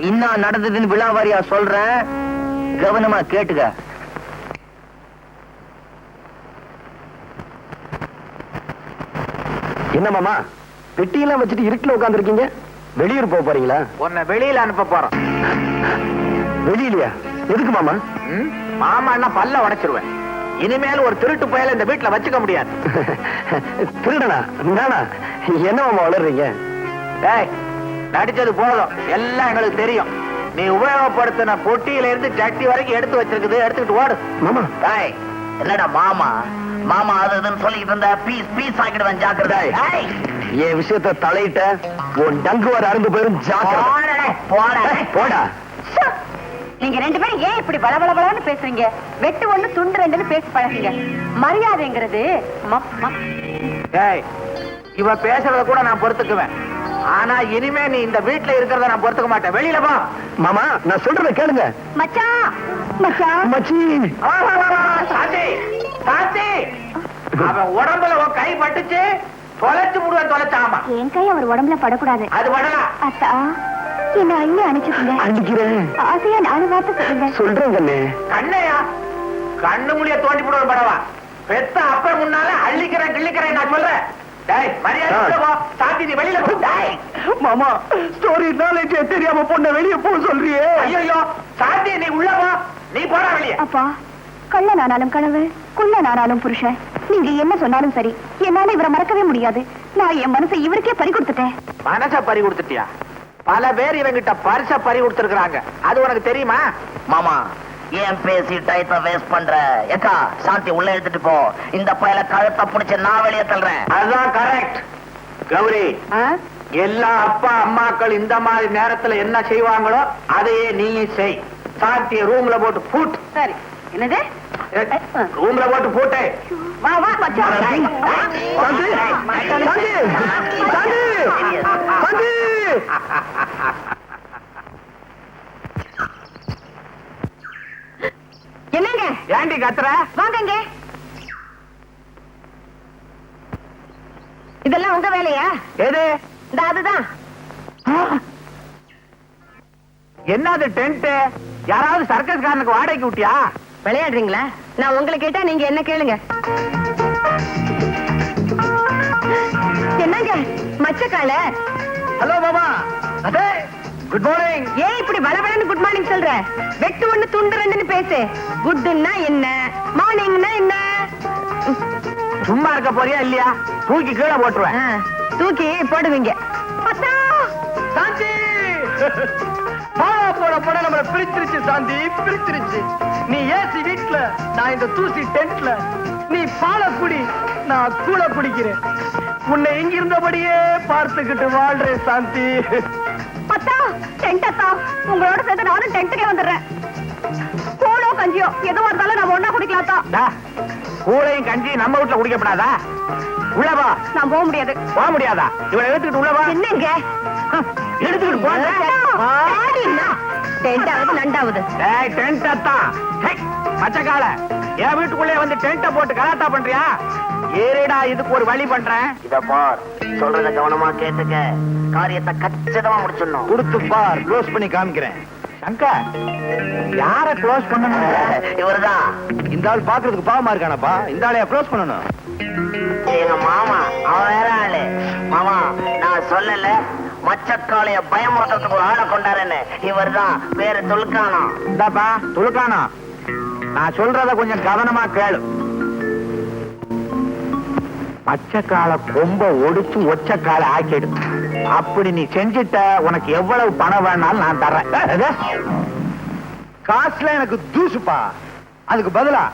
இன்னும் நடந்ததுன்னு விழாவாரியா சொல்றேன் கவனமா கேட்டுக்க என்ன மாமா பெட்டியெல்லாம் வச்சுட்டு இருட்டுல உட்கார்ந்து இருக்கீங்க வெளியூர் போக போறீங்களா உன்னை வெளியில அனுப்ப போறோம் வெளியிலயா எதுக்கு மாமா மாமா என்ன பல்ல உடைச்சிருவேன் இனிமேல் ஒரு திருட்டு பயல இந்த வீட்டுல வச்சுக்க முடியாது திருடனா நானா என்ன மாமா வளர்றீங்க டேய் நடிச்சது போதும் எல்லாம் எங்களுக்கு தெரியும் நீ உபயோகப்படுத்தின பொட்டியில இருந்து சட்டி வரைக்கும் எடுத்து வச்சிருக்குது எடுத்துக்கிட்டு ஓடு மாமா டேய் என்னடா மாமா மாமா அது இதுன்னு சொல்லிட்டு இருந்த பீஸ் பீஸ் ஆக்கிடுவேன் ஜாக்கிரதை என் விஷயத்தை தலையிட்ட உன் டங்கு வர அருந்து போயிரும் ஜாக்கிரதை போடா நீங்க ரெண்டு பேரும் ஏன் இப்படி பலபலபலன்னு பேசுறீங்க வெட்டு ஒண்ணு துண்டு ரெண்டுன்னு பேசி பழகுங்க மரியாதைங்கிறது டேய் இவ பேசுறத கூட நான் பொறுத்துக்குவேன் ஆனா இனிமே நீ இந்த வீட்டுல இருக்கிறத நான் பொறுத்துக்க மாட்டேன் வெளியில போ மாமா நான் சொல்றத கேளுங்க மச்சான் மச்சான் மச்சி சாந்தி சாந்தி அவன் உடம்புல உன் கை பட்டுச்சு தொலைச்சு முடுவேன் தொலைச்சாமா என் கை அவர் உடம்புல படக்கூடாது அது படலாம் அத்தா என்ன அள்ளி அனுப்பிச்சுக்கோங்க அடிக்கிறேன் ஆசையா நாலு வார்த்தை சொல்லுங்க சொல்றேன் கண்ணே கண்ணையா கண்ணு முடிய தோண்டி போடுவேன் படவா பெத்த அப்ப முன்னால அள்ளிக்கிறேன் கிள்ளிக்கிறேன் நான் சொல்றேன் டேய் மரியாதை போ சாந்தி நீ வெளியில போ டேய் மாமா ஸ்டோரி நாலேஜ் தெரியாம பொண்ண வெளிய போ சொல்றியே ஐயோ சாந்தி நீ உள்ள போ நீ போடா வெளிய அப்பா கள்ளனானாலும் கனவு குள்ளனானாலும் புருஷன் நீங்க என்ன சொன்னாலும் சரி என்னால இவரை மறக்கவே முடியாது நான் என் மனசை இவருக்கே பறி கொடுத்துட்டேன் மனச பறி கொடுத்துட்டியா பல பேர் இவங்கிட்ட பரிச பறி கொடுத்திருக்காங்க அது உனக்கு தெரியுமா மாமா ஏன் பேசி டைத்த வேஸ்ட் பண்ற ஏக்கா சாந்தி உள்ள எடுத்துட்டு போ இந்த பயல கழுத்தை புடிச்சு நான் வெளியே தள்ளுறேன் அதுதான் கரெக்ட் கௌரி எல்லா அப்பா அம்மாக்கள் இந்த மாதிரி நேரத்துல என்ன செய்வாங்களோ அதையே நீயும் செய் சாந்திய ரூம்ல போட்டு பூட் சரி என்னது ரூம்ல போட்டு பூட்டு வா வா மச்சான் என்னங்க ஏண்டி கத்துற வாங்கங்க இதெல்லாம் உங்க வேலையா எது இந்த அதுதான் என்னது டென்ட் யாராவது சர்க்கஸ் காரனுக்கு வாடகைக்கு விட்டியா விளையாடுறீங்களா நான் உங்களை கேட்டா நீங்க என்ன கேளுங்க என்னங்க மச்சக்கால ஹலோ மாமா அதே குட் மார்னிங் ஏன் இப்படி வளவளன்னு குட் மார்னிங் சொல்ற வெட்டு ஒண்ணு துண்டு ரெண்டுன்னு பேசு குட்னா என்ன மார்னிங்னா என்ன சும்மா இருக்க போறியா இல்லையா தூக்கி கீழே போட்டுருவேன் தூக்கி போடுவீங்க சாந்தி போட போட நம்மள பிரிச்சிருச்சு சாந்தி பிரிச்சிருச்சு நீ ஏசி வீட்ல நான் இந்த தூசி டென்ட்ல நீ பால குடி நான் கூழ குடிக்கிறேன் உன்னை இங்க இருந்தபடியே பார்த்துக்கிட்டு வாழ்றேன் சாந்தி அத்தா டென்ட் அத்தா உங்களோட சேர்ந்து நானும் டென்ட்டுக்கே வந்துடுறேன் கூழோ கஞ்சியோ எதுவா இருந்தாலும் நம்ம ஒண்ணா குடிக்கலாத்தா கூழையும் கஞ்சி நம்ம வீட்டுல குடிக்கப்படாதா? உள்ளவா? நான் போக முடியாது. போக முடியாதா? இவளை எடுத்துக்கிட்டு உள்ளவா? என்னங்க எடுத்துக்கிட்டு போங்க. ரெண்டாவது நண்டாவது பச்சைக்கால என் வீட்டுக்குள்ளே வந்து டென்ட்ட போட்டு கலாட்டா பண்றியா? ஏறேடா, இதுக்கு ஒரு வழி பண்றேன். இத பார், சொல்றத கவனமா கேட்டுக்க. காரியத்தை கச்சிதமா முடிச்சிடணும். கொடுத்து பார், க்ளோஸ் பண்ணி காமிக்கிறேன். சங்கர், யார க்ளோஸ் பண்ணணும்? இவர்தான் இந்த ஆள் பாக்குறதுக்கு பாவமா இருக்கானப்பா, இந்த ஆளையா க்ளோஸ் பண்ணணும்? எங்க மாமா. அவன் வேற ஆளு. மாமா, நான் சொல்லல மச்சக்காளைய பயமுறுத்துறதுக்கு ஒரு ஆளை கொண்டாருன்னு. இவர்தான் பேரு துலுக்கானம். இந்தாப்பா துலுக்கானம், நான் சொல்றத கொஞ்சம் கவனமா கேளு. பச்சைக்கால கொம்ப ஒடிச்சு ஒச்சக்கால ஆக்கிடு. அப்படி நீ செஞ்சிட்ட, உனக்கு எவ்வளவு பணம் வேணாலும் நான் தர்றேன். காசுல எனக்கு தூசுப்பா. அதுக்கு பதிலா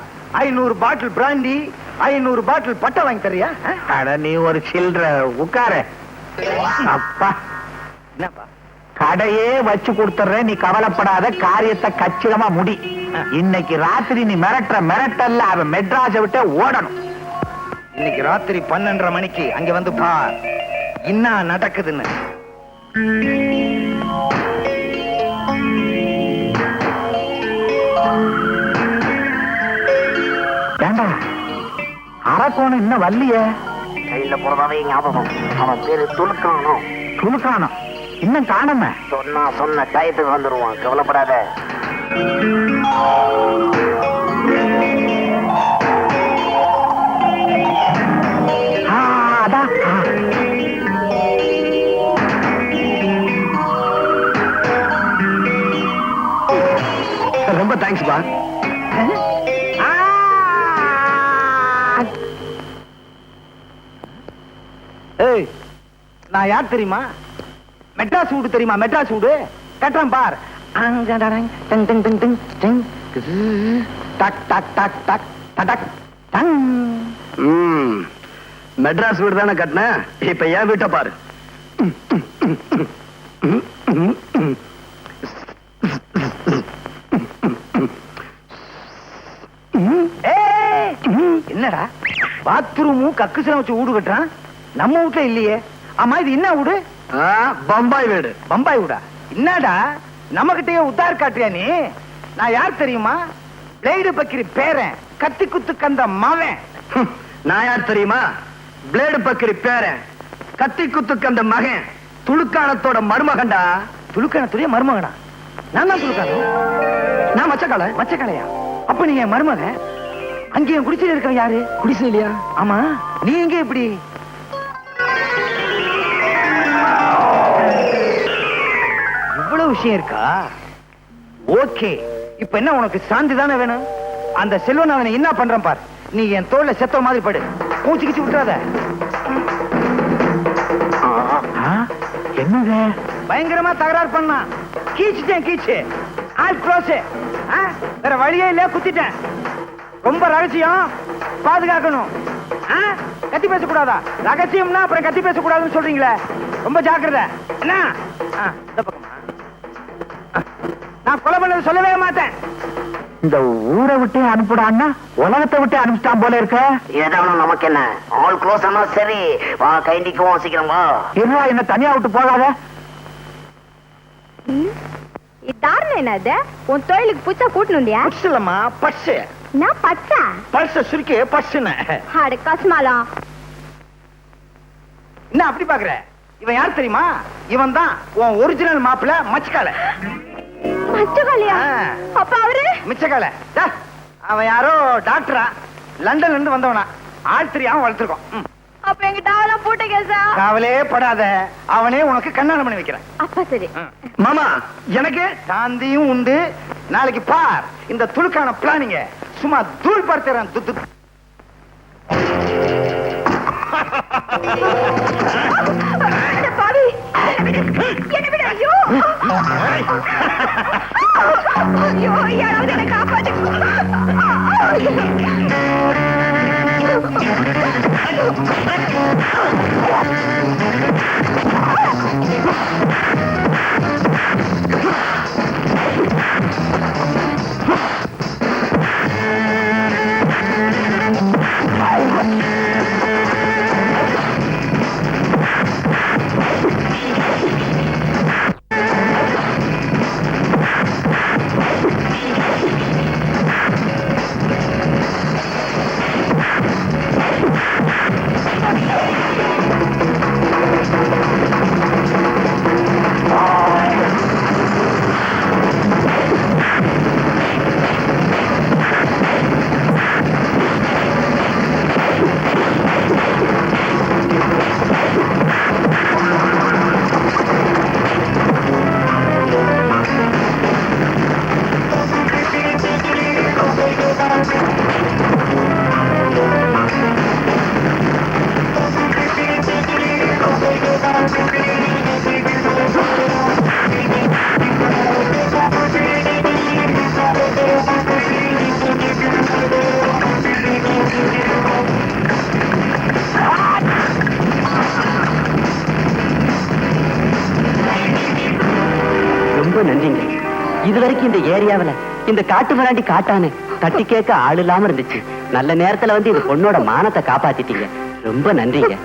500 பாட்டில் பிராண்டி, 500 பாட்டில் பட்டை வாங்கி தரியா? அட நீ ஒரு சில்லற உட்கார. அப்பா, என்னப்பா? கடையே வச்சு கொடுத்துறேன், நீ கவலைப்படாத. காரியத்தை கச்சிதமா முடி. இன்னைக்கு ராத்திரி நீ மிரட்டல்ல அவன் மெட்ராஸை விட்டு ஓடணும். இன்னைக்கு ராத்திரி 12:30 மணிக்கு அங்க வந்து பார் என்ன நடக்குதுன்னு. ஏண்டா, அரக்கோணம் இன்னும் வரலையே? கையில போறதாவே ஞாபகம். அவன் பேரு துலுக்கானம். துலுக்கானம் இன்னும் காணாம? சொன்ன டயத்துக்கு வந்துருவான், கவலைப்படாத. அதான். ரொம்ப தேங்க்ஸ் பா. ஏய், நான் யார் தெரியுமா? மெட்ராஸ் வீடு தெரியுமா? மெட்ராஸ் வீடு கட்டுறேன் பார். மெட்ராஸ் வீடு தானே கட்டின, இப்ப ஏன் வீட்டை பாரு. என்னடா பாத்ரூமும் கக்குசலம் வச்சு வீடு கட்டுறான், நம்ம வீட்டுல இல்லையே. ஆமா, இது என்ன வீடு? பம்பாய் வீடு. பம்பாய் வீடா? என்னடா நம்ம கிட்டயே உத்தார் காட்டுறியா நீ? நான் யார் தெரியுமா? பிளேடு பக்கிரி பேரன், கத்தி குத்து கந்த மவன். நான் யார் தெரியுமா? பிளேடு பக்கிரி பேரன், கத்தி குத்து கந்த மகன், துலுக்கானத்தோட மருமகன்டா. துலுக்கானத்துடைய மருமகனா? நான் தான் துலுக்கானம். நான் மச்சக்காலையா? அப்ப நீ என் மருமகன். அங்கே குடிசையில் இருக்கிற யாரு? குடிசையிலையா? ஆமா, நீ எங்க இப்படி? இவ்வளவு விஷயம் இருக்கா? ஓகே, இப்ப என்ன உனக்கு சாந்தி தானே வேணும்? அந்த செல்வன் அவனை என்ன பண்றான் பார். நீ என் தோல்ல செத்த மாதிரி படு, மூச்சு கிச்சு விட்டுறாத. என்னங்க பயங்கரமா தகராறு பண்ணா, கீச்சு ஆல் க்ளோஸ். வேற வழியே இல்ல, குத்திட்டேன். ரொம்ப ரகசியம், பாதுகாக்கணும். கத்தி பேசக்கூடாதா? ரகசியம்னா அப்புறம் கத்தி பேசக்கூடாதுன்னு சொல்றீங்களே, ரொம்ப ஜாக்கிரதை. என்ன இந்த பக்கமா? நான் கொலை பண்ணது சொல்லவே மாட்டேன். இந்த ஊரை விட்டு அனுப்பிடான்னா உலகத்தை விட்டு அனுப்பிட்டான் போல இருக்க. ஏதாவது நமக்கு என்ன, ஆல் க்ளோஸ் ஆனா சரி. வா, கைண்டிக்குவோம், சீக்கிரம் வா. இருவா, என்ன தனியா விட்டு போகாத. இதாரணம் என்னது? உன் தொழிலுக்கு புதுசா கூட்டணுண்டியா? பர்ஸ் இல்லம்மா, பர்ஸ். நான் பச்சா பர்ஸ் சுருக்கி பர்ஸ்னு. அட கஸ்மாலா. என்ன அப்படி பாக்குற? இவன் யார் தெரியுமா? இவன் தான் உன் ஒரிஜினல் மாப்பிள்ள மச்சக்கால. மச்சக்காலையா? அப்ப அவரு மிச்சக்கால. அவன் யாரோ டாக்டரா, லண்டன்ல இருந்து வந்தவனா. ஆள் தெரியாம வளர்த்துருக்கோம். அப்ப எங்க டாவெல்லாம் பூட்ட கேசா? கவலே படாத, அவனே உனக்கு கண்ணாடம் பண்ணி வைக்கிறேன். அப்ப சரி. மாமா, எனக்கு சாந்தியும் உண்டு. நாளைக்கு பார் இந்த துலுக்கான பிளானிங்க. சும்மா தூள் படுத்துறேன். பாவி, என்ன விட. ஐயோ ஐயோ, யாராவது என்ன காப்பாத்து. வரைக்கும் இந்த ஏரியாவுல இந்த காட்டு மிராண்டி காட்டானு தட்டி கேட்க ஆள் இல்லாம இருந்துச்சு. நல்ல நேரத்துல வந்து இந்த பொண்ணோட மானத்தை காப்பாத்திட்டீங்க. ரொம்ப நன்றிங்க.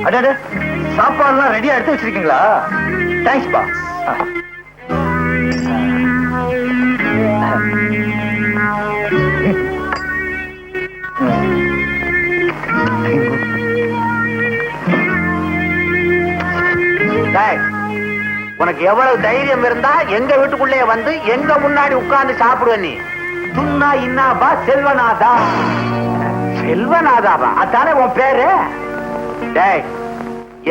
அடடே, சாப்பாடுலாம் ரெடியா எடுத்து வச்சிருக்கீங்களா? தேங்க்ஸ் பா. உனக்கு எவ்வளவு தைரியம் இருந்தா எங்க வீட்டுக்குள்ளே வந்து எங்க முன்னாடி உட்கார்ந்து சாப்பிடுவ நீ? துன்னா இன்னாபா செல்வநாதா. செல்வநாதாவா? அதானே உன் பேரு? டேய்,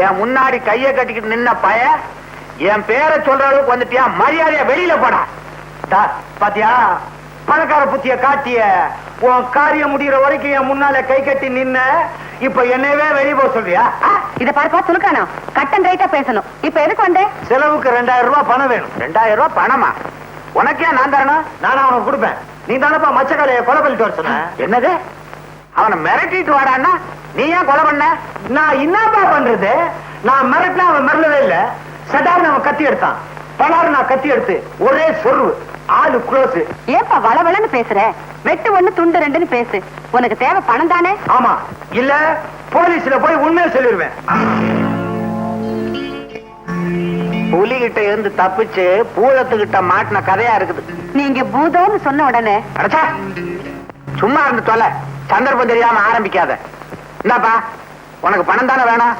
என் முன்னாடி கைய கட்டிக்கிட்டு நின்ன பய என் பேரை சொல்ற அளவுக்கு வந்துட்டியா? மரியாதையா வெளியில போடா. பாத்தியா, பணக்கார புத்திய காட்டிய உன் காரியம் முடிகிற வரைக்கும் என் முன்னால கை கட்டி நின்ன, இப்ப என்னவே வெளியே போக சொல்றியா? இத பார்ப்பா துலுக்கானா, கட்டன் ரைட்டா பேசணும். இப்ப எதுக்கு வந்தே? செலவுக்கு 2000 ரூபாய் பணம் வேணும். 2000 ரூபாய் பணமா? உனக்கே நான் தரணும்? நானும் அவனுக்கு கொடுப்பேன். நீ தானப்பா மச்சக்காலைய கொலை பண்ணிட்டு வர சொன்ன. என்னது? அவனை மிரட்டிட்டு வாடான்னா நீ ஏன் கொலை பண்ண? நான் என்னப்பா பண்றது? நான் மிரட்டினா அவன் மிரளவே இல்ல. சடார்னு அவன் கத்தி எடுத்தான். பலாறு நான் கத்தி எடுத்து ஒரே சொருவு. ஆளு க்ளோஸ். ஏப்பா வளவளன்னு பேசுற? வெட்டு ஒண்ணு துண்டு ரெண்டுன்னு பேசு. உனக்கு தேவை பணம் தானே? ஆமா, இல்ல போலீஸ்ல போய் உண்மையை சொல்லிடுவேன். புலிகிட்ட இருந்து தப்பிச்சு பூதத்துக்கிட்ட மாட்டின கதையா இருக்குது. நீங்க பூதம்னு சொன்ன உடனே அடச்சா, சும்மா இருந்து தொலை. சந்தர்ப்பம் தெரியாம ஆரம்பிக்காத. என்னப்பா, உனக்கு பணம் தானே வேணாம்?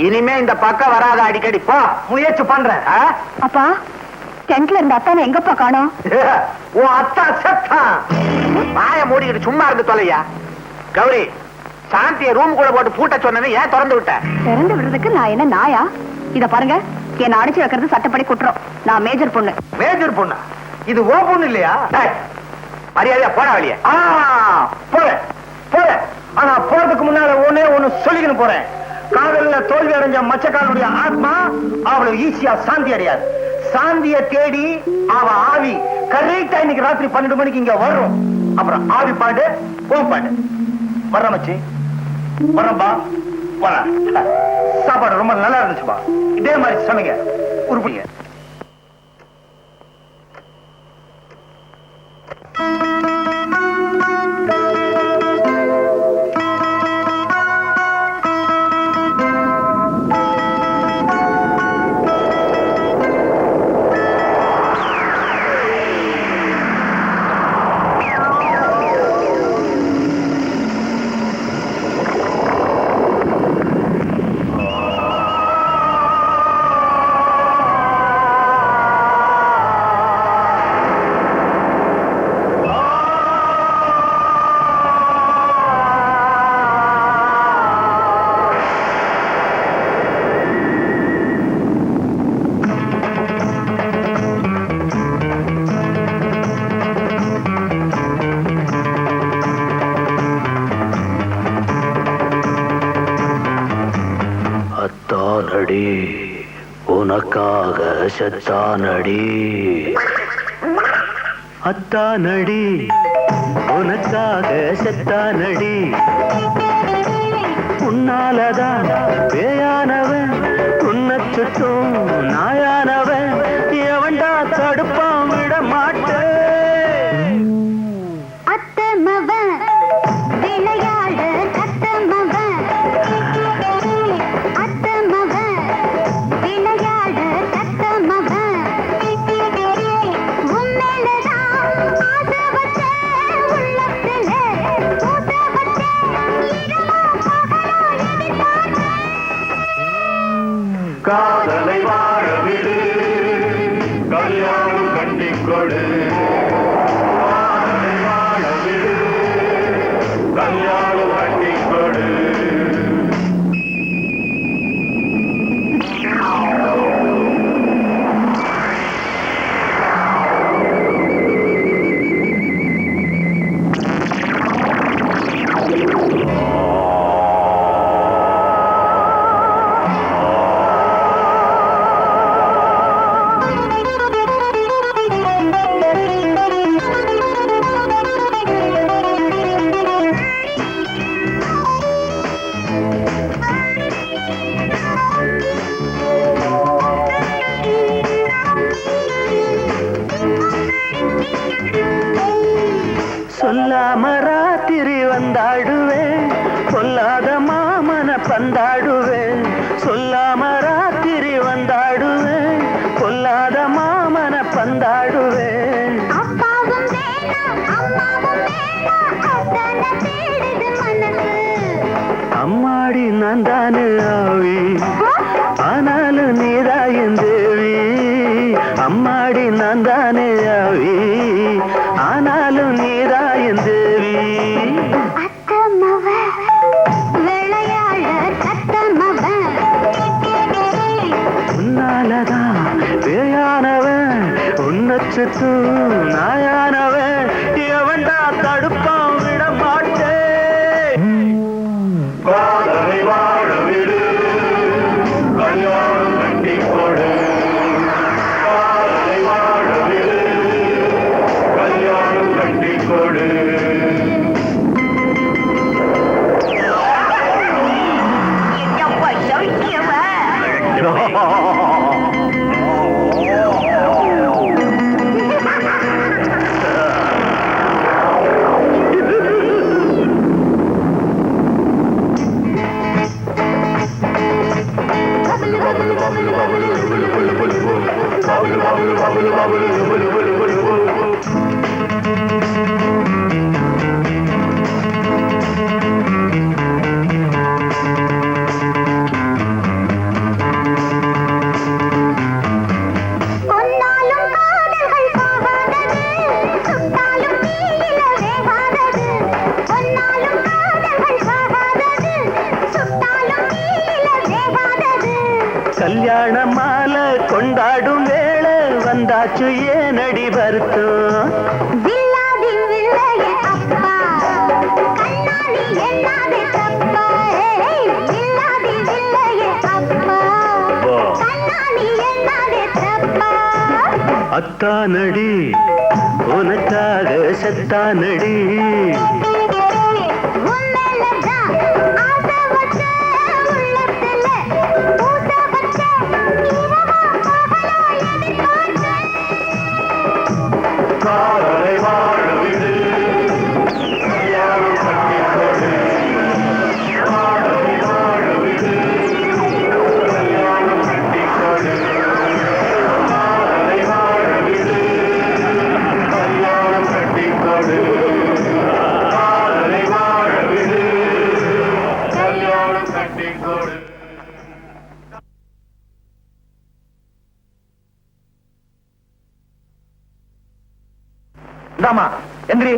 இனிமே இந்த பக்கம் வராத, அடிக்கடி போ. முயற்சி பண்றேன். அப்பா, டென்ட்ல இருந்த அத்தானை எங்கப்பா காணோம்? உன் அத்தா செத்தான். வாய மூடிக்கிட்டு சும்மா இருந்து தொலையா. கௌரி, சாந்திய ரூம் கூட போட்டு பூட்ட சொன்னது ஏன் திறந்து விட்ட? திறந்து விடுறதுக்கு நான் என்ன நாயா? இத பாருங்க, என்ன அடிச்சு வைக்கிறது சட்டப்படி குற்றம். நான் மேஜர் பொண்ணு. மேஜர் பொண்ணா? இது ஓ பொண்ணு இல்லையா? மரியாதையா போட வெளியே. போறேன் போறேன். ஆனா போறதுக்கு முன்னால ஒண்ணு சொல்லிக்கணும் போறேன். காதல்ல தோல்வி அடைஞ்ச மச்சக்காரனுடைய ஆத்மா அவ்வளவு ஈஸியா சாந்தி அடையாது. சாந்திய தேடி அவ ஆவி கரெக்டா இன்னைக்கு ராத்திரி 12 மணிக்கு இங்க வரும். அப்புறம் ஆவி பாடு, போ பாடு. வர்ற மச்சி, வரம்பா, வர. சாப்பாடு ரொம்ப நல்லா இருந்துச்சுப்பா. இதே மாதிரி சமைங்க, உருப்பிங்க. அத்தானடி உனக்காக செத்தானடி, அத்தானடி உனக்காக செத்தானடி. உன்னாலதான் பேயானவன் உன்னை சுற்றும் நாயானவன் எவன்டா தடுப்பான் விட மாட்டேன். காதலை வாழ விடு, கல்யாணம் கண்டிக்கொடு. காதலை வாழ விடு, கல்யாணம் கண்டிக்கொடு. ராத்திரி வந்தாடுவேன் சொல்லாத மாமன பந்தாடுவேன் சொல்லாம ராத்திரி வந்தாடுவேன் சொல்லாத மாமன பந்தாடுவேன் அம்மாடி நான் தானே ஆவி ஆனாலும் நீதாயின் தேவி அம்மாடி நான் தானே ஆவி ஆனாலும் நீதாயின் தேவி உன்னாலதான் பேயானவன் உன்னை சுத்து நாயானவன் எவன்டா தடுப்பான் விட மாட்டேன் வாழ விடு கல்யாணம் கட்டி போடு வாழ விடு கல்யாணம் கட்டி போடு கல்யாண மாலை கொண்டாடும் வேளை வந்தாச்சு ஏனடி வருத்தம் அத்தானடி உனக்காக செத்தானடி எந்திரி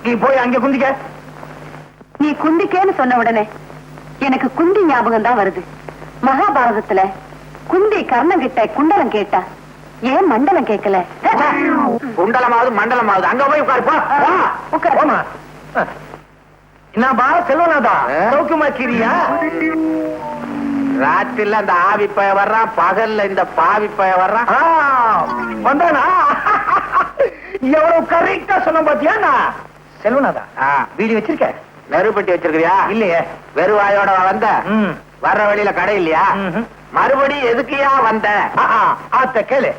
நீ போய் அங்க குந்திக்க நீ குந்திக்கேன்னு சொன்ன உடனே எனக்கு குந்தி ஞாபகம் தான் வருது மகாபாரதத்துல குந்தி கர்ணன் கிட்ட குண்டலம் கேட்டா ஏன் மண்டலம் கேட்கல குண்டலமாவது மண்டலமாவது அங்க போய் உட்காருமா என்னப்பா செல்வனாதா சௌக்கியமா கிரியா ராத்திரில அந்த ஆவி பய வர்றான் பகல்ல இந்த பாவி பய வர்றான் வந்தானா எவ்வளவு கரெக்டா சொன்ன பாத்தியா நான் செல்வனாதா வீடு வச்சிருக்க நெருப்பட்டி வச்சிருக்கியா இல்லையே வெறுவாயோட வந்த வர்ற வழியில கடை இல்லையா மறுபடியும் எதுக்கியா வந்த ஆத்த கேளு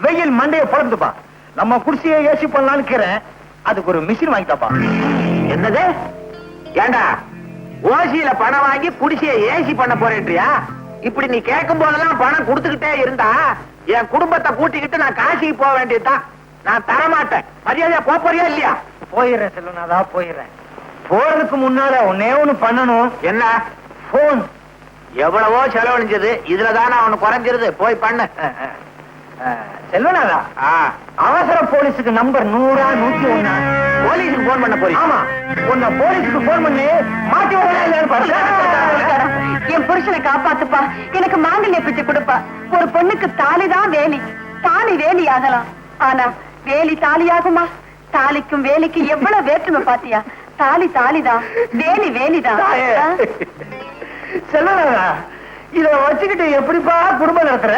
வெயில் மண்டைய பொழந்துப்பா நம்ம குடிசையை ஏசி பண்ணலான்னு இருக்கிறேன் அதுக்கு ஒரு மிஷின் வாங்கிட்டாப்பா என்னது ஏண்டா ஓசியில பணம் வாங்கி குடிசைய ஏசி பண்ண போறேன்றியா இப்படி நீ கேட்கும் போதெல்லாம் பணம் கொடுத்துக்கிட்டே இருந்தா என் குடும்பத்தை கூட்டிக்கிட்டு நான் காசிக்கு போக வேண்டியதுதான் நான் தரமாட்டேன் மரியாதையா போறியா இல்லையா போயிடுறேன் செல்வனாதா போயிடுறேன் போறதுக்கு முன்னால ஒன்னே ஒண்ணு பண்ணணும் என்ன போன் எவ்வளவோ செலவழிஞ்சது இதுலதானே அவனு குறைஞ்சிருது போய் பண்ணு செல்வனாதா அவசர போலீஸுக்கு நம்பர் 100 101 போலீஸுக்கு போன் பண்ண போறீங்க ஆமா உன்னை போலீஸுக்கு போன் பண்ணி மாட்டி என் புருஷனை காப்பாத்துப்பா எனக்கு மாங்கல்ய பிச்சை கொடுப்பா ஒரு பொண்ணுக்கு தாலிதான் வேலி தாலி வேலி ஆகலாம் ஆனா வேலி தாலியாகுமா தாலிக்கும் வேலிக்கு எவ்வளவு வேற்றுமை பாத்தியா தாலி தாலிதான் வேலி வேலிதான் செல்வனாதா இத வச்சுக்கிட்டு எப்படிப்பா குடும்பம் நடத்துற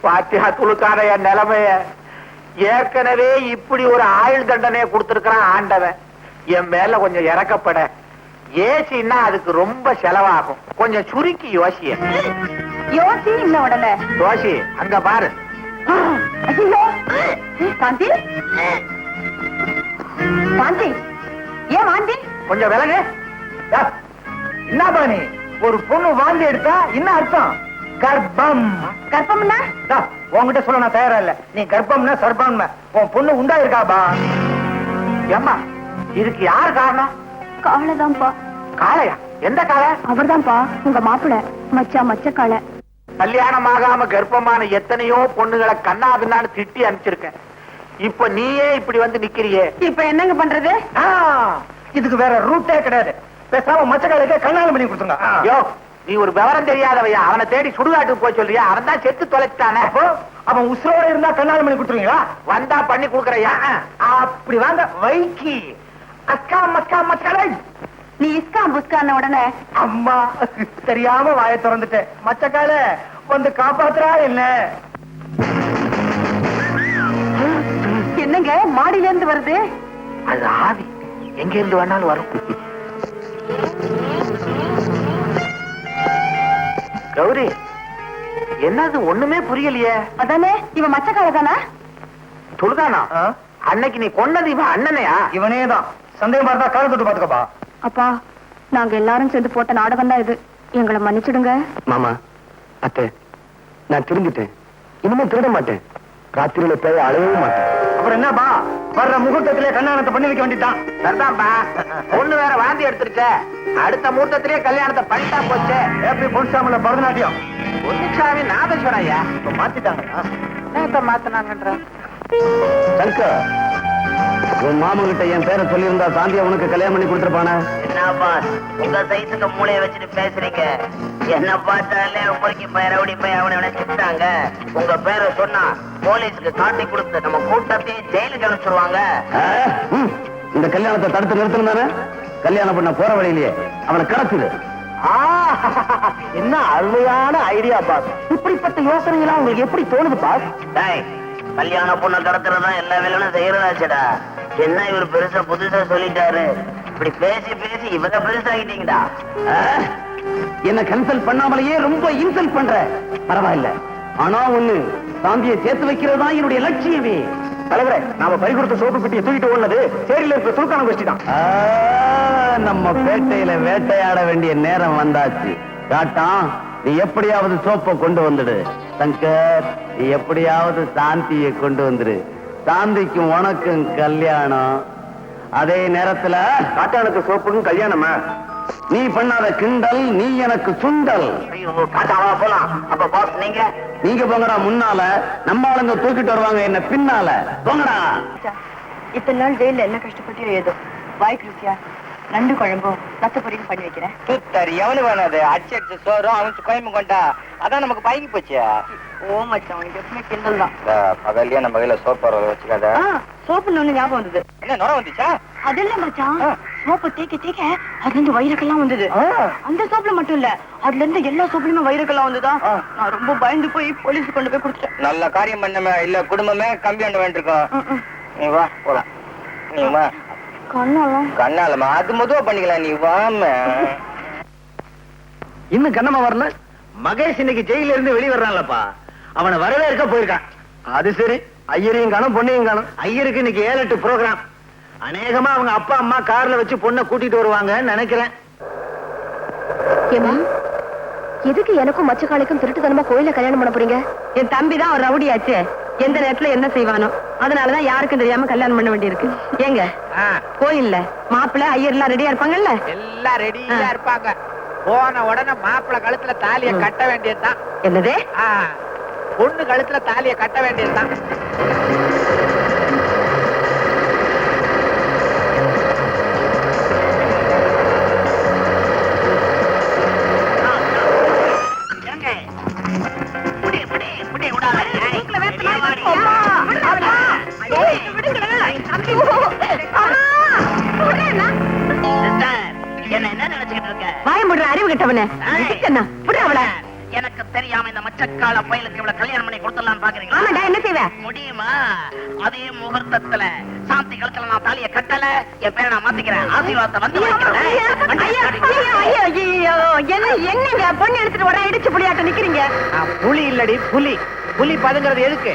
பாத்தியா துளுக்கான என் நிலைமைய ஏற்கனவே இப்படி ஒரு ஆயுள் தண்டனையை கொடுத்திருக்கிறான் ஆண்டவன் என் மேல கொஞ்சம் இறக்கப்பட ஏசின்னா அதுக்கு ரொம்ப செலவாகும் கொஞ்சம் சுருக்கி யோசிய யோசி இல்ல உடனே யோசி அங்க பாரு காந்தி காந்தி ஏன் வாந்தி கொஞ்சம் விலகு. என்ன பாணி, ஒரு பொண்ணு வாந்தி எடுத்தா என்ன அர்த்தம்? கர்ப்பம். கர்ப்பம்னா உன்கிட்ட சொல்ல நான் தயாரா இல்ல. நீ கர்ப்பம்னா சர்ப்பம். உன் பொண்ணு உண்டா இருக்காபா? ஏம்மா, இதுக்கு யார் காரணம்? காளைதான்ப்பா. காளையா? எந்த காளை? அவர்தான்ப்பா உங்க மாப்பிள்ள மச்ச காளை. கல்யாணம் ஆகாம கர்ப்பமான எத்தனையோ பொண்ணுகளை கண்ணா பின்னான்னு திட்டி அனுப்பிச்சிருக்கேன். இப்ப நீயே இப்படி வந்து நிக்கிறியே. இப்ப என்னங்க பண்றது? இதுக்கு வேற ரூட்டே கிடையாது. பேசாம மச்சக்காலுக்கு கல்யாணம் பண்ணி கொடுத்துங்க. யோ, நீ ஒரு விவரம் தெரியாதவையா. அவனை தேடி சுடுகாட்டுக்கு போய் சொல்றியா? அவன் தான் செத்து தொலைச்சிட்டானே. அவன் உசுரோட இருந்தா கல்யாணம் பண்ணி கொடுத்துருவீங்களா? வந்தா பண்ணி கொடுக்கறையா? அப்படி வாங்க வைக்கி. அக்கா மக்கா மச்சக்காலை. நீ இஸ்கா புஸ்கான உடனே அம்மா தெரியாம வாயை திறந்துட்டேன். மச்சக்கால வந்து காப்பாத்துறா இல்ல? என்னங்க மாடியில இருந்து வருது? அது ஆவி எங்க இருந்து வேணாலும் வரும். கௌரி, என்னது ஒண்ணுமே புரியலையே. அதானே இவன் மச்சக்கால தானா? துடுதானா? அன்னைக்கு நீ கொன்னது இவன் அண்ணனையா? இவனேதான். சந்தேகமா இருந்தா கால தொட்டு பாத்துக்கப்பா. அப்பா, நாங்க எல்லாரும் சேர்ந்து போட்ட நாடகம் தான் இது. எங்களை மன்னிச்சிடுங்க. மாமா, அத்தை, நான் திரும்பிட்டேன். இனிமே திருட மாட்டேன். ராத்திரியில பேய அழவும் மாட்டேன். அப்புறம் என்னப்பா, வர்ற முகூர்த்தத்திலே கல்யாணத்தை பண்ணி வைக்க வேண்டியதான். சரிதான்பா. பொண்ணு வேற வாந்தி எடுத்துருச்ச. அடுத்த முகூர்த்தத்திலே கல்யாணத்தை பண்ணிட்டா போச்சு. ஏபி பொன்சாமில பரதநாட்டியம். பொன்னுச்சாமி நாதஸ்வரையா இப்ப மாத்திட்டாங்க. இப்ப மாத்தினாங்கன்ற. சங்கர், உன் மாமா கிட்ட என் பேரை சொல்லியிருந்தா சாந்தியா உனக்கு கல்யாணம் பண்ணி கொடுத்துருப்பானே. என்னப்பா உங்க சைஸுக்கு மூளைய வச்சுட்டு பேசுறீங்க? என்ன பார்த்தாலே பொறுக்கி போய் ரவுடி போய் அவனை நினைச்சுட்டாங்க. உங்க பேரை சொன்னா போலீஸுக்கு காட்டி கொடுத்து நம்ம கூட்டத்தையே ஜெயிலுக்கு அனுப்பிச்சிருவாங்க. இந்த கல்யாணத்தை தடுத்து நிறுத்தணும் தானே? கல்யாணம் பண்ண போற வழியிலேயே அவனை கடத்துது. என்ன அருமையான ஐடியா பாஸ். இப்படிப்பட்ட யோசனை எல்லாம் உங்களுக்கு எப்படி தோணுது பாஸ்? கல்யாண பொண்ணை கடத்துறதா எல்லா வேலையும் செய்யறதாச்சடா. என்ன இவர் பெருசா புதுசா சொல்லிட்டாரு. இப்படி பேசி பேசி இவங்க பெருசாகிட்டீங்கடா. என்ன கன்சல்ட் பண்ணாமலேயே ரொம்ப இன்சல்ட் பண்ற. பரவாயில்ல, ஆனா ஒண்ணு, சாந்தியை சேர்த்து வைக்கிறதா என்னுடைய லட்சியமே. தலைவரே, நாம பறி கொடுத்த சோப்பு பெட்டியை தூக்கிட்டு ஓடுனது சேரியில இருக்கிற சுல்கான கோஷ்டி தான். நம்ம பேட்டையில வேட்டையாட வேண்டிய நேரம் வந்தாச்சு. காட்டான், நீ எப்படியாவது சோப்பை கொண்டு வந்துடு. சங்கர், நீ எப்படியாவது சாந்தியை கொண்டு வந்துரு. சாந்திக்கும் உனக்கும் கல்யாணம். அதே நேரத்துல காட்டானுக்கு சோப்புக்கும் கல்யாணமா? நீ பண்ணாத கிண்டல், நீ எனக்கு சுண்டல். ஐயோ, காட்டாவா போலாம். அப்ப பாஸ் நீங்க போங்கடா முன்னால, நம்ம ஆளுங்க தூக்கிட்டு வருவாங்க என்ன பின்னால. போங்கடா. இத்தனை நாள் ஜெயில என்ன கஷ்டப்பட்டு ஏதோ வாய்க்கு ருசியா நண்டு குழம்பும் ரத்த பொரியும் பண்ணி வைக்கிறேன். தூத்தாரு எவனு வேணாது. அடிச்சு சோறும் அவன் கோயம்பு கொண்டா அதான் நமக்கு பழகி போச்சு. ஓ மச்சான், உனக்கு எப்பவுமே கிண்டல் தான். பகல்லையே நம்ம கையில சோப்பு வச்சுக்காத. சோப்புன்னு ஒண்ணு ஞாபகம் வந்தது. என்ன நுர வந்துச்சா? அது இல்ல மச்சான், சோப்பு தேய்க்க தேய்க்க அதுல இருந்து வயிறுக்கெல்லாம் வந்தது. அந்த சோப்புல மட்டும் இல்ல, அதுல இருந்து எல்லா சோப்புலயுமே வயிறுக்கெல்லாம் வந்துதா. நான் ரொம்ப பயந்து போய் போலீஸ் கொண்டு போய் கொடுத்துட்டேன். நல்ல காரியம் பண்ணமே. இல்ல குடும்பமே கம்பி பண்ண வேண்டியிருக்கோம். நீ வா போலாம். நீ வா. கண்ணாலமா அது மதுவா பண்ணிக்கலாம். நீ வாம. இன்னும் கண்ணமா வரல. மகேஷ் இன்னைக்கு ஜெயில இருந்து வெளியே வர்றான்லப்பா. அவனை வரவே இருக்க போயிருக்கான். அது சரி, ஐயரையும் காணும் பொண்ணையும் காணும். ஐயருக்கு இன்னைக்கு 7-8 ப்ரோக்ராம். அநேகமா அவங்க அப்பா அம்மா கார்ல வச்சு பொண்ணை கூட்டிட்டு வருவாங்கன்னு நினைக்கிறேன். ஏமா, எதுக்கு எனக்கும் மச்சக்காளைக்கும் திருட்டுத்தனமா கோயில கல்யாணம் பண்ண போறீங்க? என் தம்பி தான் ஒரு ரவுடியாச்சே. எந்த நேரத்துல என்ன செய்வானோ அதனாலதான் யாருக்கும் தெரியாம கல்யாணம் பண்ண வேண்டியிருக்கு. ஏங்க, கோயில்ல மாப்பிள்ளை ஐயர் எல்லாம் ரெடியா இருப்பாங்கல்ல? எல்லாம் ரெடியா இருப்பாங்க. போன உடனே மாப்பிள்ளை கழுத்துல தாலிய கட்ட வேண்டியதுதான். என்னது? பொண்ணு கழுத்துல தாலிய கட்ட வேண்டியதுதான். அறிவு கட்டவன எனக்கு தெரியாம இந்த மச்சக்கால பயலுக்கு இவ்வளவு கல்யாணம் பண்ணி கொடுத்துடலாம் பாக்குறீங்களா? என்ன செய்வ முடியுமா? அதே முகூர்த்தத்துல சாந்தி கழுத்துல நான் தாலிய கட்டல, என் பேரை நான் மாத்திக்கிறேன். ஆசீர்வாதத்தை வந்து என்னங்க பொண்ணு எடுத்துட்டு வர இடிச்சு புளியாட்ட நிக்கிறீங்க? புலி இல்லடி புலி. புலி பதுங்கிறது எதுக்கு?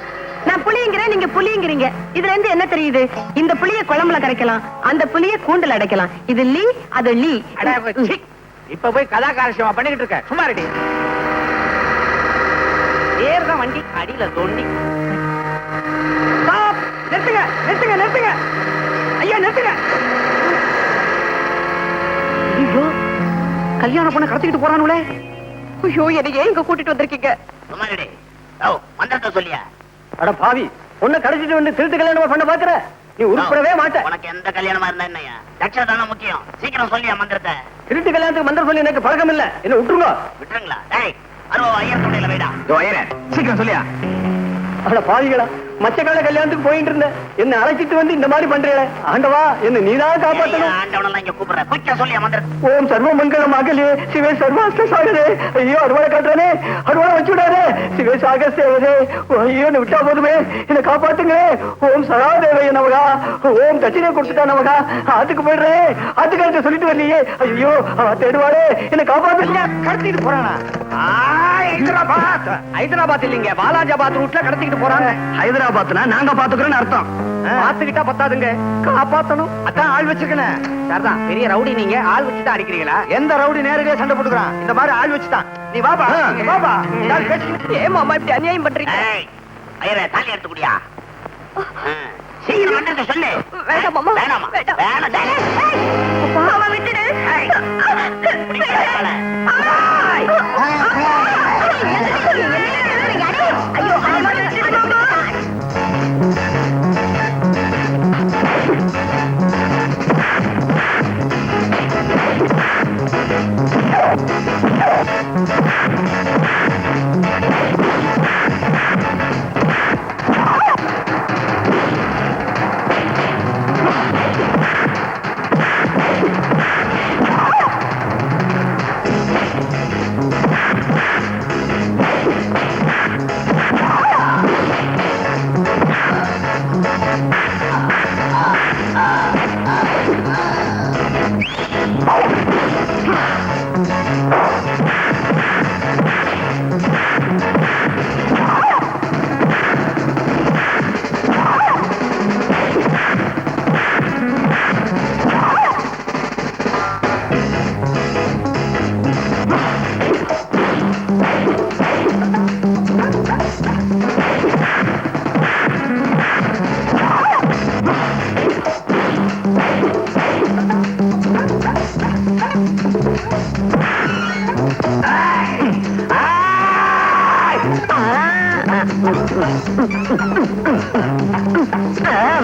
நான் புளிங்கிறேன், நீங்க புளிங்கிறீங்க. இதுல இருந்து என்ன தெரியுது? இந்த புளிய குழம்புல கரைக்கலாம், அந்த புளிய கூண்டுல அடைக்கலாம். இது லீ, அது லீ. இப்ப போய் கதாகாரசியமா பண்ணிக்கிட்டு இருக்க, சும்மா ரெடி. ஏறுதான் வண்டி, அடியில தோண்டி. நிறுத்துங்க நிறுத்துங்க நிறுத்துங்க, ஐயா நிறுத்துங்க. ஐயோ, கல்யாண பொண்ணை கடத்திக்கிட்டு போறானுங்களே. ஐயோ, என்னை ஏன் இங்க கூட்டிட்டு வந்திருக்கீங்க? சும்மாடி மந்திரத்தை சொல்லியா? அட பாவி, பொண்ணை கடத்திட்டு வந்து திருட்டு கல்யாணமா பண்ண பாக்குற? நீ உருப்படவே மாட்ட. உனக்கு எந்த கல்யாணமா இருந்தா என்னையா? லட்சம் தானே முக்கியம். சீக்கிரம் சொல்லியா மந்திரத்தை. திருட்டு கல்யாணத்துக்கு மந்திரம் சொல்லி எனக்கு பழக்கம் இல்ல, என்ன விட்டுருங்க. விட்டுருங்களா? டேய், அருவா ஐயர் தொண்டையில வைடா. சீக்கிரம் சொல்லியா? அட பாவிகளா, மச்சக்கால கல்யாணத்துக்கு போயிட்டு இருந்தேன், என்ன அழைச்சிட்டு வந்து இந்த மாதிரி பண்றீங்களே. ஆண்டவா, என்ன நீதான் காப்பாத்தணும். ஆண்டவனெல்லாம் இங்க கூப்பிடுற, குயிக்கா சொல்லியா மந்திரத்தை. ஓம் சர்வ மங்களம் அகலே சிவே சர்வாஸ்த சாகரே. ஐயோ, அருவாளை காட்டுறானே, அருவாளை வச்சு விடாதே. சிவே சாகசேவரே, ஐயோ என்ன விட்டா போதுமே, என்ன காப்பாத்துங்க. ஓம் சராதேவைய நமகா, ஓம் தட்சிணை கொடுத்துட்டா நமகா. ஆத்துக்கு போயிடுறேன், ஆத்துக்காரத்தை சொல்லிட்டு வரலையே. ஐயோ, தேடுவாரே, என்ன காப்பாத்துங்க. கடத்திட்டு போறானா? ஹைதராபாத் இல்லீங்க, வாலாஜாபாத் ரூட்ல கடத்திக்கிட்டு போறாங்க. ஹைதராபாத்னா நாங்க பாத்துக்கிறோம்னு அர்த்தம். பாத்துக்கிட்டா பத்தாதுங்க, காப்பாத்தணும். அதான் ஆள் வச்சிருக்கேன். சரிதான், பெரிய ரவுடி நீங்க, ஆள் வச்சுதான் அடிக்கிறீங்களா? எந்த ரவுடி நேரடியா சண்டை போட்டுக்கிறான்? இந்த மாதிரி ஆள் வச்சுதான். நீ வாபா வாபா. ஏன் மாமா இப்படி அநியாயம் பண்றீங்க? ஐயரே, தாலி எடுத்து குடியா. சீக்கிரம் மந்திரத்தை சொல்லு. வேண்டாம் மாமா, வேணாமா? வேணாம். மாமா விட்டுடு.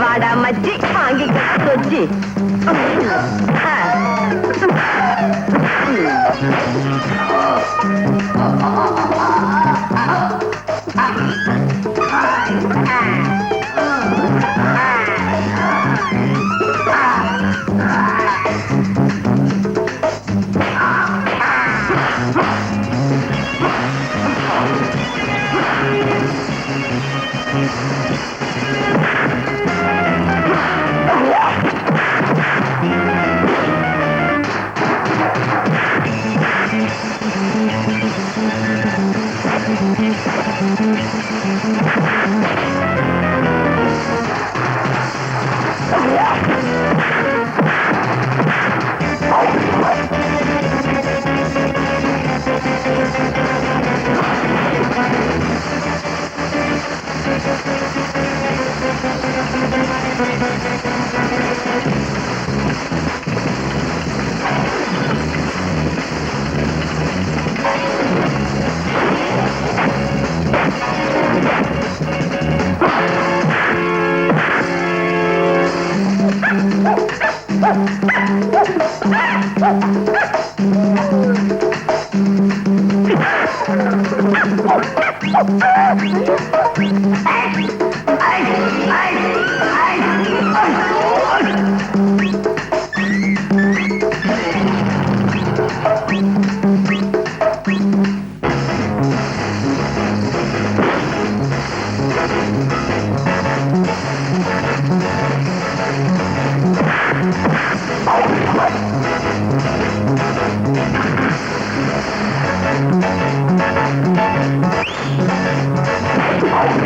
வாடா மச்சி, வாங்கிக்க சொச்சி.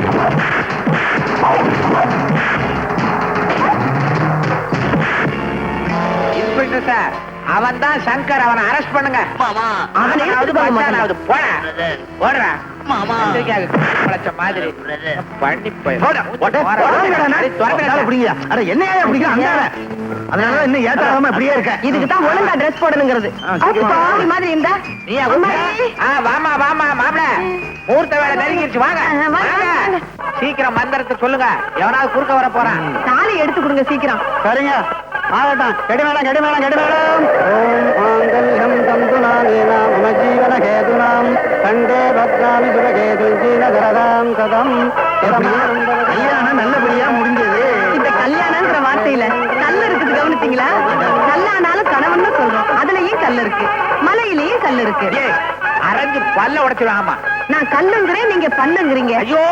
Thank you. அவன் தான் சங்கர், அவனை அரெஸ்ட் பண்ணுங்க. மாமா அவனாவது பச்சானாவது போட போடுறா மாமா பழச்ச மாதிரி பிரதர் பண்ணி போய் என்னையா அதனால இன்னும் ஏத்தாம இப்படியே இருக்க. இதுக்கு தான் ஒழுங்கா ட்ரெஸ் போடணுங்கிறது. பாவி மாதிரி இருந்தா நீயா வாமா வாமா மாப்பிள, முகூர்த்த வேலை நெருங்கிருச்சு. வாங்க வாங்க. சீக்கிரம் மந்திரத்தை சொல்லுங்க, எவனாவது குறுக்க வர போறான். தாலி எடுத்து கொடுங்க சீக்கிரம். சரிங்க, ஆகட்டும். கெடி மேடம் கெடி மேடம் கெடி மேடம். ஓம் மாங்கல்யம் தந்துநானேன மம ஜீவன கேதுனாம் கண்டே பத்ராமி சுரகேதுஞ்சீன கரதாம் கதம். கல்யாணம் நல்லபடியா முடிஞ்சது. இந்த கல்யாணம்ங்கிற வார்த்தையில கல் இருக்குது, கவனிச்சீங்களா? கல்லானாலும் கணவன் சொல்றோம், அதுலயும் கல் இருக்கு, மலையிலயும் கல் இருக்கு. அரைஞ்சு பல்ல உடைச்சிருவாங்கம்மா. நான் கல்லுங்கிறேன், நீங்க பல்லுங்கிறீங்க. ஐயோ